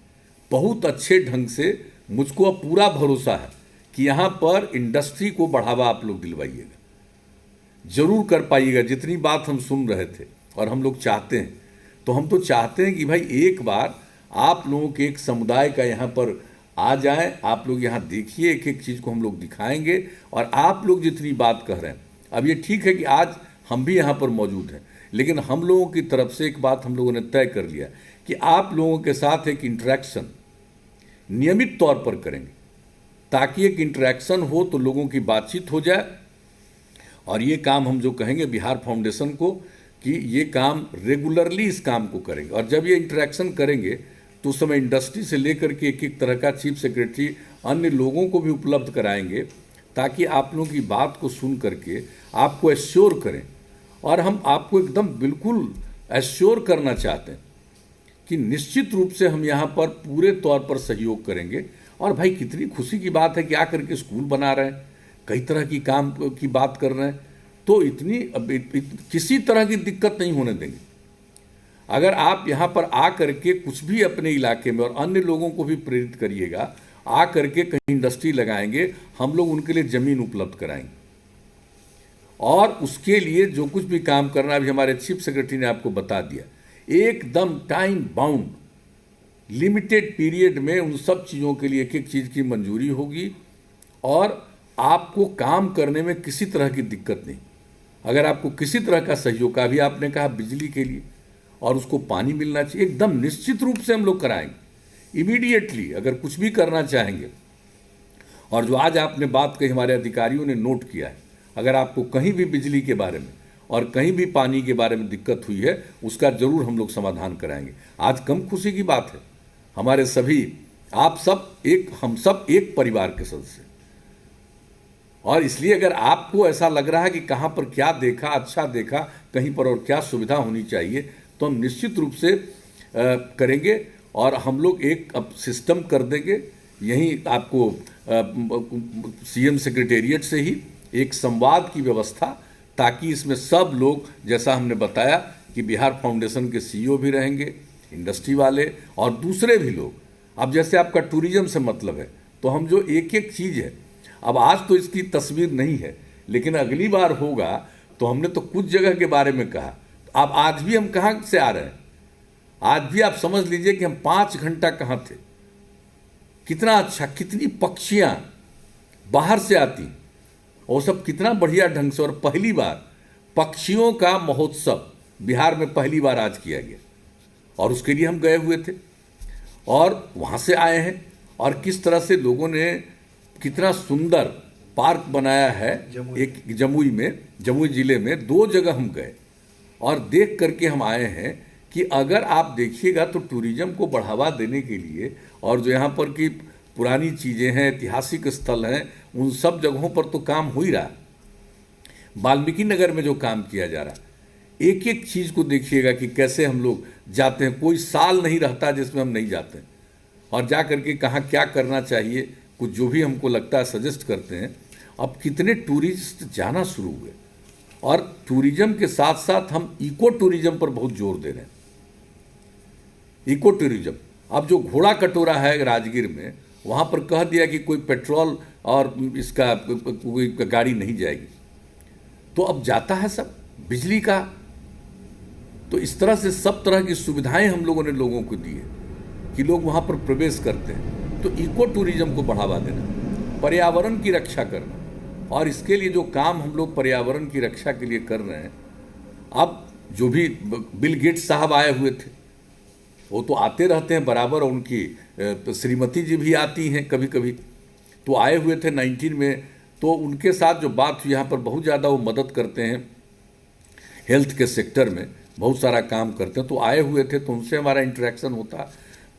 Speaker 2: बहुत अच्छे ढंग से, मुझको अब पूरा भरोसा है कि यहाँ पर इंडस्ट्री को बढ़ावा आप लोग दिलवाइएगा, जरूर कर पाइएगा। जितनी बात हम सुन रहे थे और हम लोग चाहते हैं, तो हम तो चाहते हैं कि भाई एक बार आप लोगों के एक समुदाय का यहाँ पर आ जाएं, आप लोग यहाँ देखिए, एक एक चीज़ को हम लोग दिखाएंगे। और आप लोग जितनी बात कह रहे हैं, अब ये ठीक है कि आज हम भी यहाँ पर मौजूद हैं, लेकिन हम लोगों की तरफ से एक बात हम लोगों ने तय कर लिया कि आप लोगों के साथ एक इंटरेक्शन नियमित तौर पर करेंगे, ताकि एक इंटरेक्शन हो तो लोगों की बातचीत हो जाए। और ये काम हम जो कहेंगे बिहार फाउंडेशन को कि ये काम रेगुलरली इस काम को करेंगे। और जब ये इंटरेक्शन करेंगे तो उस समय इंडस्ट्री से लेकर के एक एक तरह का चीफ सेक्रेटरी अन्य लोगों को भी उपलब्ध कराएंगे, ताकि आप लोगों की बात को सुन करके आपको एश्योर करें। और हम आपको एकदम बिल्कुल एश्योर करना चाहते हैं कि निश्चित रूप से हम यहाँ पर पूरे तौर पर सहयोग करेंगे। और भाई कितनी खुशी की बात है कि आकर के स्कूल बना रहे हैं, कई तरह की काम की बात कर रहे हैं, तो किसी तरह की दिक्कत नहीं होने देंगे। अगर आप यहाँ पर आ करके कुछ भी अपने इलाके में और अन्य लोगों को भी प्रेरित करिएगा, आ करके कहीं इंडस्ट्री लगाएंगे, हम लोग उनके लिए ज़मीन उपलब्ध कराएंगे। और उसके लिए जो कुछ भी काम करना, अभी हमारे चीफ सेक्रेटरी ने आपको बता दिया, एकदम टाइम बाउंड लिमिटेड पीरियड में उन सब चीज़ों के लिए एक एक चीज़ की मंजूरी होगी। और आपको काम करने में किसी तरह की दिक्कत नहीं। अगर आपको किसी तरह का सहयोग का भी, आपने कहा बिजली के लिए, और उसको पानी मिलना चाहिए, एकदम निश्चित रूप से हम लोग कराएंगे इमीडिएटली। अगर कुछ भी करना चाहेंगे, और जो आज आपने बात कही हमारे अधिकारियों ने नोट किया है, अगर आपको कहीं भी बिजली के बारे में और कहीं भी पानी के बारे में दिक्कत हुई है, उसका जरूर हम लोग समाधान कराएंगे। आज कम खुशी की बात है, हमारे सभी आप सब हम सब एक परिवार के सदस्य। और इसलिए अगर आपको ऐसा लग रहा है कि कहाँ पर क्या देखा, अच्छा देखा, कहीं पर और क्या सुविधा होनी चाहिए, तो हम निश्चित रूप से करेंगे। और हम लोग एक अब सिस्टम कर देंगे, यहीं आपको सीएम सेक्रेटेरिएट से ही एक संवाद की व्यवस्था, ताकि इसमें सब लोग, जैसा हमने बताया कि बिहार फाउंडेशन के सीईओ भी रहेंगे, इंडस्ट्री वाले और दूसरे भी लोग। अब जैसे आपका टूरिज्म से मतलब है, तो हम जो एक एक चीज़ है, अब आज तो इसकी तस्वीर नहीं है, लेकिन अगली बार होगा तो हमने तो कुछ जगह के बारे में कहा। अब आज भी हम कहाँ से आ रहे हैं, आज भी आप समझ लीजिए कि हम 5 घंटा कहाँ थे। कितना अच्छा, कितनी पक्षियाँ बाहर से आती, और सब कितना बढ़िया ढंग से। और पहली बार पक्षियों का महोत्सव बिहार में पहली बार आज किया गया, और उसके लिए हम गए हुए थे और वहाँ से आए हैं। और किस तरह से लोगों ने कितना सुंदर पार्क बनाया है, एक जमुई जिले में 2 जगह हम गए और देख करके हम आए हैं कि अगर आप देखिएगा तो टूरिज्म को बढ़ावा देने के लिए, और जो यहाँ पर की पुरानी चीज़ें हैं, ऐतिहासिक स्थल हैं, उन सब जगहों पर तो काम हो ही रहा। वाल्मीकि नगर में जो काम किया जा रहा, एक एक चीज़ को देखिएगा कि कैसे हम लोग जाते हैं, कोई साल नहीं रहता जिसमें हम नहीं जाते हैं, और जा करके कहाँ क्या करना चाहिए, कुछ जो भी हमको लगता है सजेस्ट करते हैं। अब कितने टूरिस्ट जाना शुरू हुए, और टूरिज्म के साथ साथ हम इको टूरिज्म पर बहुत जोर दे रहे हैं। इको टूरिज्म, अब जो घोड़ा कटोरा है राजगीर में, वहाँ पर कह दिया कि कोई पेट्रोल और इसका कोई गाड़ी नहीं जाएगी, तो अब जाता है सब बिजली का। तो इस तरह से सब तरह की सुविधाएं हम लोगों ने लोगों को दी है कि लोग वहाँ पर प्रवेश करते हैं। तो इको टूरिज्म को बढ़ावा देना, पर्यावरण की रक्षा करना, और इसके लिए जो काम हम लोग पर्यावरण की रक्षा के लिए कर रहे हैं, अब जो भी बिल गेट्स साहब आए हुए थे, वो तो आते रहते हैं बराबर, और उनकी श्रीमती जी भी आती हैं कभी कभी, तो आए हुए थे 19 में। तो उनके साथ जो बात हुई, यहाँ पर बहुत ज़्यादा वो मदद करते हैं, हेल्थ के सेक्टर में बहुत सारा काम करते हैं। तो आए हुए थे, तो उनसे हमारा इंटरेक्शन होता।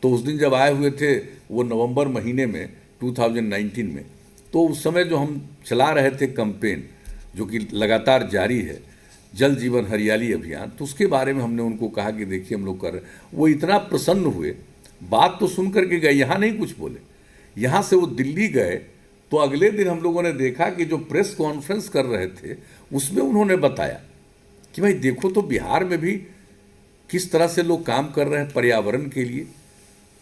Speaker 2: तो उस दिन जब आए हुए थे, वो नवंबर महीने में 2019 में, तो उस समय जो हम चला रहे थे कैंपेन, जो कि लगातार जारी है, जल जीवन हरियाली अभियान, तो उसके बारे में हमने उनको कहा कि देखिए हम लोग कर रहे हैं। वो इतना प्रसन्न हुए, बात तो सुन करके गए, यहाँ नहीं कुछ बोले। यहाँ से वो दिल्ली गए, तो अगले दिन हम लोगों ने देखा कि जो प्रेस कॉन्फ्रेंस कर रहे थे, उसमें उन्होंने बताया कि भाई देखो तो बिहार में भी किस तरह से लोग काम कर रहे हैं पर्यावरण के लिए।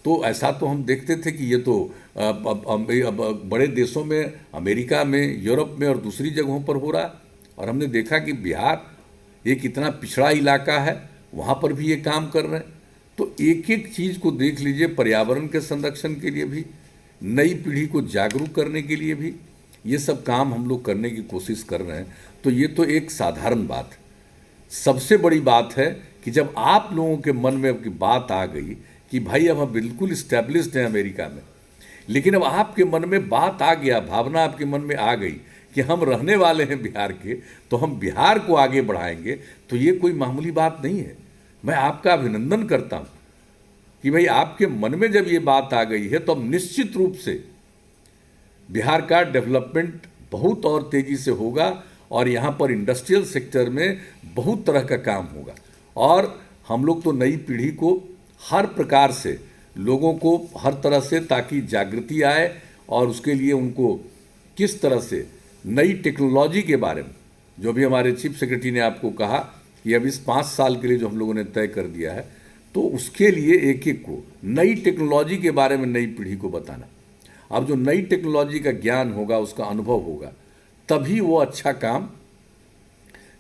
Speaker 2: तो ऐसा तो हम देखते थे कि ये तो अब बड़े देशों में, अमेरिका में, यूरोप में और दूसरी जगहों पर हो रहा, और हमने देखा कि बिहार एक इतना पिछड़ा इलाका है, वहाँ पर भी ये काम कर रहे हैं। तो एक एक चीज़ को देख लीजिए, पर्यावरण के संरक्षण के लिए भी, नई पीढ़ी को जागरूक करने के लिए भी ये सब काम हम लोग करने की कोशिश कर रहे हैं। तो ये तो एक साधारण बात है। सबसे बड़ी बात है कि जब आप लोगों के मन में अब की बात आ गई कि भाई अब हम बिल्कुल इस्टेब्लिश्ड हैं अमेरिका में, लेकिन अब आपके मन में बात आ गया, भावना आपके मन में आ गई कि हम रहने वाले हैं बिहार के, तो हम बिहार को आगे बढ़ाएंगे, तो ये कोई मामूली बात नहीं है। मैं आपका अभिनंदन करता हूँ कि भाई आपके मन में जब ये बात आ गई है तो अब निश्चित रूप से बिहार का डेवलपमेंट बहुत और तेज़ी से होगा और यहाँ पर इंडस्ट्रियल सेक्टर में बहुत तरह का काम होगा। और हम लोग तो नई पीढ़ी को हर प्रकार से, लोगों को हर तरह से, ताकि जागृति आए और उसके लिए उनको किस तरह से नई टेक्नोलॉजी के बारे में, जो भी हमारे चीफ सेक्रेटरी ने आपको कहा कि अब इस 5 साल के लिए जो हम लोगों ने तय कर दिया है, तो उसके लिए एक एक को नई टेक्नोलॉजी के बारे में नई पीढ़ी को बताना। अब जो नई टेक्नोलॉजी का ज्ञान होगा, उसका अनुभव होगा, तभी वो अच्छा काम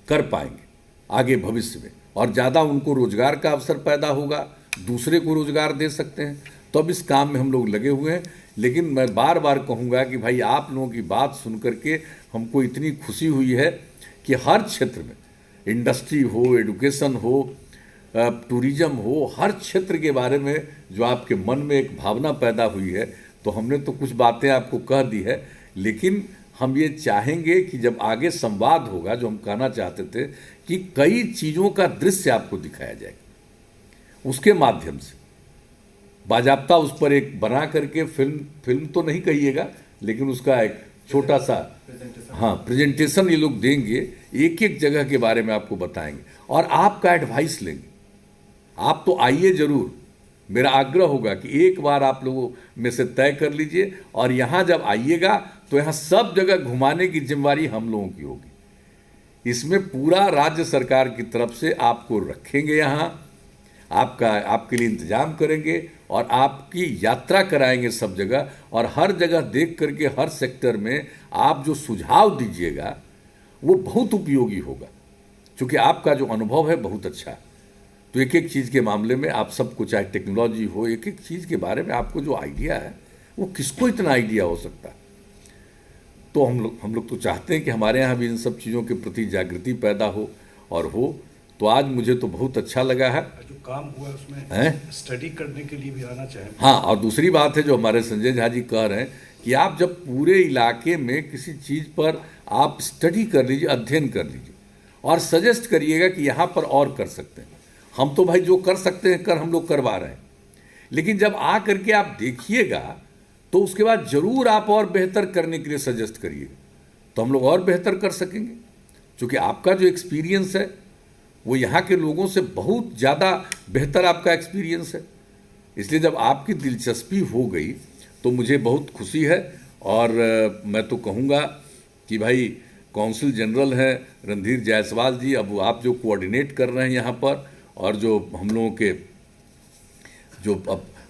Speaker 2: कर पाएंगे आगे भविष्य में, और ज़्यादा उनको रोजगार का अवसर पैदा होगा, दूसरे को रोजगार दे सकते हैं। तो अब इस काम में हम लोग लगे हुए हैं। लेकिन मैं बार बार कहूँगा कि भाई आप लोगों की बात सुन करके हमको इतनी खुशी हुई है कि हर क्षेत्र में, इंडस्ट्री हो, एडुकेशन हो, टूरिज्म हो, हर क्षेत्र के बारे में जो आपके मन में एक भावना पैदा हुई है, तो हमने तो कुछ बातें आपको कह दी है, लेकिन हम ये चाहेंगे कि जब आगे संवाद होगा, जो हम कहना चाहते थे कि कई चीज़ों का दृश्य आपको दिखाया जाएगा, उसके माध्यम से बाजाप्ता उस पर एक बना करके फिल्म तो नहीं कहिएगा, लेकिन उसका एक छोटा सा प्रेजेंटेशन ये लोग देंगे, एक एक जगह के बारे में आपको बताएंगे और आपका एडवाइस लेंगे। आप तो आइए जरूर, मेरा आग्रह होगा कि एक बार आप लोगों में से तय कर लीजिए, और यहाँ जब आइएगा तो यहाँ सब जगह घुमाने की जिम्मेवारी हम लोगों की होगी। इसमें पूरा राज्य सरकार की तरफ से आपको रखेंगे, यहाँ आपके लिए इंतजाम करेंगे और आपकी यात्रा कराएंगे सब जगह, और हर जगह देख करके हर सेक्टर में आप जो सुझाव दीजिएगा वो बहुत उपयोगी होगा, क्योंकि आपका जो अनुभव है बहुत अच्छा है। तो एक एक चीज़ के मामले में आप सबको, चाहे टेक्नोलॉजी हो, एक एक चीज़ के बारे में आपको जो आइडिया है, वो किसको इतना आइडिया हो सकता है। तो हम लोग तो चाहते हैं कि हमारे यहाँ भी इन सब चीज़ों के प्रति जागृति पैदा हो और हो। तो आज मुझे तो बहुत अच्छा लगा है।
Speaker 12: जो काम हुआ है उसमें स्टडी करने के लिए भी आना चाहिए।
Speaker 2: हाँ, और दूसरी बात है जो हमारे संजय झा जी कह रहे हैं कि आप जब पूरे इलाके में किसी चीज़ पर आप स्टडी कर लीजिए, अध्ययन कर लीजिए और सजेस्ट करिएगा कि यहाँ पर और कर सकते हैं। हम तो भाई जो कर सकते हैं हम लोग करवा रहे हैं, लेकिन जब आ करके आप देखिएगा तो उसके बाद ज़रूर आप और बेहतर करने के लिए सजेस्ट करिएगा, तो हम लोग और बेहतर कर सकेंगे। क्योंकि आपका जो एक्सपीरियंस है वो यहाँ के लोगों से बहुत ज़्यादा बेहतर आपका एक्सपीरियंस है। इसलिए जब आपकी दिलचस्पी हो गई तो मुझे बहुत खुशी है। और मैं तो कहूँगा कि भाई कौंसिल जनरल हैं रणधीर जायसवाल जी, अब आप जो कोऑर्डिनेट कर रहे हैं यहाँ पर, और जो हम लोगों के जो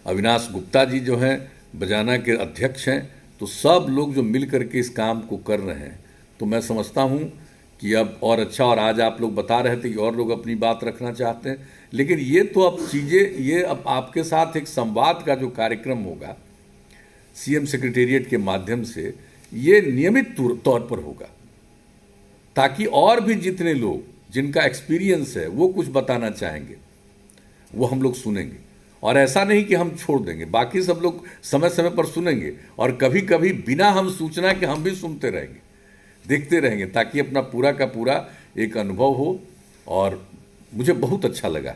Speaker 2: अविनाश गुप्ता जी जो हैं बजाना के अध्यक्ष हैं, तो सब लोग जो मिल करके इस काम को कर रहे हैं, तो मैं समझता हूँ कि अब और अच्छा। और आज आप लोग बता रहे थे कि और लोग अपनी बात रखना चाहते हैं, लेकिन ये तो अब चीज़ें, ये अब आपके साथ एक संवाद का जो कार्यक्रम होगा सीएम सेक्रेटेरिएट के माध्यम से, ये नियमित तौर पर होगा, ताकि और भी जितने लोग जिनका एक्सपीरियंस है वो कुछ बताना चाहेंगे वो हम लोग सुनेंगे। और ऐसा नहीं कि हम छोड़ देंगे, बाकी सब लोग समय समय पर सुनेंगे, और कभी कभी बिना हम सूचना के हम भी सुनते रहेंगे, देखते रहेंगे, ताकि अपना पूरा का पूरा एक अनुभव हो। और मुझे बहुत अच्छा लगा,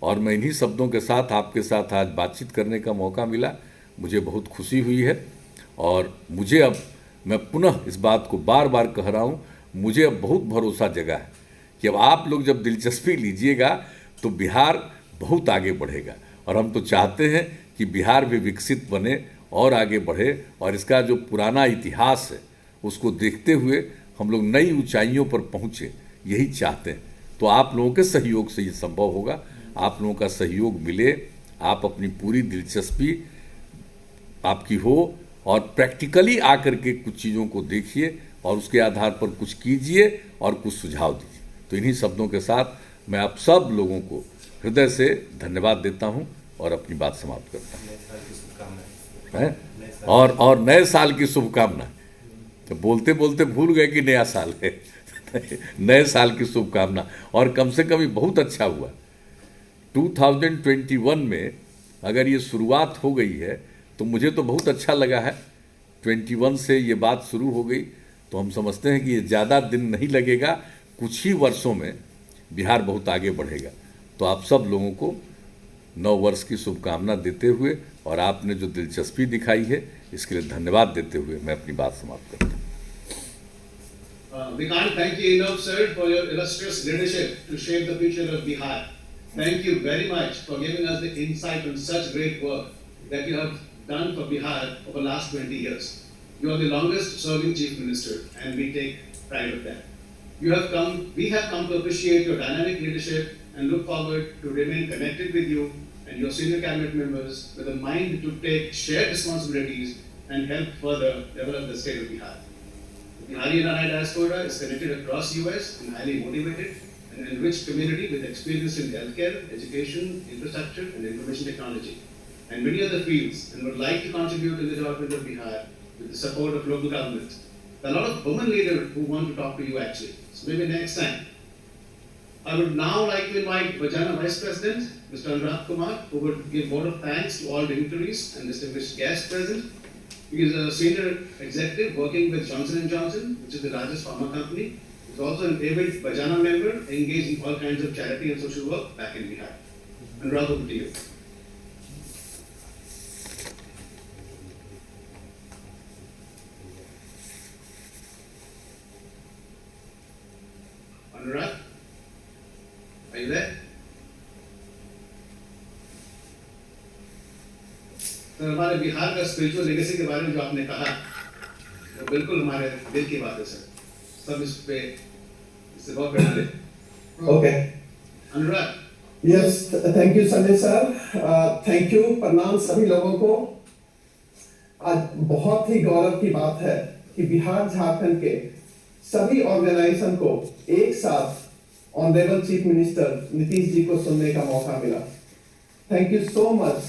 Speaker 2: और मैं इन्हीं शब्दों के साथ आपके साथ आज बातचीत करने का मौका मिला, मुझे बहुत खुशी हुई है। और मुझे अब, मैं पुनः इस बात को बार बार कह रहा हूँ, मुझे अब बहुत भरोसा जगा है कि अब आप लोग जब दिलचस्पी लीजिएगा तो बिहार बहुत आगे बढ़ेगा। और हम तो चाहते हैं कि बिहार भी विकसित बने और आगे बढ़े, और इसका जो पुराना इतिहास है उसको देखते हुए हम लोग नई ऊंचाइयों पर पहुँचे, यही चाहते हैं। तो आप लोगों के सहयोग से ये संभव होगा। आप लोगों का सहयोग मिले, आप अपनी पूरी दिलचस्पी आपकी हो, और प्रैक्टिकली आकर के कुछ चीज़ों को देखिए और उसके आधार पर कुछ कीजिए और कुछ सुझाव दीजिए। तो इन्हीं शब्दों के साथ मैं आप सब लोगों को हृदय से धन्यवाद देता हूं और अपनी बात समाप्त करता हूं। और नए साल की शुभकामना। तो बोलते बोलते भूल गए कि नया साल है। नए साल की शुभकामना। और कम से कम ये बहुत अच्छा हुआ 2021 में अगर ये शुरुआत हो गई है तो मुझे तो बहुत अच्छा लगा है। 21 से ये बात शुरू हो गई तो हम समझते हैं कि ये ज़्यादा दिन नहीं लगेगा, कुछ ही वर्षों में बिहार बहुत आगे बढ़ेगा। तो आप सब लोगों को नव वर्ष की शुभकामना देते हुए और आपने जो दिलचस्पी दिखाई है इसके लिए धन्यवाद देते हुए मैं अपनी बात समाप्त करता हूँ।
Speaker 5: We can't thank you enough, sir, for your illustrious leadership to shape the future of Bihar. Thank you very much for giving us the insight on such great work that you have done for Bihar over the last 20 years. You are the longest serving chief minister and we take pride of that. We have come to appreciate your dynamic leadership and look forward to remain connected with you and your senior cabinet members with a mind to take shared responsibilities and help further develop the state of Bihar. The Bihari NRI diaspora is connected across US and highly motivated and enriched community with experience in healthcare, education, infrastructure and information technology and many other fields and would like to contribute to the development of Bihar with the support of local government. There are a lot of women leaders who want to talk to you actually, so maybe next time. I would now like to invite Bajana Vice President, Mr. Anurag Kumar, who would give vote of thanks to all dignitaries and distinguished guests present. He is a senior executive working with Johnson & Johnson, which is the largest pharma company. He is also an avid Bajana member, engaged in all kinds of charity and social work back in Bihar. Anurag, over to you. Anurag, are you there? तो हमारे बिहार का spiritual legacy के बारे में जो आपने कहा वो बिल्कुल हमारे दिल की बात है सर। सब इससे बहुत प्रेरणा लेते।
Speaker 13: Okay.
Speaker 5: Anurag.
Speaker 13: Yes, thank you Sanjay sir. Thank you, प्रणाम सभी लोगों को। आज बहुत ही गौरव की बात है कि बिहार झारखंड के सभी ऑर्गेनाइजेशन को एक साथ honourable chief minister Nitish ji को सुनने का मौका मिला। Thank you so much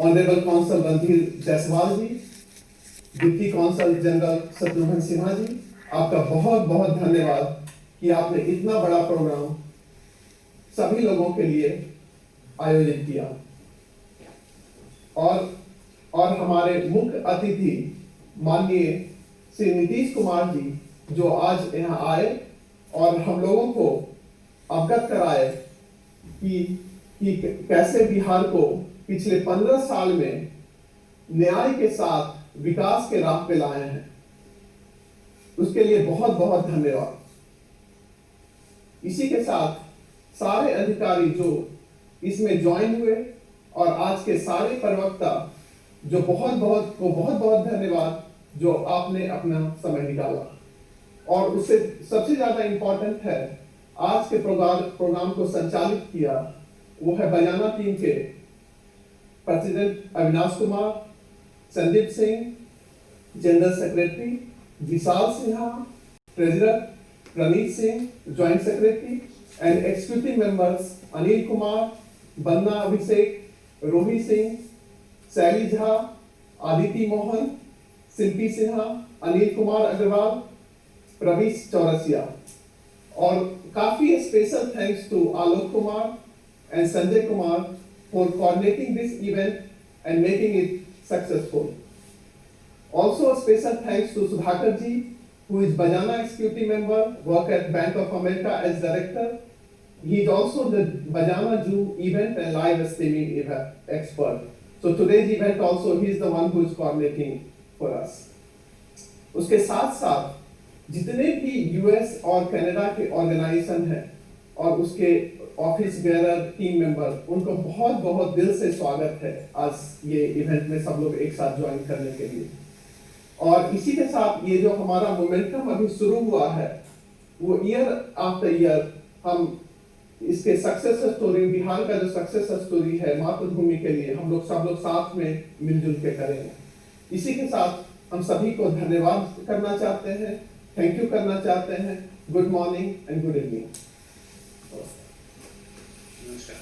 Speaker 13: honourable consul Randhir Jaiswal ji, deputy consul general Shatrughan Sinha ji, आपका बहुत बहुत धन्यवाद कि आपने इतना बड़ा प्रोग्राम सभी लोगों के लिए आयोजित किया। और हमारे मुख्य अतिथि माननीय श्री नीतीश कुमार जी जो आज यहाँ आए और हम लोगों को अवगत कराए कि कैसे बिहार को पिछले 15 साल में न्याय के साथ विकास के राह पे लाए हैं, उसके लिए बहुत बहुत धन्यवाद। इसी के साथ सारे अधिकारी जो इसमें ज्वाइन हुए और आज के सारे प्रवक्ता जो बहुत बहुत धन्यवाद जो आपने अपना समय निकाला। और उससे सबसे ज्यादा इंपॉर्टेंट है आज के प्रोग्राम को संचालित किया वो है बजाना टीम के president Avinash Kumar, Sandeep Singh, general secretary Vishal Sinha, treasurer Praneet Singh, joint secretary and executive members Anil Kumar, Banna Abhishek, Rohi Singh, शैली झा, आदिति मोहन, शिल्पी सिन्हा, अनिल कुमार अग्रवाल, प्रवीश चौरसिया। और काफी special thanks to Alok Kumar and Sanjay Kumar for coordinating this event and making it successful. Also a special thanks to Sudhakar ji, who is Bajana executive member, work at Bank of America as director. He is also the Bajana Jew event and live streaming expert. So today's event also he is the one who is coordinating for us. उसके साथ साथ जितने भी US और Canada के organisation हैं और उसके ऑफिस बेयरर टीम मेंबर, उनको बहुत बहुत दिल से स्वागत है आज ये इवेंट में सब लोग एक साथ ज्वाइन करने के लिए। और इसी के साथ ये जो हमारा मोमेंटम अभी शुरू हुआ है वो ईयर आफ्टर ईयर हम इसके सक्सेस स्टोरी, बिहार का जो सक्सेस स्टोरी है मातृभूमि के लिए हम लोग सब लोग साथ में मिलजुल के करेंगे। इसी के साथ हम सभी को धन्यवाद करना चाहते हैं, थैंक यू करना चाहते हैं। Good morning and good evening.
Speaker 5: नमस्कार।